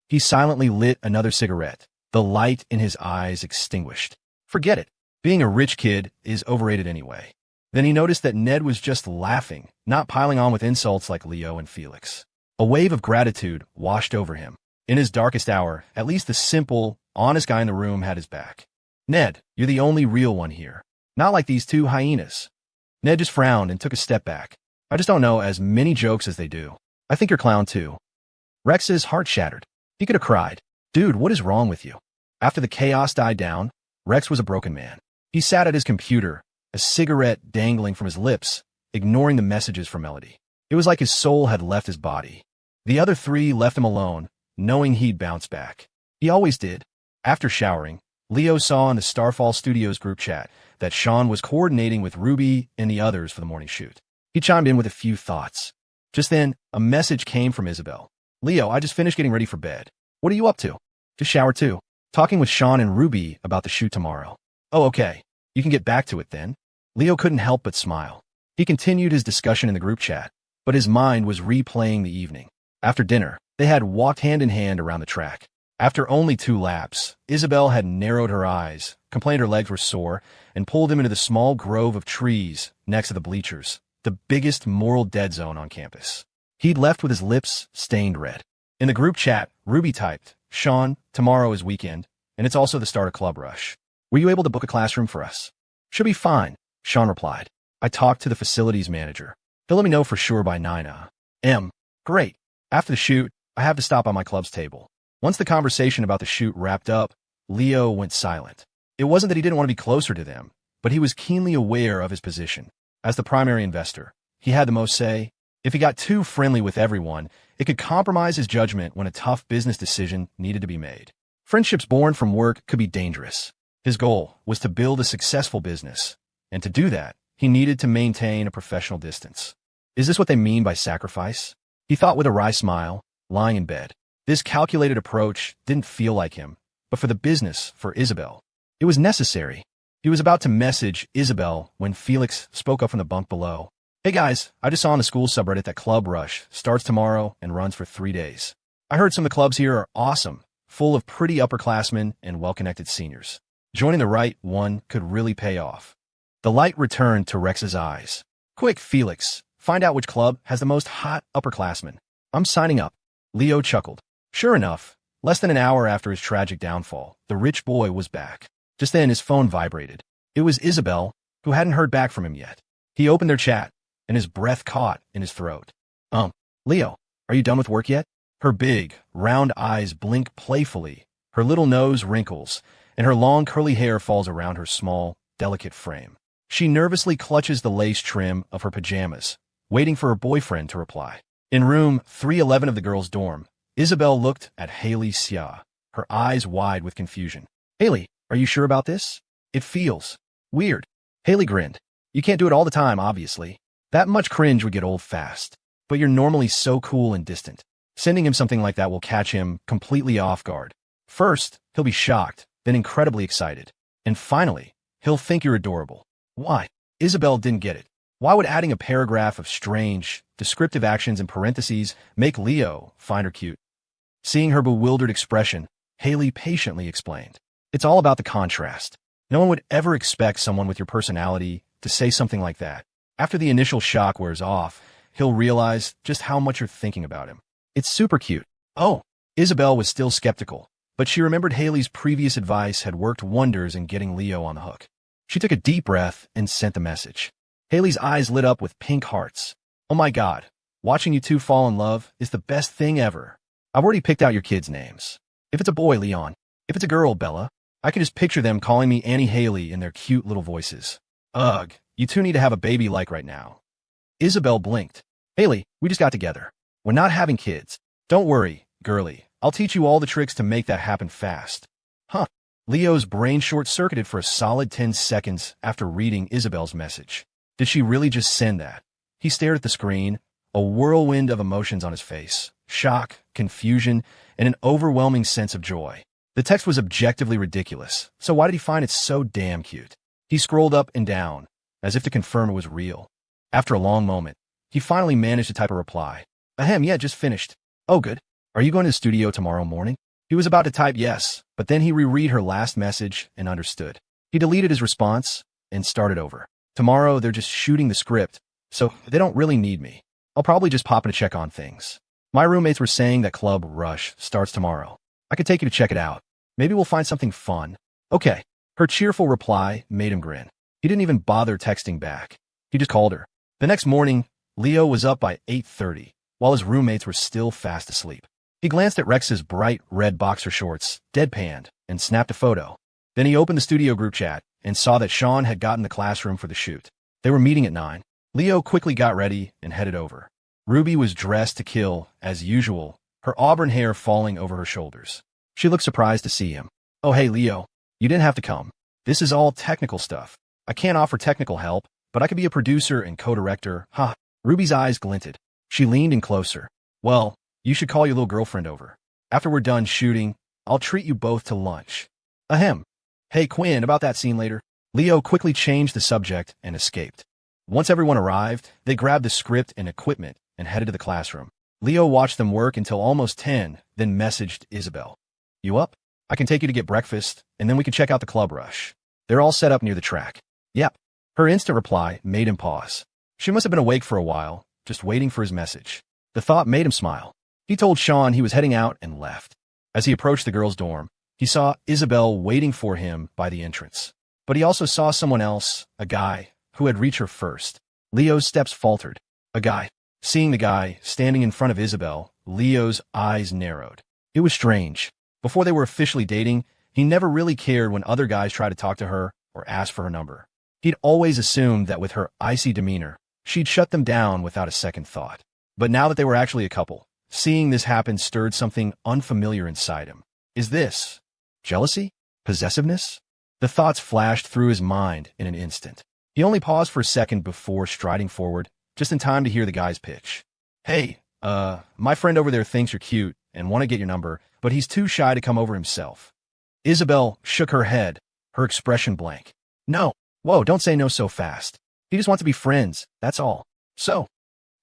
He silently lit another cigarette, the light in his eyes extinguished. Forget it. Being a rich kid is overrated anyway. Then he noticed that Ned was just laughing, not piling on with insults like Leo and Felix. A wave of gratitude washed over him. In his darkest hour, at least the simple, honest guy in the room had his back. "Ned, you're the only real one here. Not like these two hyenas." Ned just frowned and took a step back. "I just don't know as many jokes as they do. I think you're clown too." Rex's heart shattered. He could have cried. "Dude, what is wrong with you?" After the chaos died down, Rex was a broken man. He sat at his computer, a cigarette dangling from his lips, ignoring the messages from Melody. It was like his soul had left his body. The other three left him alone, knowing he'd bounce back. He always did. After showering, Leo saw in the Starfall Studios group chat that Sean was coordinating with Ruby and the others for the morning shoot. He chimed in with a few thoughts. Just then, a message came from Isabel. "Leo, I just finished getting ready for bed. What are you up to?" "Just shower too. Talking with Sean and Ruby about the shoot tomorrow." "Oh, okay. You can get back to it then." Leo couldn't help but smile. He continued his discussion in the group chat, but his mind was replaying the evening. After dinner, they had walked hand in hand around the track. After only 2 laps, Isabel had narrowed her eyes, complained her legs were sore, and pulled him into the small grove of trees next to the bleachers, the biggest moral dead zone on campus. He'd left with his lips stained red. In the group chat, Ruby typed, "Sean, tomorrow is weekend, and it's also the start of Club Rush. Were you able to book a classroom for us?" "Should be fine," Sean replied. "I talked to the facilities manager. He'll let me know for sure by 9 a.m. Great. After the shoot, I have to stop by my club's table." Once the conversation about the shoot wrapped up, Leo went silent. It wasn't that he didn't want to be closer to them, but he was keenly aware of his position. As the primary investor, he had the most say, If he got too friendly with everyone, it could compromise his judgment when a tough business decision needed to be made. Friendships born from work could be dangerous. His goal was to build a successful business, and to do that, he needed to maintain a professional distance. Is this what they mean by sacrifice? He thought with a wry smile, lying in bed. This calculated approach didn't feel like him, but for the business, for Isabel, it was necessary. He was about to message Isabel when Felix spoke up from the bunk below. Hey guys, I just saw on the school subreddit that Club Rush starts tomorrow and runs for 3 days. I heard some of the clubs here are awesome, full of pretty upperclassmen and well-connected seniors. Joining the right one could really pay off. The light returned to Rex's eyes. Quick, Felix, find out which club has the most hot upperclassmen. I'm signing up. Leo chuckled. Sure enough, less than an hour after his tragic downfall, the rich boy was back. Just then his phone vibrated. It was Isabel, who hadn't heard back from him yet. He opened their chat, and his breath caught in his throat. Leo, are you done with work yet? Her big, round eyes blink playfully, her little nose wrinkles, and her long curly hair falls around her small, delicate frame. She nervously clutches the lace trim of her pajamas, waiting for her boyfriend to reply. In room 311 of the girls' dorm, Isabel looked at Haley Xia, her eyes wide with confusion. Haley, are you sure about this? It feels weird. Haley grinned. You can't do it all the time, obviously. That much cringe would get old fast. But you're normally so cool and distant. Sending him something like that will catch him completely off guard. First, he'll be shocked, then incredibly excited. And finally, he'll think you're adorable. Why? Isabel didn't get it. Why would adding a paragraph of strange, descriptive actions in parentheses make Leo find her cute? Seeing her bewildered expression, Haley patiently explained. It's all about the contrast. No one would ever expect someone with your personality to say something like that. After the initial shock wears off, he'll realize just how much you're thinking about him. It's super cute. Oh, Isabel was still skeptical, but she remembered Haley's previous advice had worked wonders in getting Leo on the hook. She took a deep breath and sent the message. Haley's eyes lit up with pink hearts. Oh my God, watching you two fall in love is the best thing ever. I've already picked out your kids' names. If it's a boy, Leon. If it's a girl, Bella. I can just picture them calling me Annie Haley in their cute little voices. Ugh, you two need to have a baby like right now. Isabel blinked. Haley, we just got together. We're not having kids. Don't worry, girlie. I'll teach you all the tricks to make that happen fast. Huh. Leo's brain short-circuited for a solid 10 seconds after reading Isabel's message. Did she really just send that? He stared at the screen, a whirlwind of emotions on his face. Shock, confusion, and an overwhelming sense of joy. The text was objectively ridiculous, so why did he find it so damn cute? He scrolled up and down, as if to confirm it was real. After a long moment, he finally managed to type a reply. Ahem, yeah, just finished. Oh, good. Are you going to the studio tomorrow morning? He was about to type yes, but then he reread her last message and understood. He deleted his response and started over. Tomorrow, they're just shooting the script, so they don't really need me. I'll probably just pop in to check on things. My roommates were saying that Club Rush starts tomorrow. I could take you to check it out. Maybe we'll find something fun. Okay. Her cheerful reply made him grin. He didn't even bother texting back. He just called her. The next morning, Leo was up by 8:30, while his roommates were still fast asleep. He glanced at Rex's bright red boxer shorts, deadpanned, and snapped a photo. Then he opened the studio group chat and saw that Sean had gotten the classroom for the shoot. They were meeting at 9. Leo quickly got ready and headed over. Ruby was dressed to kill, as usual, her auburn hair falling over her shoulders. She looked surprised to see him. Oh, hey, Leo. You didn't have to come. This is all technical stuff. I can't offer technical help, but I could be a producer and co-director. Ha! Ruby's eyes glinted. She leaned in closer. Well, you should call your little girlfriend over. After we're done shooting, I'll treat you both to lunch. Ahem. Hey, Quinn, about that scene later. Leo quickly changed the subject and escaped. Once everyone arrived, they grabbed the script and equipment and headed to the classroom. Leo watched them work until almost 10, then messaged Isabel. You up? I can take you to get breakfast, and then we can check out the Club Rush. They're all set up near the track. Yep. Her instant reply made him pause. She must have been awake for a while, just waiting for his message. The thought made him smile. He told Sean he was heading out and left. As he approached the girls' dorm, he saw Isabel waiting for him by the entrance. But he also saw someone else, a guy, who had reached her first. Leo's steps faltered. A guy. Seeing the guy standing in front of Isabel, Leo's eyes narrowed. It was strange. Before they were officially dating, he never really cared when other guys tried to talk to her or ask for her number. He'd always assumed that with her icy demeanor, she'd shut them down without a second thought. But now that they were actually a couple, seeing this happen stirred something unfamiliar inside him. Is this jealousy? Possessiveness? The thoughts flashed through his mind in an instant. He only paused for a second before striding forward, just in time to hear the guy's pitch. Hey, my friend over there thinks you're cute and want to get your number, but he's too shy to come over himself. Isabel shook her head, her expression blank. No. Whoa, don't say no so fast. He just wants to be friends, that's all. So,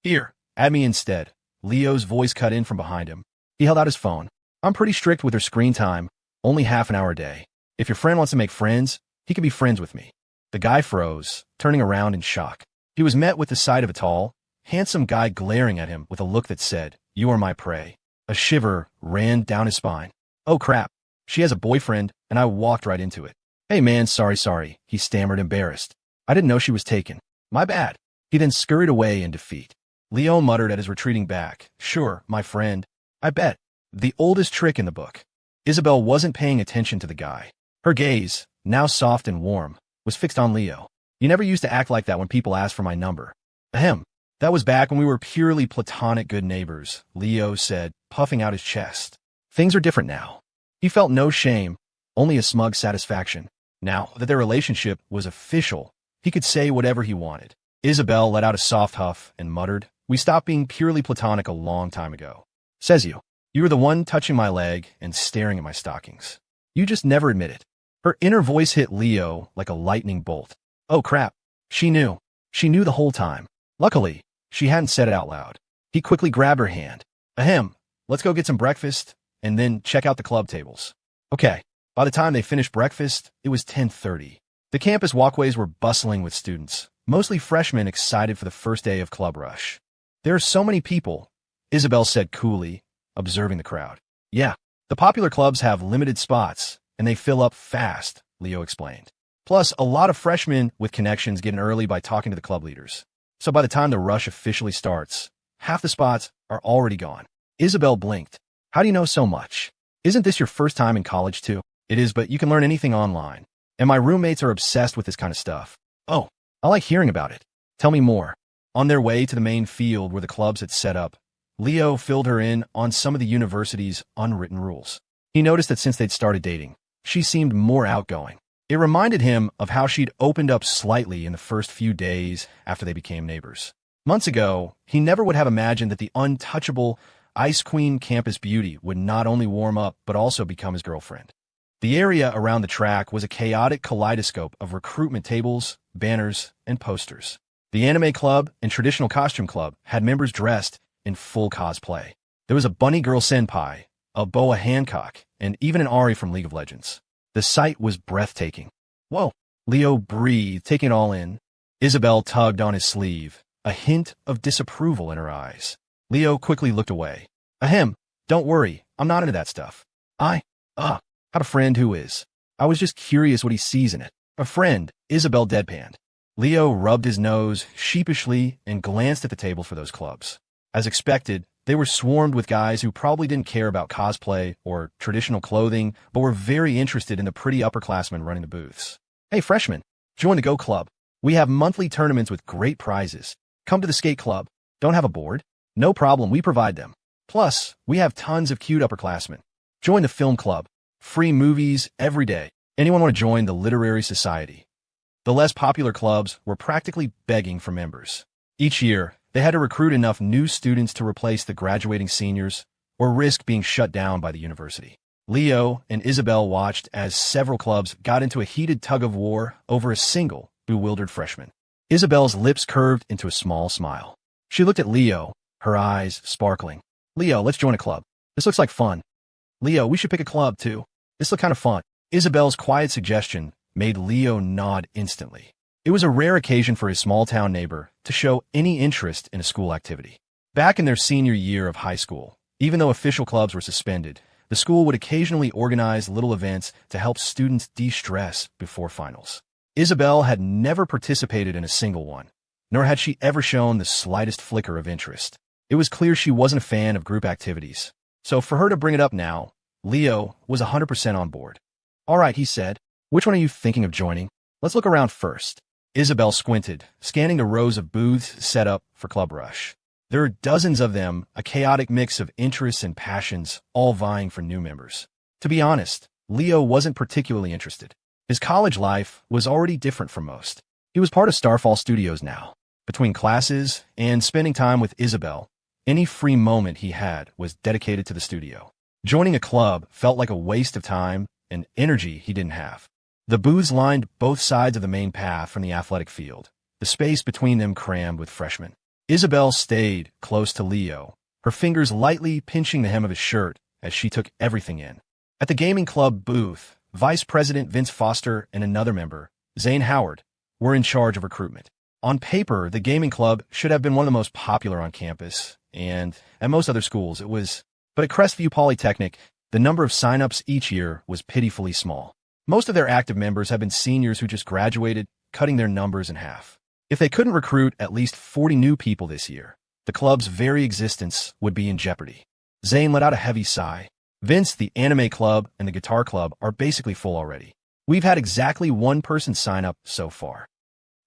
here, add me instead. Leo's voice cut in from behind him. He held out his phone. I'm pretty strict with her screen time, only half an hour a day. If your friend wants to make friends, he can be friends with me. The guy froze, turning around in shock. He was met with the sight of a tall, handsome guy glaring at him with a look that said, "You are my prey." A shiver ran down his spine. Oh crap, she has a boyfriend, and I walked right into it. Hey man, sorry, he stammered, embarrassed. I didn't know she was taken. My bad. He then scurried away in defeat. Leo muttered at his retreating back. Sure, my friend. I bet. The oldest trick in the book. Isabel wasn't paying attention to the guy. Her gaze, now soft and warm, was fixed on Leo. You never used to act like that when people asked for my number. Ahem. That was back when we were purely platonic good neighbors, Leo said, puffing out his chest. Things are different now. He felt no shame, only a smug satisfaction. Now that their relationship was official, he could say whatever he wanted. Isabel let out a soft huff and muttered, We stopped being purely platonic a long time ago. Says you. You were the one touching my leg and staring at my stockings. You just never admit it. Her inner voice hit Leo like a lightning bolt. Oh crap. She knew. She knew the whole time. Luckily, she hadn't said it out loud. He quickly grabbed her hand. Ahem. Let's go get some breakfast, and then check out the club tables. Okay. By the time they finished breakfast, it was 10:30. The campus walkways were bustling with students, mostly freshmen excited for the first day of Club Rush. There are so many people, Isabel said coolly, observing the crowd. Yeah, the popular clubs have limited spots, and they fill up fast, Leo explained. Plus, a lot of freshmen with connections get in early by talking to the club leaders. So by the time the rush officially starts, half the spots are already gone. Isabel blinked. How do you know so much? Isn't this your first time in college too? It is, but you can learn anything online. And my roommates are obsessed with this kind of stuff. Oh, I like hearing about it. Tell me more. On their way to the main field where the clubs had set up, Leo filled her in on some of the university's unwritten rules. He noticed that since they'd started dating, she seemed more outgoing. It reminded him of how she'd opened up slightly in the first few days after they became neighbors. Months ago, he never would have imagined that the untouchable Ice Queen campus beauty would not only warm up but also become his girlfriend. The area around the track was a chaotic kaleidoscope of recruitment tables, banners, and posters. The anime club and traditional costume club had members dressed in full cosplay. There was a bunny girl senpai, a Boa Hancock, and even an Ari from League of Legends. The sight was breathtaking. Whoa, Leo breathed, taking it all in. Isabel tugged on his sleeve, a hint of disapproval in her eyes. Leo quickly looked away. Ahem, don't worry, I'm not into that stuff. I had a friend who is. I was just curious what he sees in it. A friend, Isabel deadpanned. Leo rubbed his nose sheepishly and glanced at the table for those clubs. As expected, they were swarmed with guys who probably didn't care about cosplay or traditional clothing, but were very interested in the pretty upperclassmen running the booths. Hey freshmen, join the Go Club. We have monthly tournaments with great prizes. Come to the skate club. Don't have a board? No problem, we provide them. Plus, we have tons of cute upperclassmen. Join the film club. Free movies every day. Anyone want to join the literary society? The less popular clubs were practically begging for members. Each year, they had to recruit enough new students to replace the graduating seniors or risk being shut down by the university. Leo and Isabel watched as several clubs got into a heated tug-of-war over a single bewildered freshman. Isabel's lips curved into a small smile. She looked at Leo, her eyes sparkling. Leo, let's join a club. This looks like fun. Leo, we should pick a club too. This looks kind of fun. Isabel's quiet suggestion made Leo nod instantly. It was a rare occasion for his small-town neighbor to show any interest in a school activity. Back in their senior year of high school, even though official clubs were suspended, the school would occasionally organize little events to help students de-stress before finals. Isabel had never participated in a single one, nor had she ever shown the slightest flicker of interest. It was clear she wasn't a fan of group activities, so for her to bring it up now, Leo was 100% on board. All right, he said. Which one are you thinking of joining? Let's look around first. Isabel squinted, scanning the rows of booths set up for Club Rush. There are dozens of them, a chaotic mix of interests and passions, all vying for new members. To be honest, Leo wasn't particularly interested. His college life was already different from most. He was part of Starfall Studios now. Between classes and spending time with Isabel, any free moment he had was dedicated to the studio. Joining a club felt like a waste of time and energy he didn't have. The booths lined both sides of the main path from the athletic field, the space between them crammed with freshmen. Isabel stayed close to Leo, her fingers lightly pinching the hem of his shirt as she took everything in. At the gaming club booth, Vice President Vince Foster and another member, Zane Howard, were in charge of recruitment. On paper, the gaming club should have been one of the most popular on campus, and at most other schools it was. But at Crestview Polytechnic, the number of sign-ups each year was pitifully small. Most of their active members have been seniors who just graduated, cutting their numbers in half. If they couldn't recruit at least 40 new people this year, the club's very existence would be in jeopardy. Zane let out a heavy sigh. Vince, the anime club, and the guitar club are basically full already. We've had exactly one person sign up so far.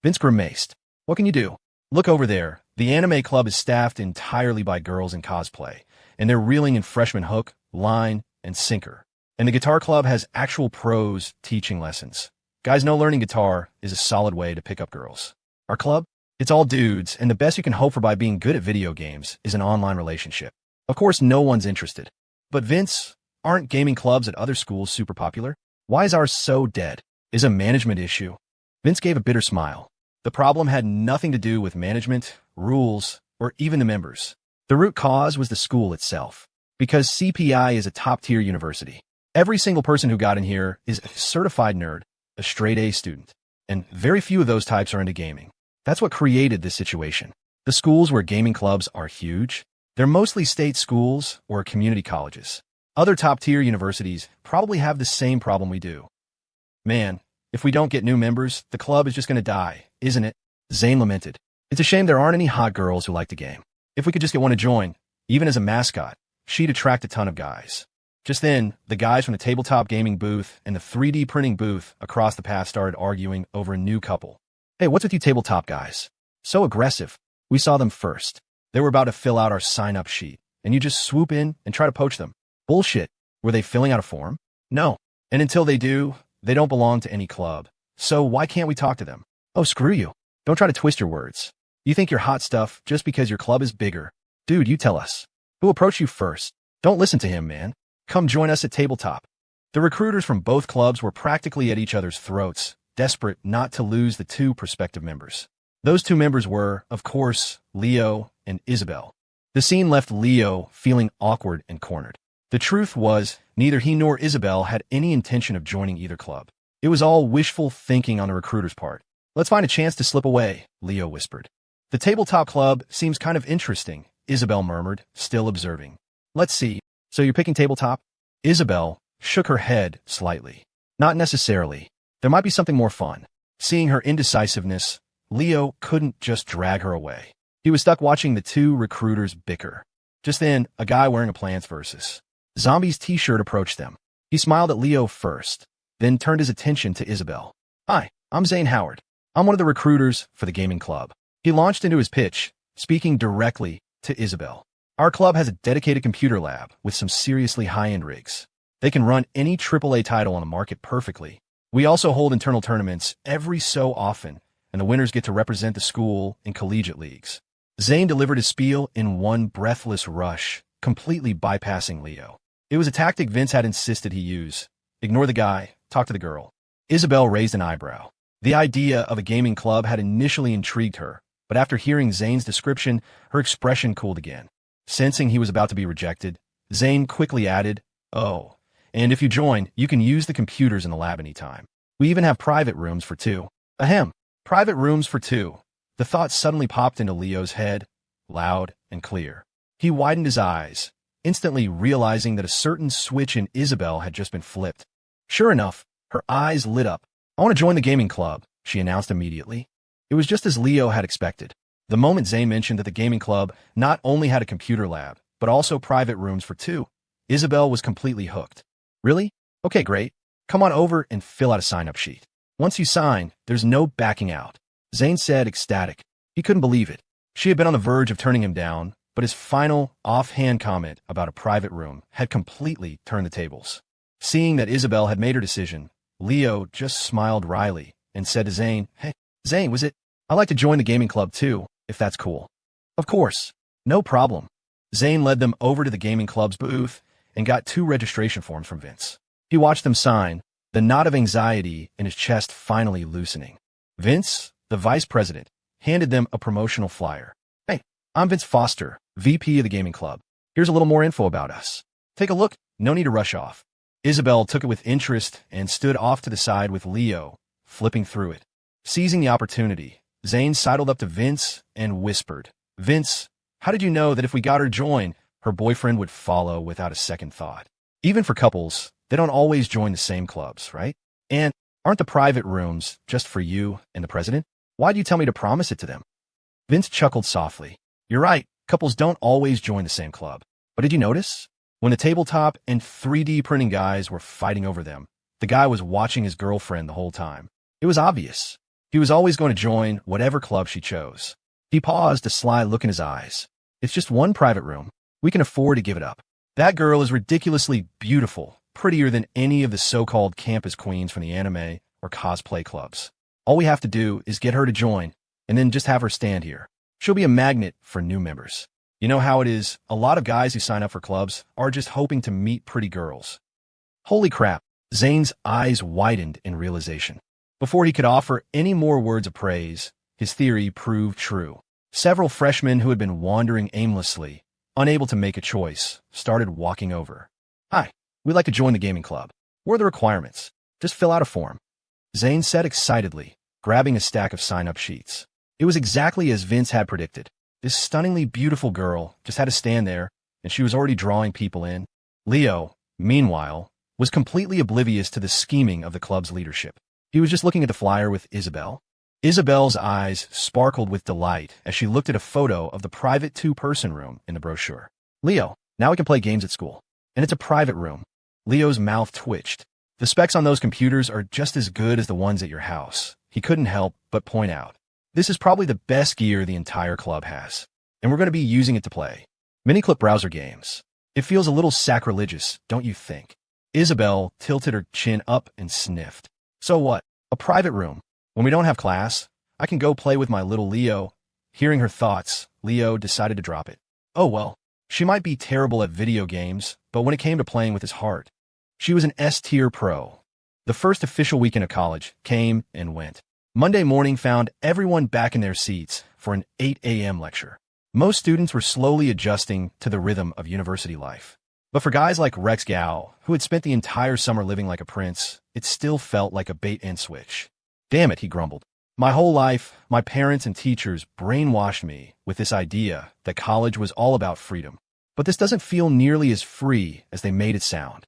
Vince grimaced. What can you do? Look over there. The anime club is staffed entirely by girls in cosplay, and they're reeling in freshman hook, line, and sinker. And the guitar club has actual pros teaching lessons. Guys know learning guitar is a solid way to pick up girls. Our club? It's all dudes, and the best you can hope for by being good at video games is an online relationship. Of course, no one's interested. But Vince, aren't gaming clubs at other schools super popular? Why is ours so dead? Is a management issue? Vince gave a bitter smile. The problem had nothing to do with management, rules, or even the members. The root cause was the school itself. Because CPI is a top-tier university. Every single person who got in here is a certified nerd, a straight-A student. And very few of those types are into gaming. That's what created this situation. The schools where gaming clubs are huge, they're mostly state schools or community colleges. Other top-tier universities probably have the same problem we do. Man, if we don't get new members, the club is just going to die, isn't it? Zane lamented. It's a shame there aren't any hot girls who like the game. If we could just get one to join, even as a mascot, she'd attract a ton of guys. Just then, the guys from the tabletop gaming booth and the 3D printing booth across the path started arguing over a new couple. Hey, what's with you tabletop guys? So aggressive. We saw them first. They were about to fill out our sign-up sheet, and you just swoop in and try to poach them. Bullshit. Were they filling out a form? No. And until they do, they don't belong to any club. So why can't we talk to them? Oh, screw you. Don't try to twist your words. You think you're hot stuff just because your club is bigger. Dude, you tell us. Who approached you first? Don't listen to him, man. Come join us at Tabletop. The recruiters from both clubs were practically at each other's throats, desperate not to lose the two prospective members. Those two members were, of course, Leo and Isabel. The scene left Leo feeling awkward and cornered. The truth was, neither he nor Isabel had any intention of joining either club. It was all wishful thinking on the recruiter's part. Let's find a chance to slip away, Leo whispered. The tabletop club seems kind of interesting, Isabel murmured, still observing. Let's see. So you're picking tabletop? Isabel shook her head slightly. Not necessarily. There might be something more fun. Seeing her indecisiveness, Leo couldn't just drag her away. He was stuck watching the two recruiters bicker. Just then, a guy wearing a Plants vs. Zombies t-shirt approached them. He smiled at Leo first, then turned his attention to Isabel. Hi, I'm Zane Howard. I'm one of the recruiters for the gaming club. He launched into his pitch, speaking directly to Isabel. Our club has a dedicated computer lab with some seriously high-end rigs. They can run any AAA title on the market perfectly. We also hold internal tournaments every so often, and the winners get to represent the school in collegiate leagues. Zane delivered his spiel in one breathless rush, completely bypassing Leo. It was a tactic Vince had insisted he use. Ignore the guy, talk to the girl. Isabel raised an eyebrow. The idea of a gaming club had initially intrigued her, but after hearing Zane's description, her expression cooled again. Sensing he was about to be rejected, Zane quickly added, Oh, and if you join, you can use the computers in the lab anytime. We even have private rooms for two. Ahem. Private rooms for two. The thought suddenly popped into Leo's head, loud and clear. He widened his eyes, instantly realizing that a certain switch in Isabel had just been flipped. Sure enough, her eyes lit up. I want to join the gaming club, she announced immediately. It was just as Leo had expected. The moment Zane mentioned that the gaming club not only had a computer lab, but also private rooms for two, Isabel was completely hooked. Really? Okay, great. Come on over and fill out a sign-up sheet. Once you sign, there's no backing out. Zane said, ecstatic. He couldn't believe it. She had been on the verge of turning him down, but his final, offhand comment about a private room had completely turned the tables. Seeing that Isabel had made her decision, Leo just smiled wryly and said to Zane, "Hey, Zane, was it? I'd like to join the gaming club too, if that's cool." "Of course. No problem." Zane led them over to the gaming club's booth and got 2 registration forms from Vince. He watched them sign, the knot of anxiety in his chest finally loosening. Vince, the vice president, handed them a promotional flyer. "Hey, I'm Vince Foster, VP of the gaming club. Here's a little more info about us. Take a look. No need to rush off." Isabel took it with interest and stood off to the side with Leo, flipping through it. Seizing the opportunity, Zane sidled up to Vince and whispered, "Vince, how did you know that if we got her joined, her boyfriend would follow without a second thought? Even for couples, they don't always join the same clubs, right? And aren't the private rooms just for you and the president? Why'd you tell me to promise it to them?" Vince chuckled softly. "You're right, couples don't always join the same club. But did you notice? When the tabletop and 3D printing guys were fighting over them, the guy was watching his girlfriend the whole time. It was obvious. He was always going to join whatever club she chose." He paused, a sly look in his eyes. "It's just one private room. We can afford to give it up. That girl is ridiculously beautiful, prettier than any of the so-called campus queens from the anime or cosplay clubs. All we have to do is get her to join, and then just have her stand here. She'll be a magnet for new members. You know how it is, a lot of guys who sign up for clubs are just hoping to meet pretty girls." Holy crap, Zane's eyes widened in realization. Before he could offer any more words of praise, his theory proved true. Several freshmen who had been wandering aimlessly, unable to make a choice, started walking over. "Hi, we'd like to join the gaming club. What are the requirements? Just fill out a form," Zane said excitedly, grabbing a stack of sign-up sheets. It was exactly as Vince had predicted. This stunningly beautiful girl just had to stand there, and she was already drawing people in. Leo, meanwhile, was completely oblivious to the scheming of the club's leadership. He was just looking at the flyer with Isabel. Isabel's eyes sparkled with delight as she looked at a photo of the private 2-person room in the brochure. "Leo, now we can play games at school. And it's a private room." Leo's mouth twitched. "The specs on those computers are just as good as the ones at your house," he couldn't help but point out. "This is probably the best gear the entire club has, and we're going to be using it to play mini-clip browser games. It feels a little sacrilegious, don't you think?" Isabel tilted her chin up and sniffed. "So what? A private room. When we don't have class, I can go play with my little Leo." Hearing her thoughts, Leo decided to drop it. Oh well, she might be terrible at video games, but when it came to playing with his heart, she was an S-tier pro. The first official weekend of college came and went. Monday morning found everyone back in their seats for an 8 a.m. lecture. Most students were slowly adjusting to the rhythm of university life. But for guys like Rex Gao, who had spent the entire summer living like a prince, it still felt like a bait-and-switch. "Damn it," he grumbled. "My whole life, my parents and teachers brainwashed me with this idea that college was all about freedom. But this doesn't feel nearly as free as they made it sound."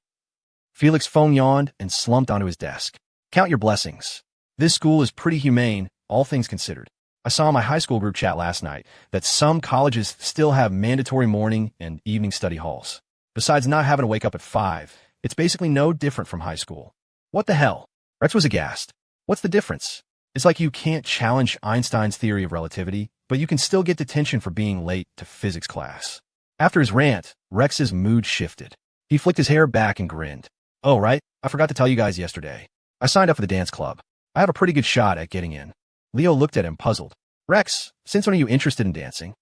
Felix Fong yawned and slumped onto his desk. "Count your blessings. This school is pretty humane, all things considered. I saw in my high school group chat last night that some colleges still have mandatory morning and evening study halls. Besides not having to wake up at 5, it's basically no different from high school." "What the hell?" Rex was aghast. "What's the difference? It's like you can't challenge Einstein's theory of relativity, but you can still get detention for being late to physics class." After his rant, Rex's mood shifted. He flicked his hair back and grinned. "Oh, right, I forgot to tell you guys yesterday. I signed up for the dance club. I have a pretty good shot at getting in." Leo looked at him, puzzled. "Rex, since when are you interested in dancing?"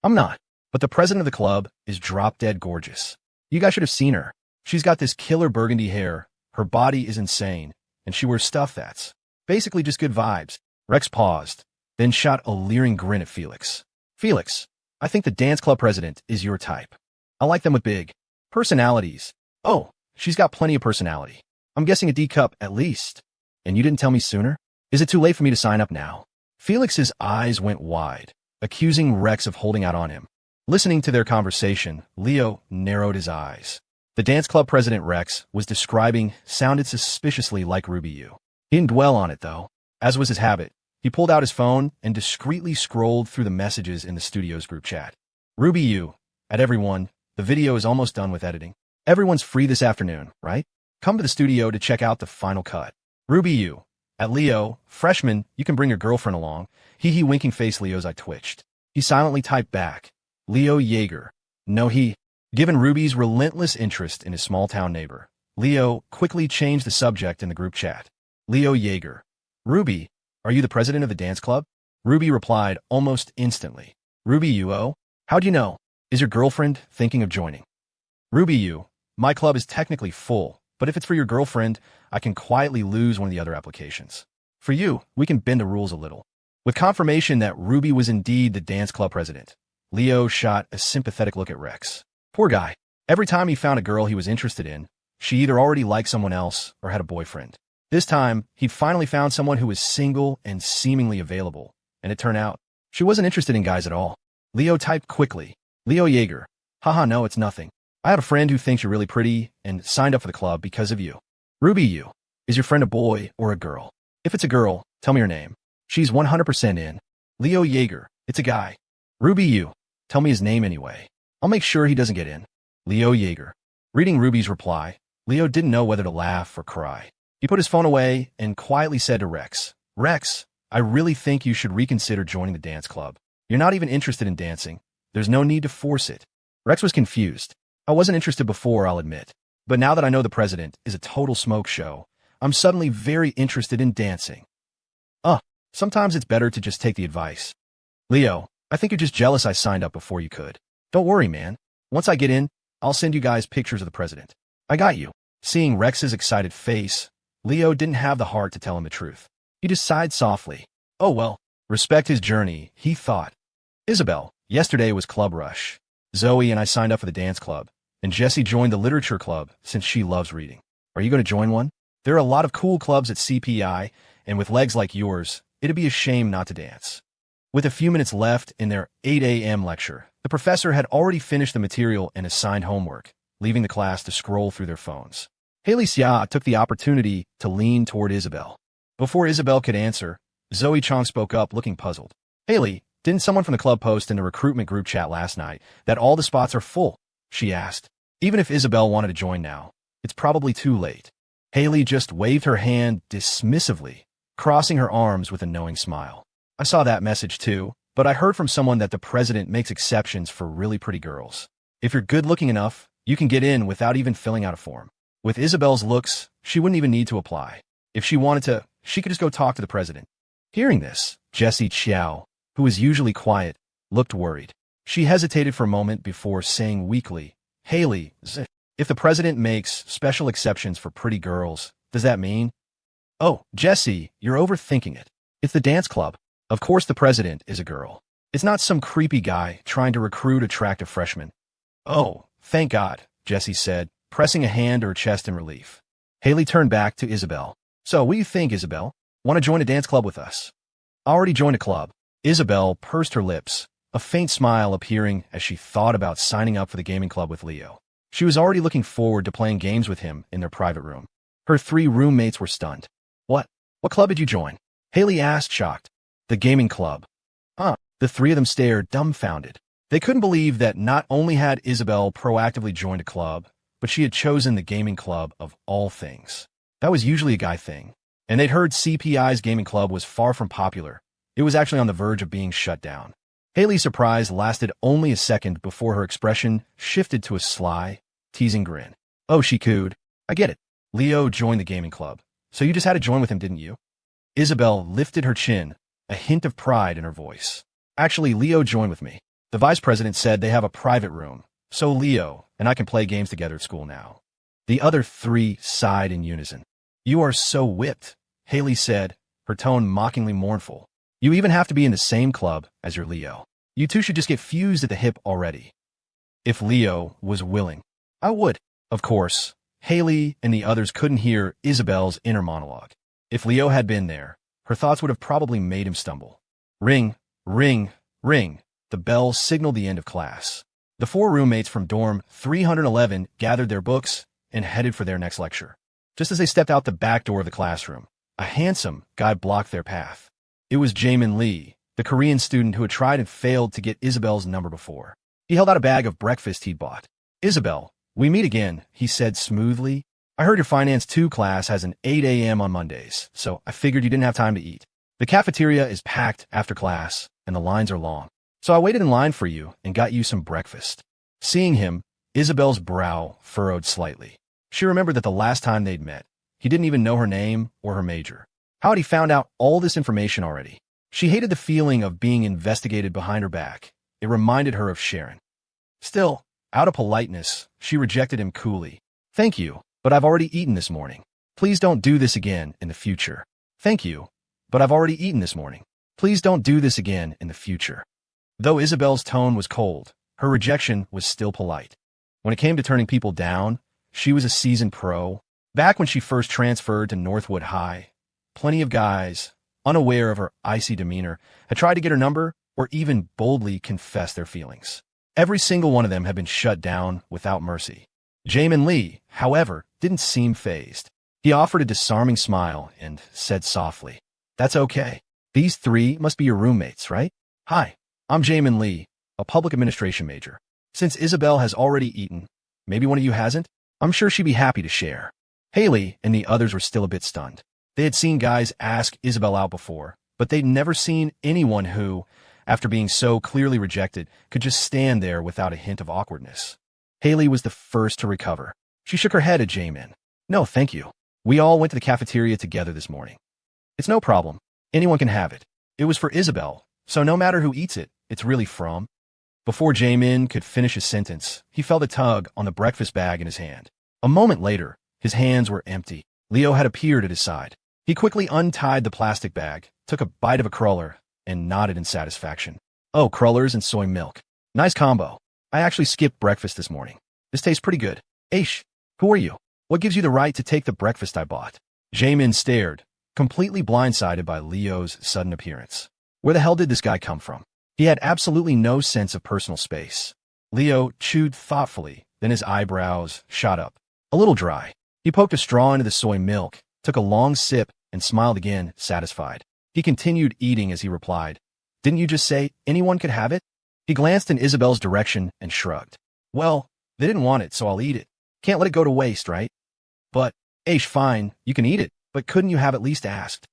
"I'm not, but the president of the club is drop-dead gorgeous. You guys should have seen her. She's got this killer burgundy hair, her body is insane, and she wears stuff that's basically just good vibes." Rex paused, then shot a leering grin at Felix. "Felix, I think the dance club president is your type. I like them with big personalities." "Oh, she's got plenty of personality. I'm guessing a D cup at least. And you didn't tell me sooner? Is it too late for me to sign up now?" Felix's eyes went wide, accusing Rex of holding out on him. Listening to their conversation, Leo narrowed his eyes. The dance club president Rex was describing sounded suspiciously like Ruby Yu. He didn't dwell on it, though. As was his habit, he pulled out his phone and discreetly scrolled through the messages in the studio's group chat. "Ruby Yu, at everyone, the video is almost done with editing. Everyone's free this afternoon, right? Come to the studio to check out the final cut. Ruby Yu, at Leo, freshman, you can bring your girlfriend along." Hee winking face Leo's eye twitched. He silently typed back, Leo Yeager. No, he. Given Ruby's relentless interest in his small-town neighbor, Leo quickly changed the subject in the group chat. Leo Yeager. Ruby, are you the president of the dance club? Ruby replied almost instantly. Ruby, you oh? How'd you know? Is your girlfriend thinking of joining? Ruby, you. My club is technically full, but if it's for your girlfriend, I can quietly lose one of the other applications. For you, we can bend the rules a little. With confirmation that Ruby was indeed the dance club president, Leo shot a sympathetic look at Rex. Poor guy. Every time he found a girl he was interested in, she either already liked someone else or had a boyfriend. This time, he'd finally found someone who was single and seemingly available, and it turned out she wasn't interested in guys at all. Leo typed quickly, Leo Yeager. Haha, no, it's nothing. I have a friend who thinks you're really pretty and signed up for the club because of you. Ruby, you. Is your friend a boy or a girl? If it's a girl, tell me her name. She's 100% in. Leo Yeager. It's a guy. Ruby, you. Tell me his name anyway. I'll make sure he doesn't get in. Leo Yeager. Reading Ruby's reply, Leo didn't know whether to laugh or cry. He put his phone away and quietly said to Rex, Rex, I really think you should reconsider joining the dance club. You're not even interested in dancing. There's no need to force it. Rex was confused. I wasn't interested before, I'll admit. But now that I know the president is a total smoke show, I'm suddenly very interested in dancing. Sometimes it's better to just take the advice. Leo, I think you're just jealous I signed up before you could. Don't worry, man. Once I get in, I'll send you guys pictures of the president. I got you. Seeing Rex's excited face, Leo didn't have the heart to tell him the truth. He just sighed softly. Oh well, respect his journey, he thought. Isabel, yesterday was Club Rush. Zoe and I signed up for the dance club, and Jessie joined the literature club since she loves reading. Are you going to join one? There are a lot of cool clubs at CPI, and with legs like yours, it'd be a shame not to dance. With a few minutes left in their 8 a.m. lecture, the professor had already finished the material and assigned homework, leaving the class to scroll through their phones. Haley Xia took the opportunity to lean toward Isabel. Before Isabel could answer, Zoe Chong spoke up, looking puzzled. Haley, didn't someone from the club post in the recruitment group chat last night that all the spots are full? She asked. Even if Isabel wanted to join now, it's probably too late. Haley just waved her hand dismissively, crossing her arms with a knowing smile. I saw that message too, but I heard from someone that the president makes exceptions for really pretty girls. If you're good-looking enough, you can get in without even filling out a form. With Isabel's looks, she wouldn't even need to apply. If she wanted to, she could just go talk to the president. Hearing this, Jessie Chiao, who was usually quiet, looked worried. She hesitated for a moment before saying weakly, Haley, if the president makes special exceptions for pretty girls, does that mean? Oh, Jessie, you're overthinking it. It's the dance club. Of course the president is a girl. It's not some creepy guy trying to recruit attractive freshmen. Oh, thank God, Jessie said, pressing a hand to her chest in relief. Haley turned back to Isabel. So, what do you think, Isabel? Want to join a dance club with us? I already joined a club. Isabel pursed her lips, a faint smile appearing as she thought about signing up for the gaming club with Leo. She was already looking forward to playing games with him in their private room. Her 3 roommates were stunned. What? What club did you join? Haley asked, shocked. The gaming club. The 3 of them stared, dumbfounded. They couldn't believe that not only had Isabel proactively joined a club, but she had chosen the gaming club of all things. That was usually a guy thing. And they'd heard CPI's gaming club was far from popular. It was actually on the verge of being shut down. Haley's surprise lasted only a second before her expression shifted to a sly, teasing grin. Oh, she cooed. I get it. Leo joined the gaming club. So you just had to join with him, didn't you? Isabel lifted her chin, a hint of pride in her voice. Actually, Leo joined with me. The vice president said they have a private room, so Leo and I can play games together at school now. The other 3 sighed in unison. You are so whipped, Haley said, her tone mockingly mournful. You even have to be in the same club as your Leo. You two should just get fused at the hip already. If Leo was willing, I would. Of course, Haley and the others couldn't hear Isabel's inner monologue. If Leo had been there, her thoughts would have probably made him stumble. Ring, ring, ring. The bell signaled the end of class. The 4 roommates from dorm 311 gathered their books and headed for their next lecture. Just as they stepped out the back door of the classroom, a handsome guy blocked their path. It was Jamin Lee, the Korean student who had tried and failed to get Isabel's number before. He held out a bag of breakfast he'd bought. Isabel, we meet again, he said smoothly. I heard your Finance 2 class has an 8 a.m. on Mondays, so I figured you didn't have time to eat. The cafeteria is packed after class, and the lines are long. So I waited in line for you and got you some breakfast. Seeing him, Isabel's brow furrowed slightly. She remembered that the last time they'd met, he didn't even know her name or her major. How had he found out all this information already? She hated the feeling of being investigated behind her back. It reminded her of Sharon. Still, out of politeness, she rejected him coolly. Thank you, but I've already eaten this morning. Please don't do this again in the future. Thank you, but I've already eaten this morning. Please don't do this again in the future. Though Isabel's tone was cold, her rejection was still polite. When it came to turning people down, she was a seasoned pro. Back when she first transferred to Northwood High, plenty of guys, unaware of her icy demeanor, had tried to get her number or even boldly confess their feelings. Every single one of them had been shut down without mercy. Jamin Lee, however, didn't seem fazed. He offered a disarming smile and said softly, "That's okay. These three must be your roommates, right? Hi, I'm Jamin Lee, a public administration major. Since Isabel has already eaten, maybe one of you hasn't? I'm sure she'd be happy to share." Haley and the others were still a bit stunned. They had seen guys ask Isabel out before, but they'd never seen anyone who, after being so clearly rejected, could just stand there without a hint of awkwardness. Haley was the first to recover. She shook her head at Jamin. "No, thank you. We all went to the cafeteria together this morning. It's no problem. Anyone can have it. It was for Isabel, so no matter who eats it, it's really from." Before Jamin could finish his sentence, he felt a tug on the breakfast bag in his hand. A moment later, his hands were empty. Leo had appeared at his side. He quickly untied the plastic bag, took a bite of a cruller, and nodded in satisfaction. "Oh, crullers and soy milk. Nice combo. I actually skipped breakfast this morning. This tastes pretty good. Aish, who are you? What gives you the right to take the breakfast I bought?" Jamin stared, completely blindsided by Leo's sudden appearance. Where the hell did this guy come from? He had absolutely no sense of personal space. Leo chewed thoughtfully, then his eyebrows shot up. A little dry. He poked a straw into the soy milk, took a long sip, and smiled again, satisfied. He continued eating as he replied, "Didn't you just say anyone could have it?" He glanced in Isabel's direction and shrugged. "Well, they didn't want it, so I'll eat it. Can't let it go to waste, right?" "But, Aish, fine, you can eat it, but couldn't you have at least asked?"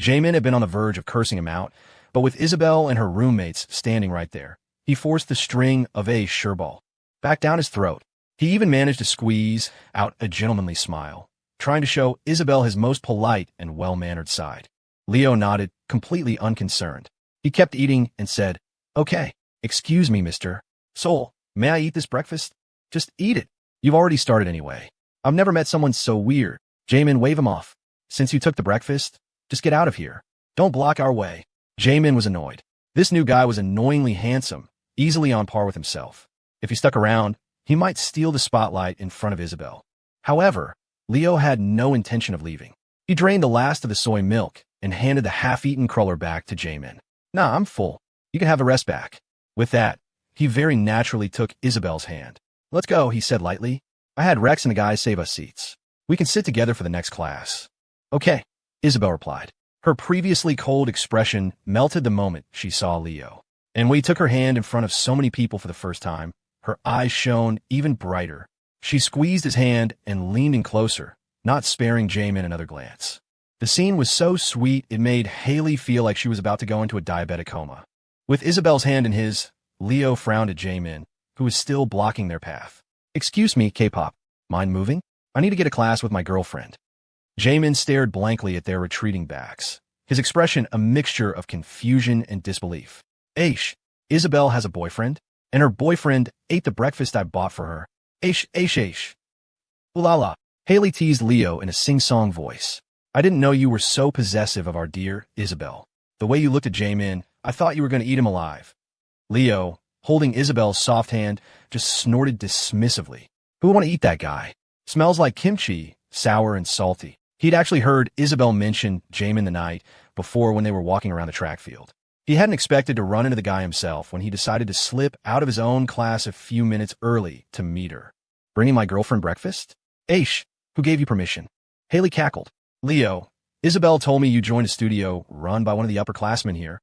Jamin had been on the verge of cursing him out, but with Isabel and her roommates standing right there, he forced the string of Aish sherbal back down his throat. He even managed to squeeze out a gentlemanly smile, trying to show Isabel his most polite and well-mannered side. Leo nodded, completely unconcerned. He kept eating and said, "Okay, excuse me, Mr. Soul, may I eat this breakfast? Just eat it. You've already started anyway. I've never met someone so weird." Jamin, wave him off. "Since you took the breakfast, just get out of here. Don't block our way." Jamin was annoyed. This new guy was annoyingly handsome, easily on par with himself. If he stuck around, he might steal the spotlight in front of Isabel. However, Leo had no intention of leaving. He drained the last of the soy milk and handed the half-eaten cruller back to Jamin. "Nah, I'm full. You can have the rest back." With that, he very naturally took Isabel's hand. "Let's go," he said lightly. "I had Rex and the guys save us seats. We can sit together for the next class." "Okay," Isabel replied. Her previously cold expression melted the moment she saw Leo. And when he took her hand in front of so many people for the first time, her eyes shone even brighter. She squeezed his hand and leaned in closer, not sparing Jamin another glance. The scene was so sweet it made Haley feel like she was about to go into a diabetic coma. With Isabel's hand in his, Leo frowned at Jamin, who was still blocking their path. "Excuse me, K-pop. Mind moving? I need to get a class with my girlfriend." Jamin stared blankly at their retreating backs, his expression a mixture of confusion and disbelief. "Aish, Isabel has a boyfriend, and her boyfriend ate the breakfast I bought for her. Aish, Aish, Aish." "Ooh la la," Haley teased Leo in a sing-song voice. "I didn't know you were so possessive of our dear Isabel. The way you looked at Jamin, I thought you were going to eat him alive." Leo, holding Isabel's soft hand, just snorted dismissively. "Who would want to eat that guy? Smells like kimchi, sour and salty." He'd actually heard Isabel mention Jamin the night before when they were walking around the track field. He hadn't expected to run into the guy himself when he decided to slip out of his own class a few minutes early to meet her. "Bringing my girlfriend breakfast? Aish, who gave you permission?" Haley cackled. "Leo, Isabel told me you joined a studio run by one of the upperclassmen here."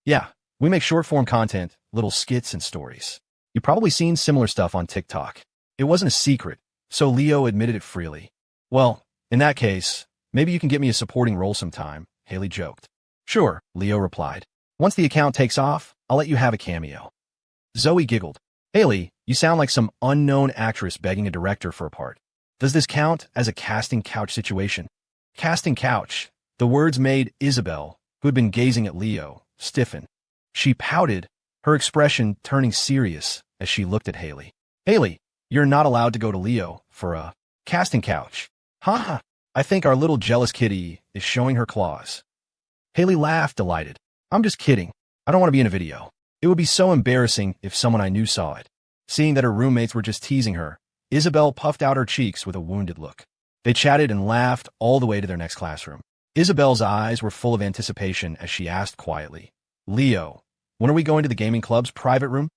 "Yeah, we make short-form content, little skits and stories. You've probably seen similar stuff on TikTok." It wasn't a secret, so Leo admitted it freely. "Well, in that case, maybe you can get me a supporting role sometime," Haley joked. "Sure," Leo replied. "Once the account takes off, I'll let you have a cameo. Zoe giggled. Haley, you sound like some unknown actress begging a director for a part. Does this count as a casting couch situation? Casting couch. The words made Isabel, who had been gazing at Leo, stiffen. She pouted, her expression turning serious as she looked at Haley. Haley, you're not allowed to go to Leo for a casting couch. Haha, I think our little jealous kitty is showing her claws. Haley laughed, delighted. I'm just kidding. I don't want to be in a video. It would be so embarrassing if someone I knew saw it. Seeing that her roommates were just teasing her, Isabel puffed out her cheeks with a wounded look. They chatted and laughed all the way to their next classroom. Isabel's eyes were full of anticipation as she asked quietly, Leo, when are we going to the gaming club's private room?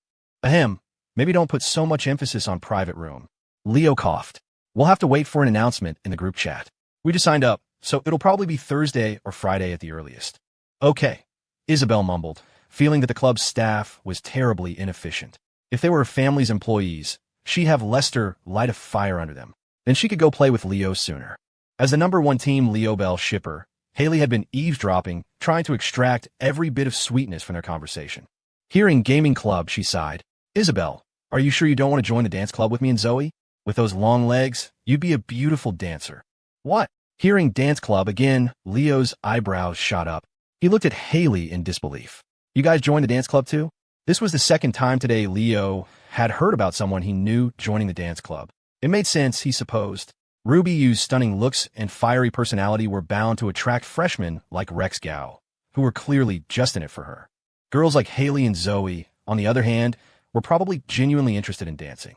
Ahem, maybe don't put so much emphasis on private room. Leo coughed. We'll have to wait for an announcement in the group chat. We just signed up, so it'll probably be Thursday or Friday at the earliest. Okay, Isabel mumbled, feeling that the club's staff was terribly inefficient. If they were her family's employees, she'd have Lester light a fire under them. Then she could go play with Leo sooner. As the #1 Team Leo Bell shipper, Haley had been eavesdropping, trying to extract every bit of sweetness from their conversation. Hearing gaming club, she sighed. Isabel, are you sure you don't want to join the dance club with me and Zoe? With those long legs, you'd be a beautiful dancer. What? Hearing dance club again, Leo's eyebrows shot up. He looked at Haley in disbelief. You guys joined the dance club too? This was the second time today Leo had heard about someone he knew joining the dance club. It made sense, he supposed. Ruby Yu's stunning looks and fiery personality were bound to attract freshmen like Rex Gao, who were clearly just in it for her. Girls like Haley and Zoe, on the other hand, were probably genuinely interested in dancing.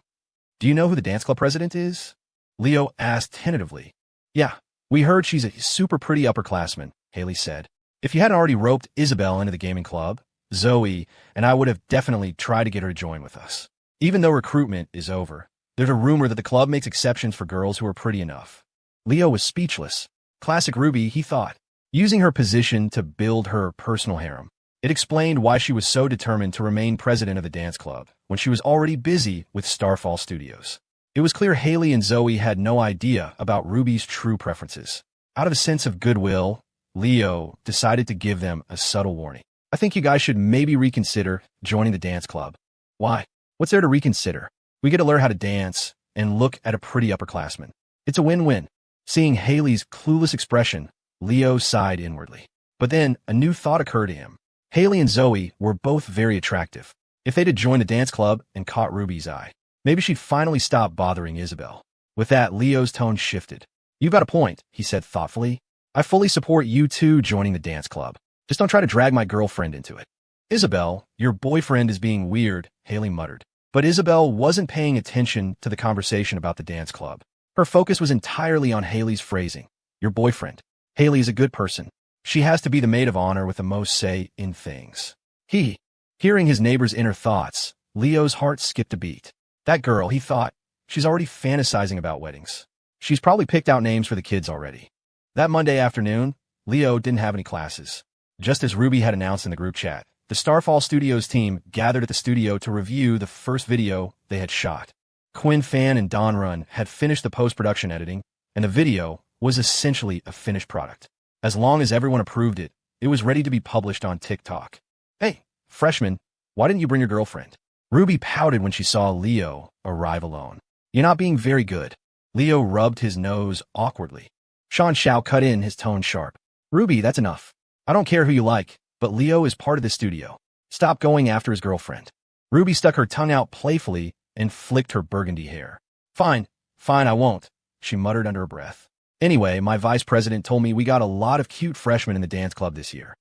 Do you know who the dance club president is? Leo asked tentatively. Yeah, we heard she's a super pretty upperclassman, Haley said. If you hadn't already roped Isabel into the gaming club, Zoe and I would have definitely tried to get her to join with us. Even though recruitment is over, there's a rumor that the club makes exceptions for girls who are pretty enough. Leo was speechless. Classic Ruby, he thought. Using her position to build her personal harem. It explained why she was so determined to remain president of the dance club when she was already busy with Starfall Studios. It was clear Haley and Zoe had no idea about Ruby's true preferences. Out of a sense of goodwill, Leo decided to give them a subtle warning. I think you guys should maybe reconsider joining the dance club. Why? What's there to reconsider? We get to learn how to dance and look at a pretty upperclassman. It's a win-win. Seeing Haley's clueless expression, Leo sighed inwardly. But then a new thought occurred to him. Haley and Zoe were both very attractive. If they'd joined the dance club and caught Ruby's eye, maybe she'd finally stop bothering Isabel. With that, Leo's tone shifted. You've got a point, he said thoughtfully. I fully support you two joining the dance club. Just don't try to drag my girlfriend into it. Isabel, your boyfriend is being weird, Haley muttered. But Isabel wasn't paying attention to the conversation about the dance club. Her focus was entirely on Haley's phrasing. Your boyfriend. Haley is a good person. She has to be the maid of honor with the most say in things. Hearing his neighbor's inner thoughts, Leo's heart skipped a beat. That girl, he thought, she's already fantasizing about weddings. She's probably picked out names for the kids already. That Monday afternoon, Leo didn't have any classes. Just as Ruby had announced in the group chat, the Starfall Studios team gathered at the studio to review the first video they had shot. Quinn Fan and Don Run had finished the post-production editing, and the video was essentially a finished product. As long as everyone approved it, it was ready to be published on TikTok. Hey, freshman, why didn't you bring your girlfriend? Ruby pouted when she saw Leo arrive alone. You're not being very good. Leo rubbed his nose awkwardly. Sean Shao cut in, his tone sharp. Ruby, that's enough. I don't care who you like, but Leo is part of the studio. Stop going after his girlfriend. Ruby stuck her tongue out playfully and flicked her burgundy hair. Fine, I won't, she muttered under her breath. Anyway, my vice president told me we got a lot of cute freshmen in the dance club this year.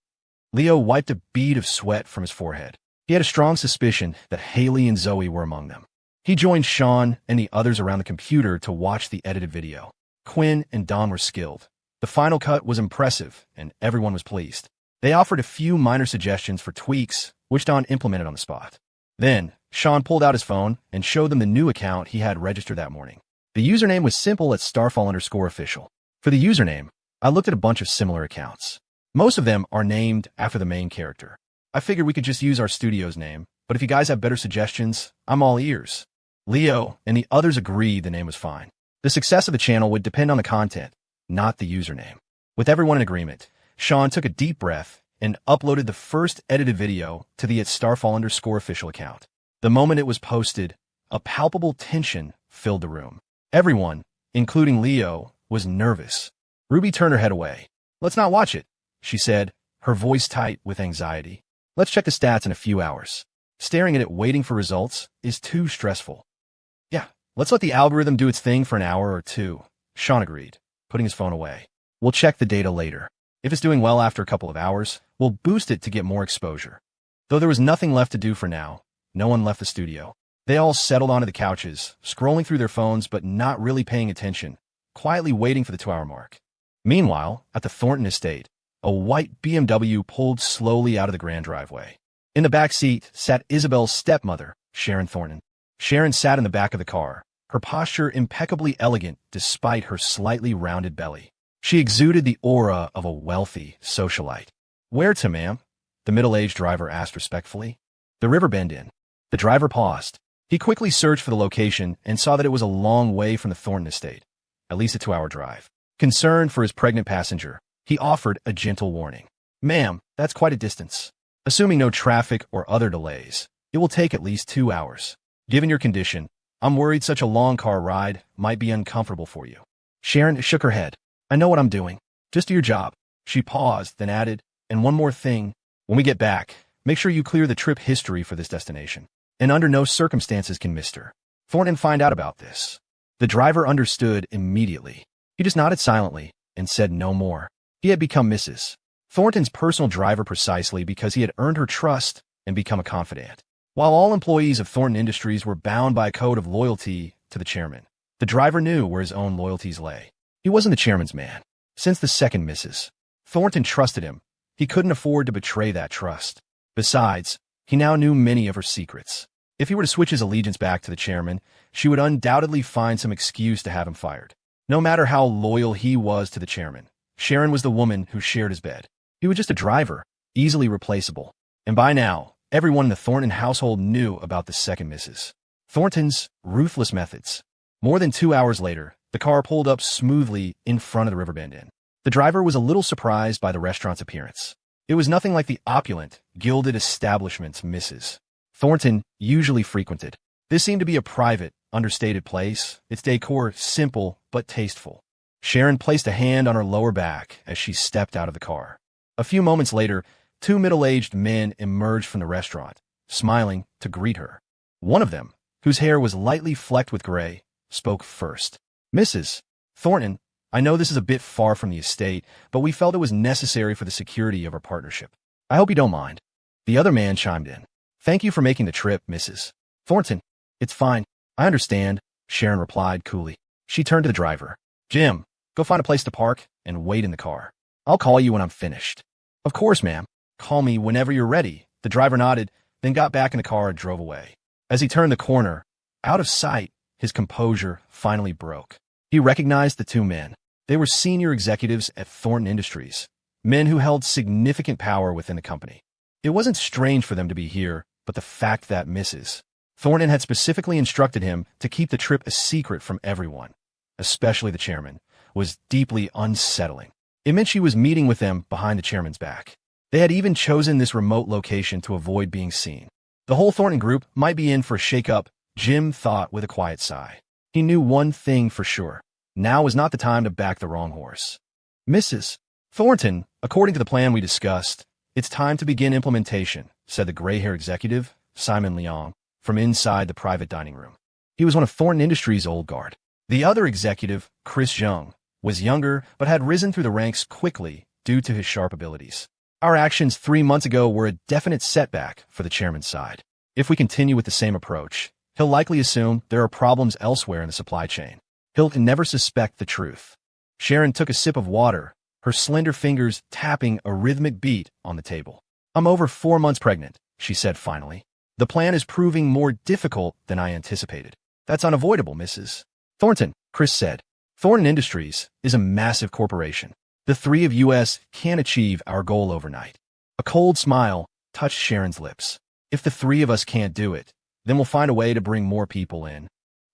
Leo wiped a bead of sweat from his forehead. He had a strong suspicion that Haley and Zoe were among them. He joined Sean and the others around the computer to watch the edited video. Quinn and Don were skilled. The final cut was impressive, and everyone was pleased. They offered a few minor suggestions for tweaks, which Don implemented on the spot. Then, Sean pulled out his phone and showed them the new account he had registered that morning. The username was simple at Starfall_official. For the username, I looked at a bunch of similar accounts. Most of them are named after the main character. I figured we could just use our studio's name, but if you guys have better suggestions, I'm all ears. Leo and the others agreed the name was fine. The success of the channel would depend on the content, not the username. With everyone in agreement, Sean took a deep breath and uploaded the first edited video to the @starfall_ official account. The moment it was posted, a palpable tension filled the room. Everyone, including Leo, was nervous. Ruby turned her head away. "Let's not watch it," she said, her voice tight with anxiety. "Let's check the stats in a few hours. Staring at it waiting for results is too stressful." "Yeah, let's let the algorithm do its thing for an hour or two," Sean agreed, putting his phone away. "We'll check the data later. If it's doing well after a couple of hours, we'll boost it to get more exposure." Though there was nothing left to do for now, no one left the studio. They all settled onto the couches, scrolling through their phones but not really paying attention, quietly waiting for the 2-hour mark. Meanwhile, at the Thornton estate, a white BMW pulled slowly out of the grand driveway. In the back seat sat Isabel's stepmother, Sharon Thornton. Sharon sat in the back of the car, her posture impeccably elegant despite her slightly rounded belly. She exuded the aura of a wealthy socialite. "Where to, ma'am?" the middle-aged driver asked respectfully. "The Riverbend Inn." The driver paused. He quickly searched for the location and saw that it was a long way from the Thornton estate, at least a 2-hour drive. Concerned for his pregnant passenger, he offered a gentle warning. "Ma'am, that's quite a distance. Assuming no traffic or other delays, it will take at least 2 hours. Given your condition, I'm worried such a long car ride might be uncomfortable for you." Sharon shook her head. "I know what I'm doing. Just do your job." She paused, then added, "And one more thing. When we get back, make sure you clear the trip history for this destination. And under no circumstances can Mr. Thornton find out about this." The driver understood immediately. He just nodded silently and said no more. He had become Mrs. Thornton's personal driver precisely because he had earned her trust and become a confidant. While all employees of Thornton Industries were bound by a code of loyalty to the chairman, the driver knew where his own loyalties lay. He wasn't the chairman's man. Since the second Mrs. Thornton trusted him, he couldn't afford to betray that trust. Besides, he now knew many of her secrets. If he were to switch his allegiance back to the chairman, she would undoubtedly find some excuse to have him fired. No matter how loyal he was to the chairman, Sharon was the woman who shared his bed. He was just a driver, easily replaceable. And by now, everyone in the Thornton household knew about the second Mrs. Thornton's ruthless methods. More than 2 hours later, the car pulled up smoothly in front of the Riverbend Inn. The driver was a little surprised by the restaurant's appearance. It was nothing like the opulent, gilded establishments Mrs. Thornton usually frequented. This seemed to be a private, understated place, its decor simple but tasteful. Sharon placed a hand on her lower back as she stepped out of the car. A few moments later, 2 middle-aged men emerged from the restaurant, smiling to greet her. One of them, whose hair was lightly flecked with gray, spoke first. "Mrs. Thornton, I know this is a bit far from the estate, but we felt it was necessary for the security of our partnership. I hope you don't mind." The other man chimed in. "Thank you for making the trip, Mrs. Thornton. It's fine. I understand," Sharon replied coolly. She turned to the driver. "Jim, go find a place to park and wait in the car. I'll call you when I'm finished." "Of course, ma'am. Call me whenever you're ready." The driver nodded, then got back in the car and drove away. As he turned the corner, out of sight, his composure finally broke. He recognized the 2 men. They were senior executives at Thornton Industries, men who held significant power within the company. It wasn't strange for them to be here, but the fact that Mrs. Thornton had specifically instructed him to keep the trip a secret from everyone, especially the chairman, was deeply unsettling. It meant she was meeting with them behind the chairman's back. They had even chosen this remote location to avoid being seen. The whole Thornton group might be in for a shake-up, Jim thought with a quiet sigh. He knew one thing for sure. Now was not the time to back the wrong horse. "Mrs. Thornton, according to the plan we discussed, it's time to begin implementation," said the gray-haired executive, Simon Leong, from inside the private dining room. He was one of Thornton Industries' old guard. The other executive, Chris Young, was younger but had risen through the ranks quickly due to his sharp abilities. "Our actions 3 months ago were a definite setback for the chairman's side. If we continue with the same approach, he'll likely assume there are problems elsewhere in the supply chain. He'll never suspect the truth." Sharon took a sip of water, her slender fingers tapping a rhythmic beat on the table. "I'm over 4 months pregnant," she said finally. "The plan is proving more difficult than I anticipated." "That's unavoidable, Mrs. Thornton," Chris said. "Thornton Industries is a massive corporation. The 3 of us can't achieve our goal overnight." A cold smile touched Sharon's lips. "If the 3 of us can't do it, then we'll find a way to bring more people in."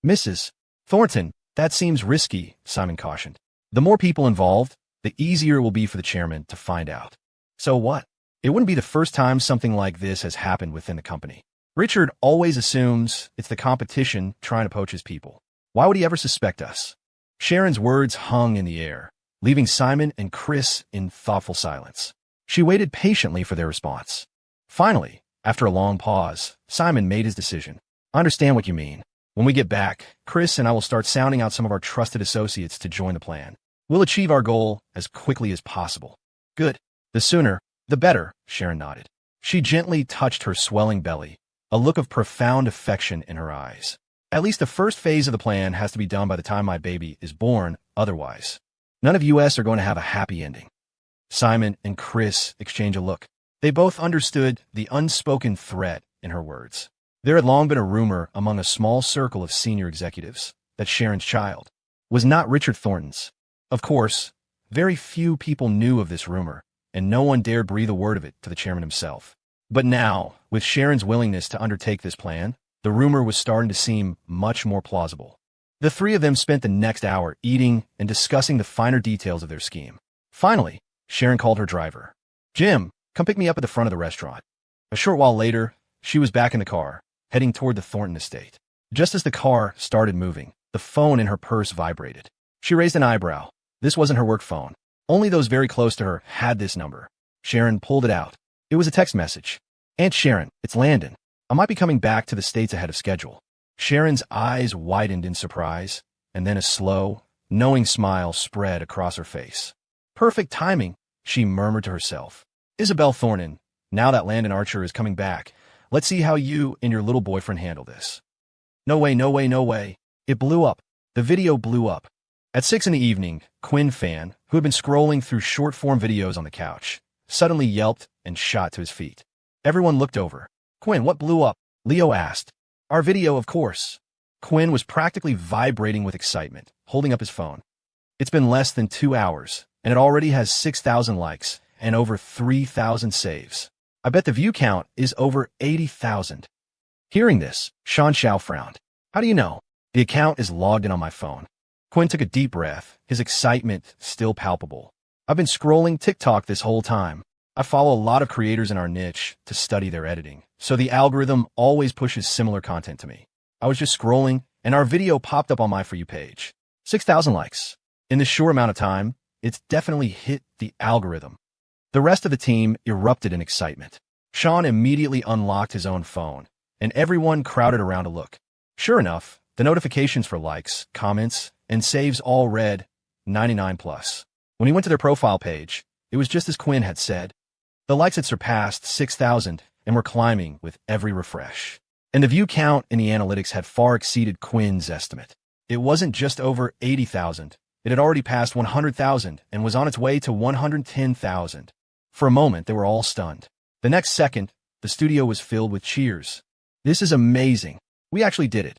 "Mrs. Thornton, that seems risky," Simon cautioned. "The more people involved, the easier it will be for the chairman to find out." "So what? It wouldn't be the first time something like this has happened within the company. Richard always assumes it's the competition trying to poach his people. Why would he ever suspect us? Sharon's words hung in the air, leaving Simon and Chris in thoughtful silence. She waited patiently for their response. Finally, after a long pause, Simon made his decision. I understand what you mean. When we get back, Chris and I will start sounding out some of our trusted associates to join the plan. We'll achieve our goal as quickly as possible. Good. The sooner, the better, Sharon nodded. She gently touched her swelling belly, a look of profound affection in her eyes. At least the first phase of the plan has to be done by the time my baby is born, otherwise. None of us are going to have a happy ending. Simon and Chris exchange a look. They both understood the unspoken threat in her words. There had long been a rumor among a small circle of senior executives that Sharon's child was not Richard Thornton's. Of course, very few people knew of this rumor, and no one dared breathe a word of it to the chairman himself. But now, with Sharon's willingness to undertake this plan, the rumor was starting to seem much more plausible. The three of them spent the next hour eating and discussing the finer details of their scheme. Finally, Sharon called her driver. Jim, come pick me up at the front of the restaurant. A short while later, she was back in the car, heading toward the Thornton estate. Just as the car started moving, the phone in her purse vibrated. She raised an eyebrow. This wasn't her work phone. Only those very close to her had this number. Sharon pulled it out. It was a text message. Aunt Sharon, it's Landon. I might be coming back to the States ahead of schedule. Sharon's eyes widened in surprise, and then a slow, knowing smile spread across her face. Perfect timing, she murmured to herself. Isabel Thornton, now that Landon Archer is coming back, let's see how you and your little boyfriend handle this. No way, no way, no way. It blew up. The video blew up. At 6 in the evening, Quinn Fan, who had been scrolling through short-form videos on the couch, suddenly yelped and shot to his feet. Everyone looked over. Quinn, what blew up? Leo asked. Our video, of course. Quinn was practically vibrating with excitement, holding up his phone. It's been less than 2 hours, and it already has 6,000 likes and over 3,000 saves. I bet the view count is over 80,000. Hearing this, Sean Xiao frowned. How do you know? The account is logged in on my phone. Quinn took a deep breath, his excitement still palpable. I've been scrolling TikTok this whole time. I follow a lot of creators in our niche to study their editing, so the algorithm always pushes similar content to me. I was just scrolling, and our video popped up on my For You page. 6,000 likes. In this short amount of time, it's definitely hit the algorithm. The rest of the team erupted in excitement. Sean immediately unlocked his own phone, and everyone crowded around to look. Sure enough, the notifications for likes, comments, and saves all read 99+. When he went to their profile page, it was just as Quinn had said. The likes had surpassed 6,000 and were climbing with every refresh. And the view count in the analytics had far exceeded Quinn's estimate. It wasn't just over 80,000. It had already passed 100,000 and was on its way to 110,000. For a moment, they were all stunned. The next second, the studio was filled with cheers. This is amazing. We actually did it.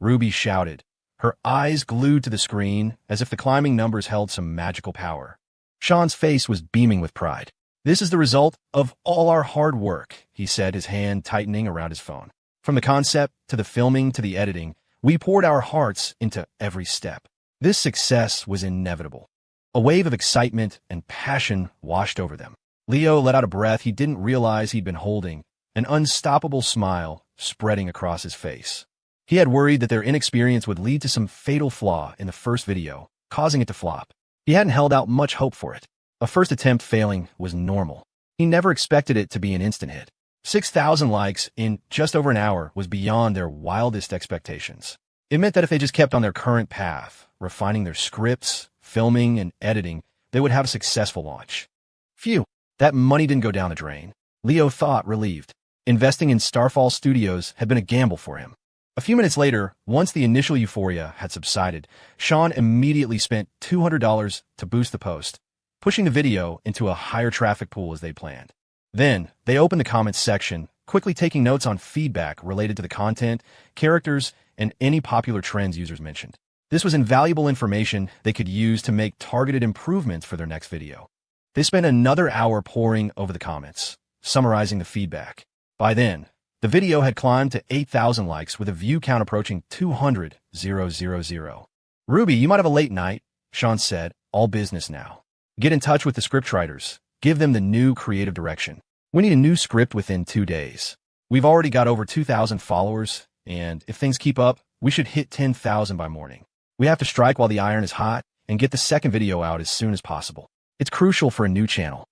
Ruby shouted, her eyes glued to the screen as if the climbing numbers held some magical power. Sean's face was beaming with pride. This is the result of all our hard work, he said, his hand tightening around his phone. From the concept to the filming to the editing, we poured our hearts into every step. This success was inevitable. A wave of excitement and passion washed over them. Leo let out a breath he didn't realize he'd been holding, an unstoppable smile spreading across his face. He had worried that their inexperience would lead to some fatal flaw in the first video, causing it to flop. He hadn't held out much hope for it. A first attempt failing was normal. He never expected it to be an instant hit. 6,000 likes in just over an hour was beyond their wildest expectations. It meant that if they just kept on their current path, refining their scripts, filming, and editing, they would have a successful launch. Phew, that money didn't go down the drain. Leo thought, relieved. Investing in Starfall Studios had been a gamble for him. A few minutes later, once the initial euphoria had subsided, Sean immediately spent $200 to boost the post, pushing the video into a higher traffic pool as they planned. Then, they opened the comments section, quickly taking notes on feedback related to the content, characters, and any popular trends users mentioned. This was invaluable information they could use to make targeted improvements for their next video. They spent another hour poring over the comments, summarizing the feedback. By then, the video had climbed to 8,000 likes with a view count approaching 200,000. Ruby, you might have a late night, Sean said, all business now. Get in touch with the scriptwriters. Give them the new creative direction. We need a new script within 2 days. We've already got over 2,000 followers, and if things keep up, we should hit 10,000 by morning. We have to strike while the iron is hot and get the second video out as soon as possible. It's crucial for a new channel.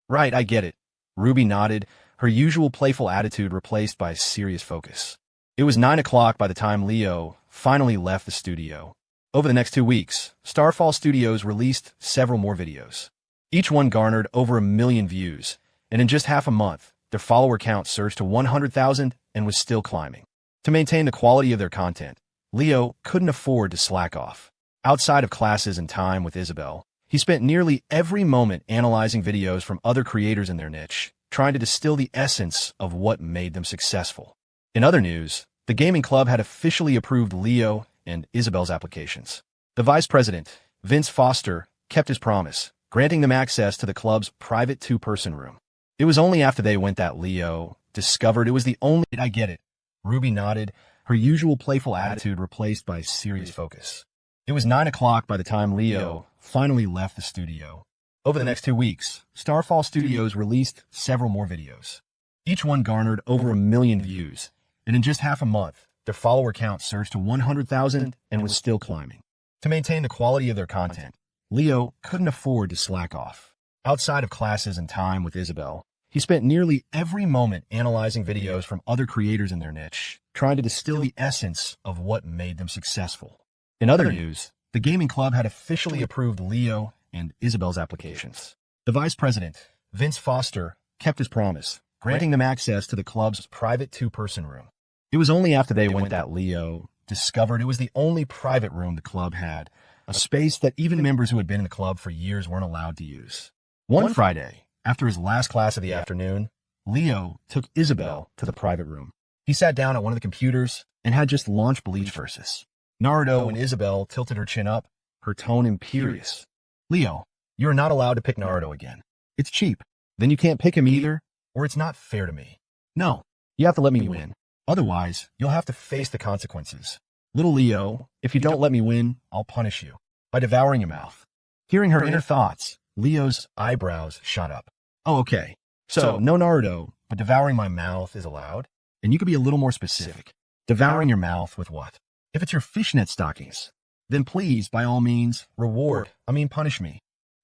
Right, I get it. Ruby nodded, her usual playful attitude replaced by serious focus. It was 9 o'clock by the time Leo finally left the studio. Over the next 2 weeks, Starfall Studios released several more videos. Each one garnered over 1 million views, and in just half a month, their follower count surged to 100,000 and was still climbing. To maintain the quality of their content, Leo couldn't afford to slack off. Outside of classes and time with Isabel, he spent nearly every moment analyzing videos from other creators in their niche, trying to distill the essence of what made them successful. In other news, the gaming club had officially approved Leo and Isabel's applications. The vice president, Vince Foster, kept his promise, granting them access to the club's private 2-person room. It was only after they went that Leo discovered it was the only... I get it. Ruby nodded, her usual playful attitude replaced by serious focus. It was 9 o'clock by the time Leo finally left the studio. Over the next 2 weeks, Starfall Studios released several more videos. Each one garnered over 1 million views, and in just half a month, their follower count surged to 100,000 and was still climbing. To maintain the quality of their content, Leo couldn't afford to slack off. Outside of classes and time with Isabel, he spent nearly every moment analyzing videos from other creators in their niche, trying to distill the essence of what made them successful. In other news, the gaming club had officially approved Leo and Isabel's applications. The vice president, Vince Foster, kept his promise, granting them access to the club's private 2-person room. It was only after they went that Leo discovered it was the only private room the club had, a space that even members who had been in the club for years weren't allowed to use. One Friday, after his last class of the afternoon, Leo took Isabel to the private room. He sat down at one of the computers and had just launched Bleach Versus. Naruto and Isabel tilted her chin up, her tone imperious. Leo, you're not allowed to pick Naruto again. It's cheap. Then you can't pick him either, or it's not fair to me. No, you have to let me win. Otherwise, you'll have to face the consequences. Little Leo, if you don't let me win, I'll punish you by devouring your mouth. Hearing her inner thoughts, Leo's eyebrows shot up. Oh, okay. So, no Naruto, but devouring my mouth is allowed? And you could be a little more specific. Devouring your mouth with what? If it's your fishnet stockings, then please, by all means, punish me.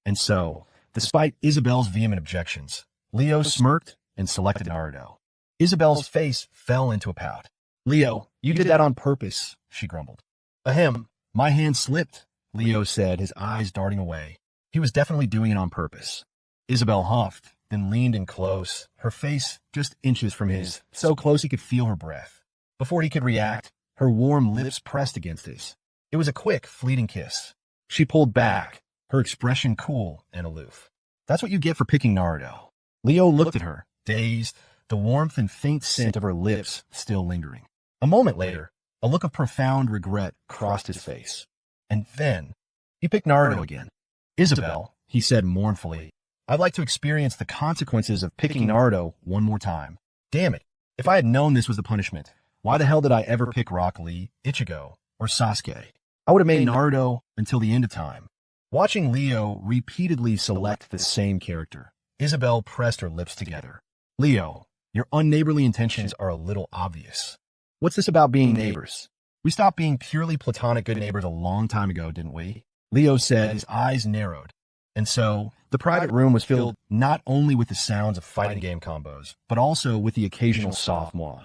And so, despite Isabel's vehement objections, Leo smirked and selected Naruto. Isabel's face fell into a pout. Leo, you did that on purpose, she grumbled. Ahem, my hand slipped, Leo said, his eyes darting away. He was definitely doing it on purpose. Isabel huffed, then leaned in close, her face just inches from his, so close he could feel her breath. Before he could react, her warm lips pressed against his. It was a quick, fleeting kiss. She pulled back, her expression cool and aloof. That's what you get for picking Naruto. Leo looked at her, dazed, the warmth and faint scent of her lips still lingering. A moment later, a look of profound regret crossed his face. And then, he picked Naruto again. Isabel, he said mournfully, I'd like to experience the consequences of picking Naruto one more time. Damn it, if I had known this was the punishment, why the hell did I ever pick Rock Lee, Ichigo, or Sasuke? I would have made Naruto until the end of time. Watching Leo repeatedly select the same character, Isabel pressed her lips together. Leo, your unneighborly intentions are a little obvious. What's this about being neighbors? We stopped being purely platonic good neighbors a long time ago, didn't we? Leo said, his eyes narrowed. And so, the private room was filled not only with the sounds of fighting game combos, but also with the occasional soft moi.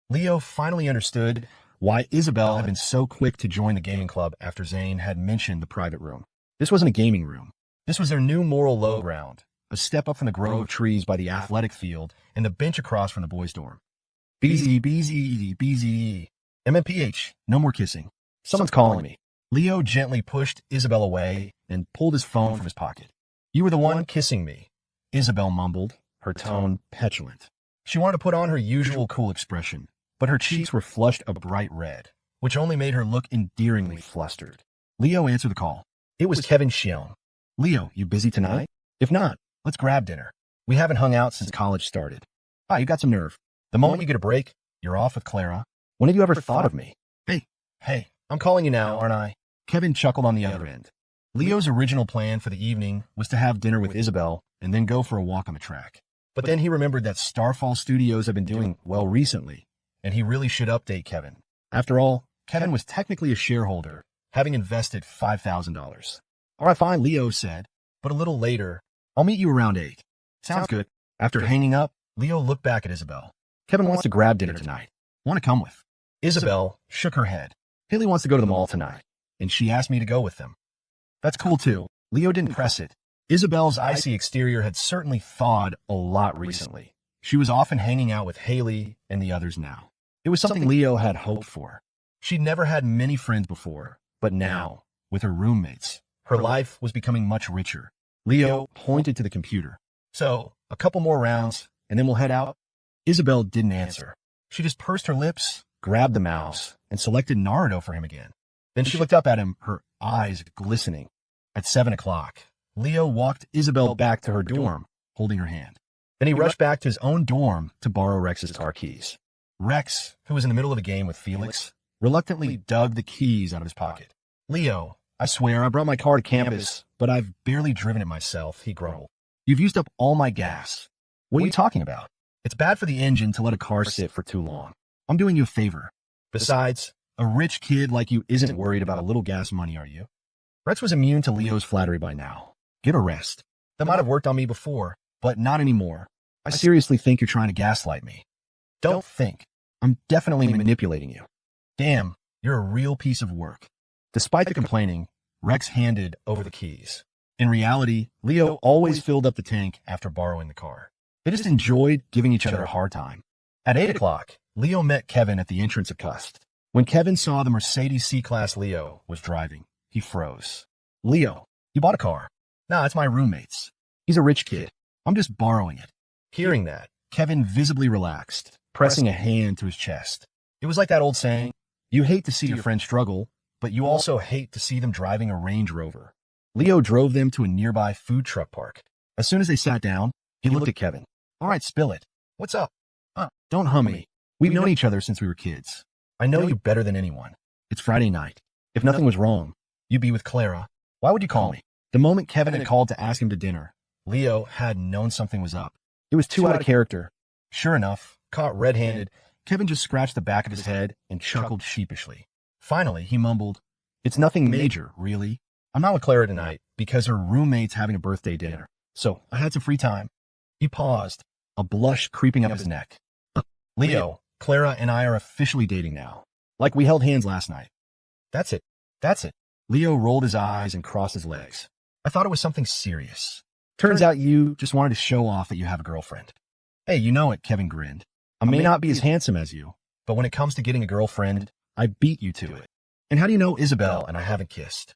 Leo finally understood why Isabel had been so quick to join the gaming club after Zane had mentioned the private room. This wasn't a gaming room. This was their new moral low ground, a step up from the grove of trees by the athletic field and the bench across from the boys' dorm. BZ, MMPH, no more kissing. Someone's calling me. Leo gently pushed Isabel away and pulled his phone from his pocket. You were the one kissing me, Isabel mumbled, her tone petulant. She wanted to put on her usual cool expression, but her cheeks were flushed a bright red, which only made her look endearingly flustered. Leo answered the call. It was Kevin Shion. Leo, you busy tonight? If not, let's grab dinner. We haven't hung out since college started. Ah, you got some nerve. The moment you get a break, you're off with Clara. When have you ever thought of me? Hey, I'm calling you now, aren't I? Kevin chuckled on the other end. Leo's original plan for the evening was to have dinner with Isabel and then go for a walk on the track. But then he remembered that Starfall Studios had been doing well recently, and he really should update Kevin. After all, Kevin was technically a shareholder, having invested $5,000. All right, fine, Leo said, but a little later, I'll meet you around 8. Sounds good. After hanging up, Leo looked back at Isabel. Kevin wants to grab dinner tonight. Want to come with? Isabel shook her head. Haley wants to go to the mall tonight, and she asked me to go with them. That's cool too. Leo didn't press it. Isabel's icy exterior had certainly thawed a lot recently. She was often hanging out with Haley and the others now. It was something Leo had hoped for. She'd never had many friends before, but now, with her roommates, her life was becoming much richer. Leo pointed to the computer. So, a couple more rounds, and then we'll head out? Isabel didn't answer. She just pursed her lips, grabbed the mouse, and selected Naruto for him again. Then she looked up at him, her eyes glistening. At 7 o'clock, Leo walked Isabel back to her dorm, holding her hand. Then he rushed back to his own dorm to borrow Rex's car keys. Rex, who was in the middle of a game with Felix, reluctantly dug the keys out of his pocket. Leo, I swear I brought my car to campus, but I've barely driven it myself, he grumbled. You've used up all my gas. What are you talking about? It's bad for the engine to let a car sit for too long. I'm doing you a favor. Besides, a rich kid like you isn't worried about a little gas money, are you? Rex was immune to Leo's flattery by now. Get a rest. That might have worked on me before, but not anymore. I seriously think you're trying to gaslight me. Don't think. I'm definitely manipulating you. Damn, you're a real piece of work. Despite the complaining, Rex handed over the keys. In reality, Leo always filled up the tank after borrowing the car. They just enjoyed giving each other a hard time. At 8 o'clock, Leo met Kevin at the entrance of Cust. When Kevin saw the Mercedes C-Class Leo was driving, he froze. Leo, you bought a car. Nah, it's my roommate's. He's a rich kid. I'm just borrowing it. Hearing that, Kevin visibly relaxed, pressing a hand to his chest. It was like that old saying, you hate to see your friend struggle, but you also hate to see them driving a Range Rover. Leo drove them to a nearby food truck park. As soon as they sat down, he looked at Kevin. All right, spill it. What's up? Don't hum me. We've known each other since we were kids. I know you better than anyone. It's Friday night. If nothing was wrong, you'd be with Clara. Why would you call me? The moment Kevin had called to ask him to dinner, Leo had known something was up. It was too out of character. Sure enough, caught red-handed, Kevin just scratched the back of his head and chuckled sheepishly. Finally, he mumbled, It's nothing major, really. I'm not with Clara tonight because her roommate's having a birthday dinner, so I had some free time. He paused, a blush creeping up his neck. Leo, Clara and I are officially dating now. Like we held hands last night. That's it. That's it. Leo rolled his eyes and crossed his legs. I thought it was something serious. Turns out you just wanted to show off that you have a girlfriend. Hey, you know it, Kevin grinned. I may not be as handsome as you, but when it comes to getting a girlfriend, I beat you to it. And how do you know Isabel and I haven't kissed?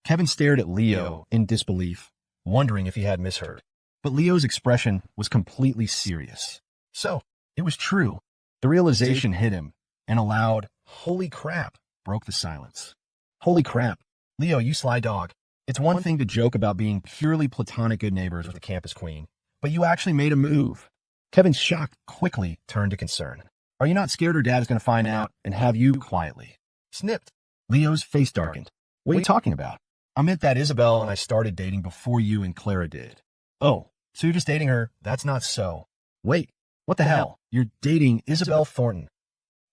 Kevin stared at Leo in disbelief, wondering if he had misheard. But Leo's expression was completely serious. So, it was true. The realization hit him, and a loud, holy crap, broke the silence. Holy crap. Leo, you sly dog. It's one thing to joke about being purely platonic good neighbors with the campus queen, but you actually made a move. Kevin's shock quickly turned to concern. Are you not scared her dad is going to find out and have you quietly snipped? Leo's face darkened. What are you talking about? I meant that Isabel and I started dating before you and Clara did. Oh, so you're just dating her? That's not so. Wait, what the hell? You're dating Isabel Thornton.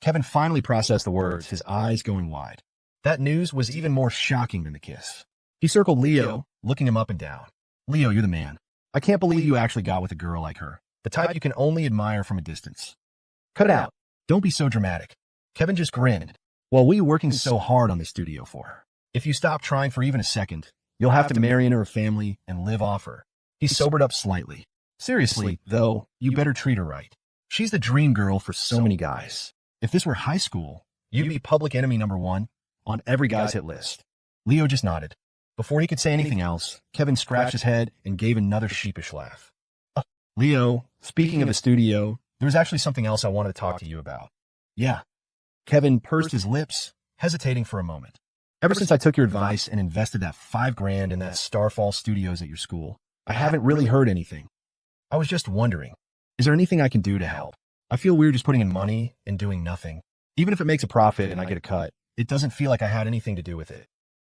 Kevin finally processed the words, his eyes going wide. That news was even more shocking than the kiss. He circled Leo, looking him up and down. Leo, you're the man. I can't believe you actually got with a girl like her. The type you can only admire from a distance. Cut it out. Don't be so dramatic. Kevin just grinned. Well, what are you working so hard on the studio for? If you stop trying for even a second, you'll have to marry into her family and live off her. He sobered up slightly. Seriously, though, you better treat her right. She's the dream girl for so many guys. If this were high school, you'd be public enemy number one on every guy's hit list. Leo just nodded. Before he could say anything else, Kevin scratched his head and gave another sheepish laugh. Leo, speaking of the studio, there's actually something else I wanted to talk to you about. Yeah. Kevin pursed his lips, hesitating for a moment. Ever since I took your advice and invested that $5,000 in that Starfall Studios at your school, I haven't really heard anything. I was just wondering, is there anything I can do to help? I feel weird just putting in money and doing nothing. Even if it makes a profit and I get a cut, it doesn't feel like I had anything to do with it.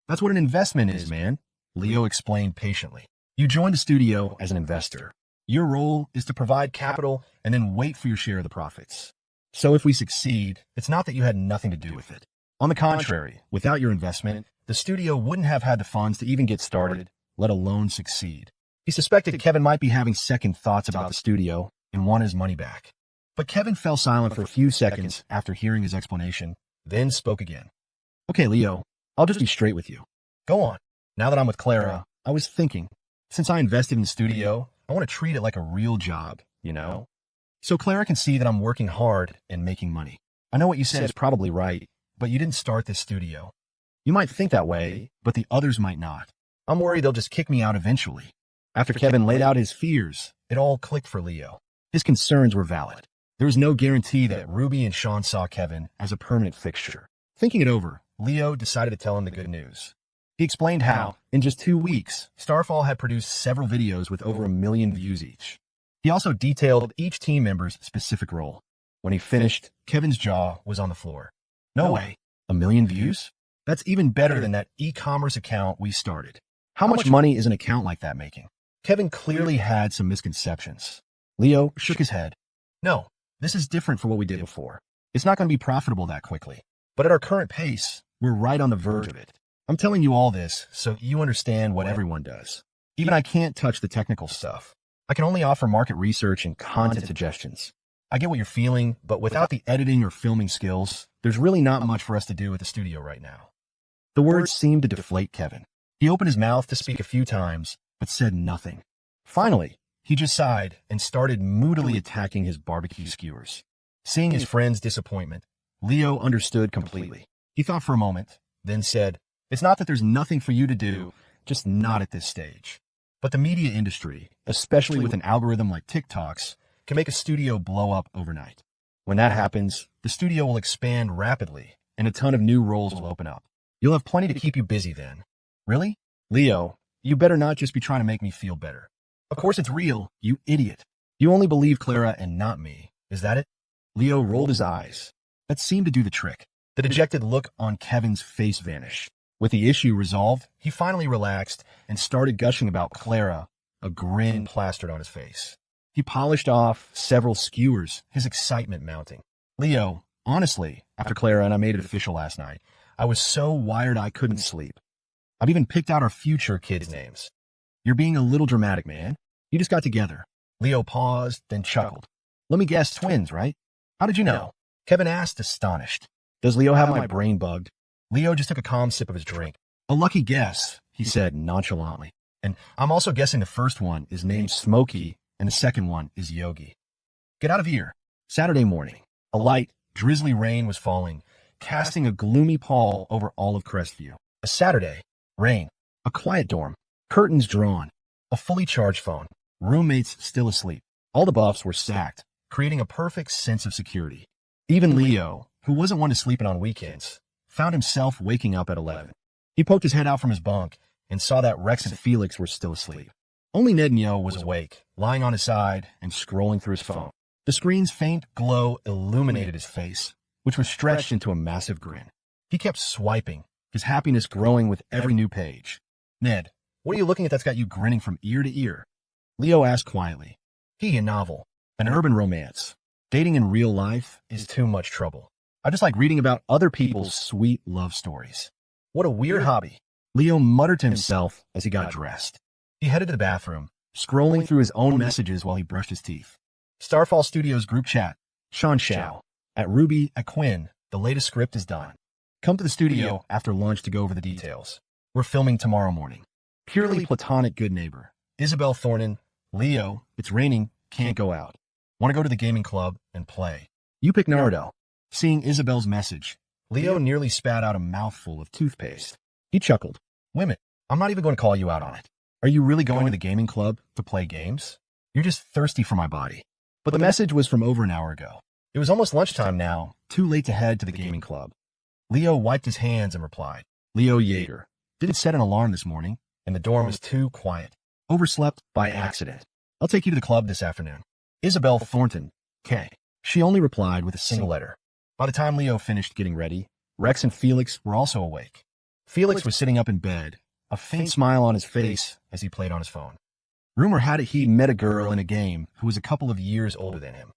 That's what an investment is, man, Leo explained patiently. You joined the studio as an investor. Your role is to provide capital and then wait for your share of the profits. So if we succeed, it's not that you had nothing to do with it. On the contrary, without your investment, the studio wouldn't have had the funds to even get started, let alone succeed. He suspected Kevin might be having second thoughts about the studio and wanted his money back. But Kevin fell silent for a few seconds after hearing his explanation, then spoke again. Okay, Leo, I'll just be straight with you. Go on. Now that I'm with Clara, I was thinking, since I invested in the studio, I want to treat it like a real job, you know? So Clara can see that I'm working hard and making money. I know what you said is probably right, but you didn't start this studio. You might think that way, but the others might not. I'm worried they'll just kick me out eventually. After Kevin laid out his fears, it all clicked for Leo. His concerns were valid. There was no guarantee that Ruby and Sean saw Kevin as a permanent fixture. Thinking it over, Leo decided to tell him the good news. He explained how, in just 2 weeks, Starfall had produced several videos with over 1 million views each. He also detailed each team member's specific role. When he finished, Kevin's jaw was on the floor. No way. 1 million views? That's even better than that e-commerce account we started. How much money is an account like that making? Kevin clearly had some misconceptions. Leo shook his head. No, this is different from what we did before. It's not going to be profitable that quickly. But at our current pace, we're right on the verge of it. I'm telling you all this so you understand what everyone does. Even I can't touch the technical stuff. I can only offer market research and content suggestions. I get what you're feeling, but without the editing or filming skills, there's really not much for us to do at the studio right now. The words seemed to deflate Kevin. He opened his mouth to speak a few times, but said nothing. Finally, he just sighed and started moodily attacking his barbecue skewers. Seeing his friend's disappointment, Leo understood completely. He thought for a moment, then said, "It's not that there's nothing for you to do, just not at this stage. But the media industry, especially with an algorithm like TikTok's, can make a studio blow up overnight. When that happens, the studio will expand rapidly, and a ton of new roles will open up. You'll have plenty to keep you busy then." Really? Leo, you better not just be trying to make me feel better. Of course it's real, you idiot. You only believe Clara and not me. Is that it? Leo rolled his eyes. That seemed to do the trick. The dejected look on Kevin's face vanished. With the issue resolved, he finally relaxed and started gushing about Clara, a grin plastered on his face. He polished off several skewers, his excitement mounting. Leo, honestly, after Clara and I made it official last night, I was so wired I couldn't sleep. I've even picked out our future kids' names. You're being a little dramatic, man. You just got together. Leo paused, then chuckled. Let me guess, twins, right? How did you know? Kevin asked, astonished. Does Leo have my brain bugged? Leo just took a calm sip of his drink. A lucky guess, he said nonchalantly. And I'm also guessing the first one is named Smokey and the second one is Yogi. Get out of here. Saturday morning. A light, drizzly rain was falling, casting a gloomy pall over all of Crestview. A Saturday. Rain. A quiet dorm. Curtains drawn. A fully charged phone. Roommates still asleep. All the buffs were stacked, creating a perfect sense of security. Even Leo, who wasn't one to sleeping on weekends, found himself waking up at 11. He poked his head out from his bunk and saw that Rex and Felix were still asleep. Only Ned and Yo was awake, lying on his side and scrolling through his phone. The screen's faint glow illuminated his face, which was stretched into a massive grin. He kept swiping, his happiness growing with every new page. Ned, what are you looking at that's got you grinning from ear to ear? Leo asked quietly. A novel. An urban romance. Dating in real life is too much trouble. I just like reading about other people's sweet love stories. What a weird hobby. Leo muttered to himself as he got dressed. He headed to the bathroom, scrolling through his own messages while he brushed his teeth. Starfall Studios group chat. Sean Shao. At Ruby, at Quinn, the latest script is done. Come to the studio after lunch to go over the details. We're filming tomorrow morning. Purely platonic good neighbor. Isabel Thornton. Leo, it's raining, can't go out. Want to go to the gaming club and play. You pick Naruto. Seeing Isabel's message, Leo nearly spat out a mouthful of toothpaste. He chuckled. Women, I'm not even going to call you out on it. Are you really going to the gaming club to play games? You're just thirsty for my body. But the message was from over an hour ago. It was almost lunchtime now, too late to head to the gaming club. Leo wiped his hands and replied. Leo Yeager. Didn't set an alarm this morning, and the dorm was too quiet. Overslept by accident. I'll take you to the club this afternoon. Isabel Thornton, K. She only replied with a single letter. By the time Leo finished getting ready, Rex and Felix were also awake. Felix was sitting up in bed, a faint smile on his face as he played on his phone. Rumor had it he met a girl in a game who was a couple of years older than him.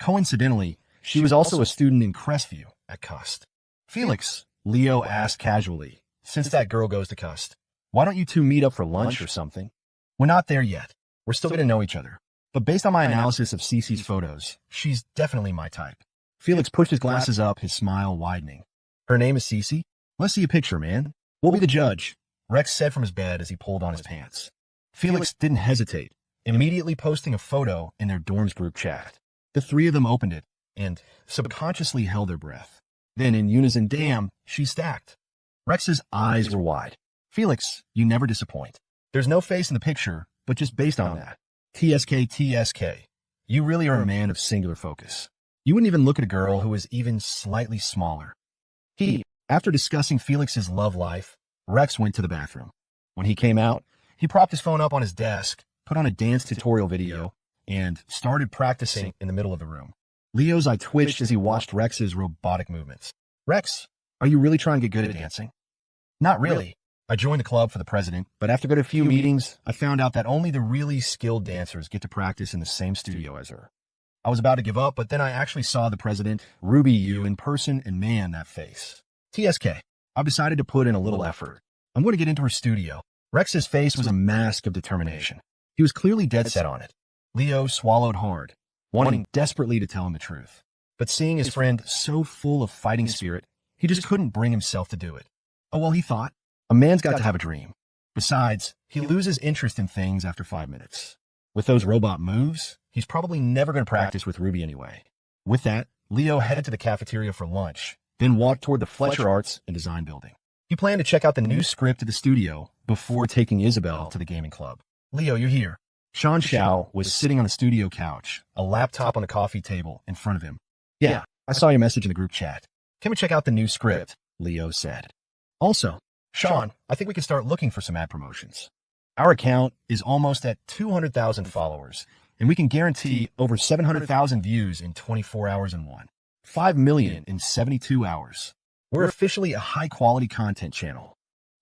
Coincidentally, she was also a student in Crestview at Cust. Felix, Leo asked casually, since that girl goes to Cust, why don't you two meet up for lunch or something? We're not there yet. We're still getting to know each other. But based on my analysis of Cece's photos, she's definitely my type. Felix pushed his glasses up, his smile widening. Her name is Cece? Let's see a picture, man. We'll be the judge, Rex said from his bed as he pulled on his pants. Felix didn't hesitate, immediately posting a photo in their dorm's group chat. The three of them opened it and subconsciously held their breath. Then in unison, damn, she's stacked. Rex's eyes were wide. Felix, you never disappoint. There's no face in the picture, but just based on that. TSK. You really are a man of singular focus. You wouldn't even look at a girl who was even slightly smaller. After discussing Felix's love life, Rex went to the bathroom. When he came out, he propped his phone up on his desk, put on a dance tutorial video, and started practicing in the middle of the room. Leo's eye twitched as he watched Rex's robotic movements. Rex, are you really trying to get good at dancing? Not really. I joined the club for the president, but after going to a few meetings, I found out that only the really skilled dancers get to practice in the same studio as her. I was about to give up, but then I actually saw the president, Ruby Yu, in person, and man, that face. TSK, I've decided to put in a little effort. I'm going to get into her studio. Rex's face was a mask of determination. He was clearly dead set on it. Leo swallowed hard, wanting desperately to tell him the truth. But seeing his friend so full of fighting spirit, he just couldn't bring himself to do it. Oh, well, he thought, a man's got to have a dream. Besides, he loses interest in things after 5 minutes. With those robot moves, he's probably never going to practice with Ruby anyway. With that, Leo headed to the cafeteria for lunch, then walked toward the Fletcher Arts and Design building. He planned to check out the new script at the studio before taking Isabel to the gaming club. Leo, you're here. Sean Xiao was sitting on the studio couch, a laptop on the coffee table in front of him. Yeah, I saw your message in the group chat. Can we check out the new script? Leo said. Also, Sean, I think we can start looking for some ad promotions. Our account is almost at 200,000 followers, and we can guarantee over 700,000 views in 24 hours and 5 million in 72 hours. We're officially a high-quality content channel.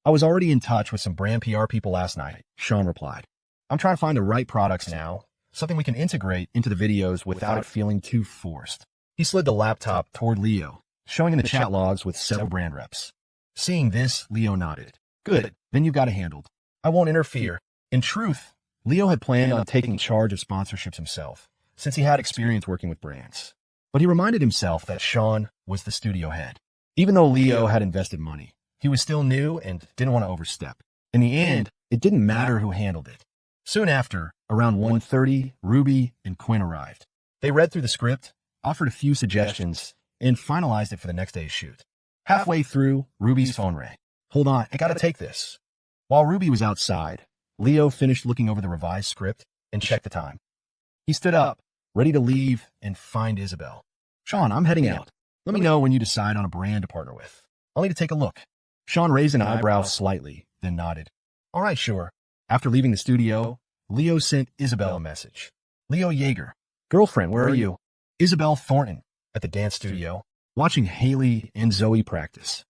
I was already in touch with some brand PR people last night, Sean replied. I'm trying to find the right products now, something we can integrate into the videos without it feeling too forced. He slid the laptop toward Leo, showing in the chat logs with several brand reps. Seeing this, Leo nodded. Good, then you've got it handled. I won't interfere. In truth, Leo had planned on taking charge of sponsorships himself, since he had experience working with brands. But he reminded himself that Sean was the studio head. Even though Leo had invested money, he was still new and didn't want to overstep. In the end, it didn't matter who handled it. Soon after, around 1:30, Ruby and Quinn arrived. They read through the script, offered a few suggestions, and finalized it for the next day's shoot. Halfway through, Ruby's phone rang. Hold on, I gotta take this. While Ruby was outside, Leo finished looking over the revised script and checked the time. He stood up, ready to leave and find Isabel. Sean, I'm heading out. Let me know when you decide on a brand to partner with. I'll need to take a look. Sean raised an eyebrow slightly, then nodded. All right, sure. After leaving the studio, Leo sent Isabel a message. Leo Yeager. Girlfriend, where are you? Isabel Thornton, at the dance studio, watching Haley and Zoe practice.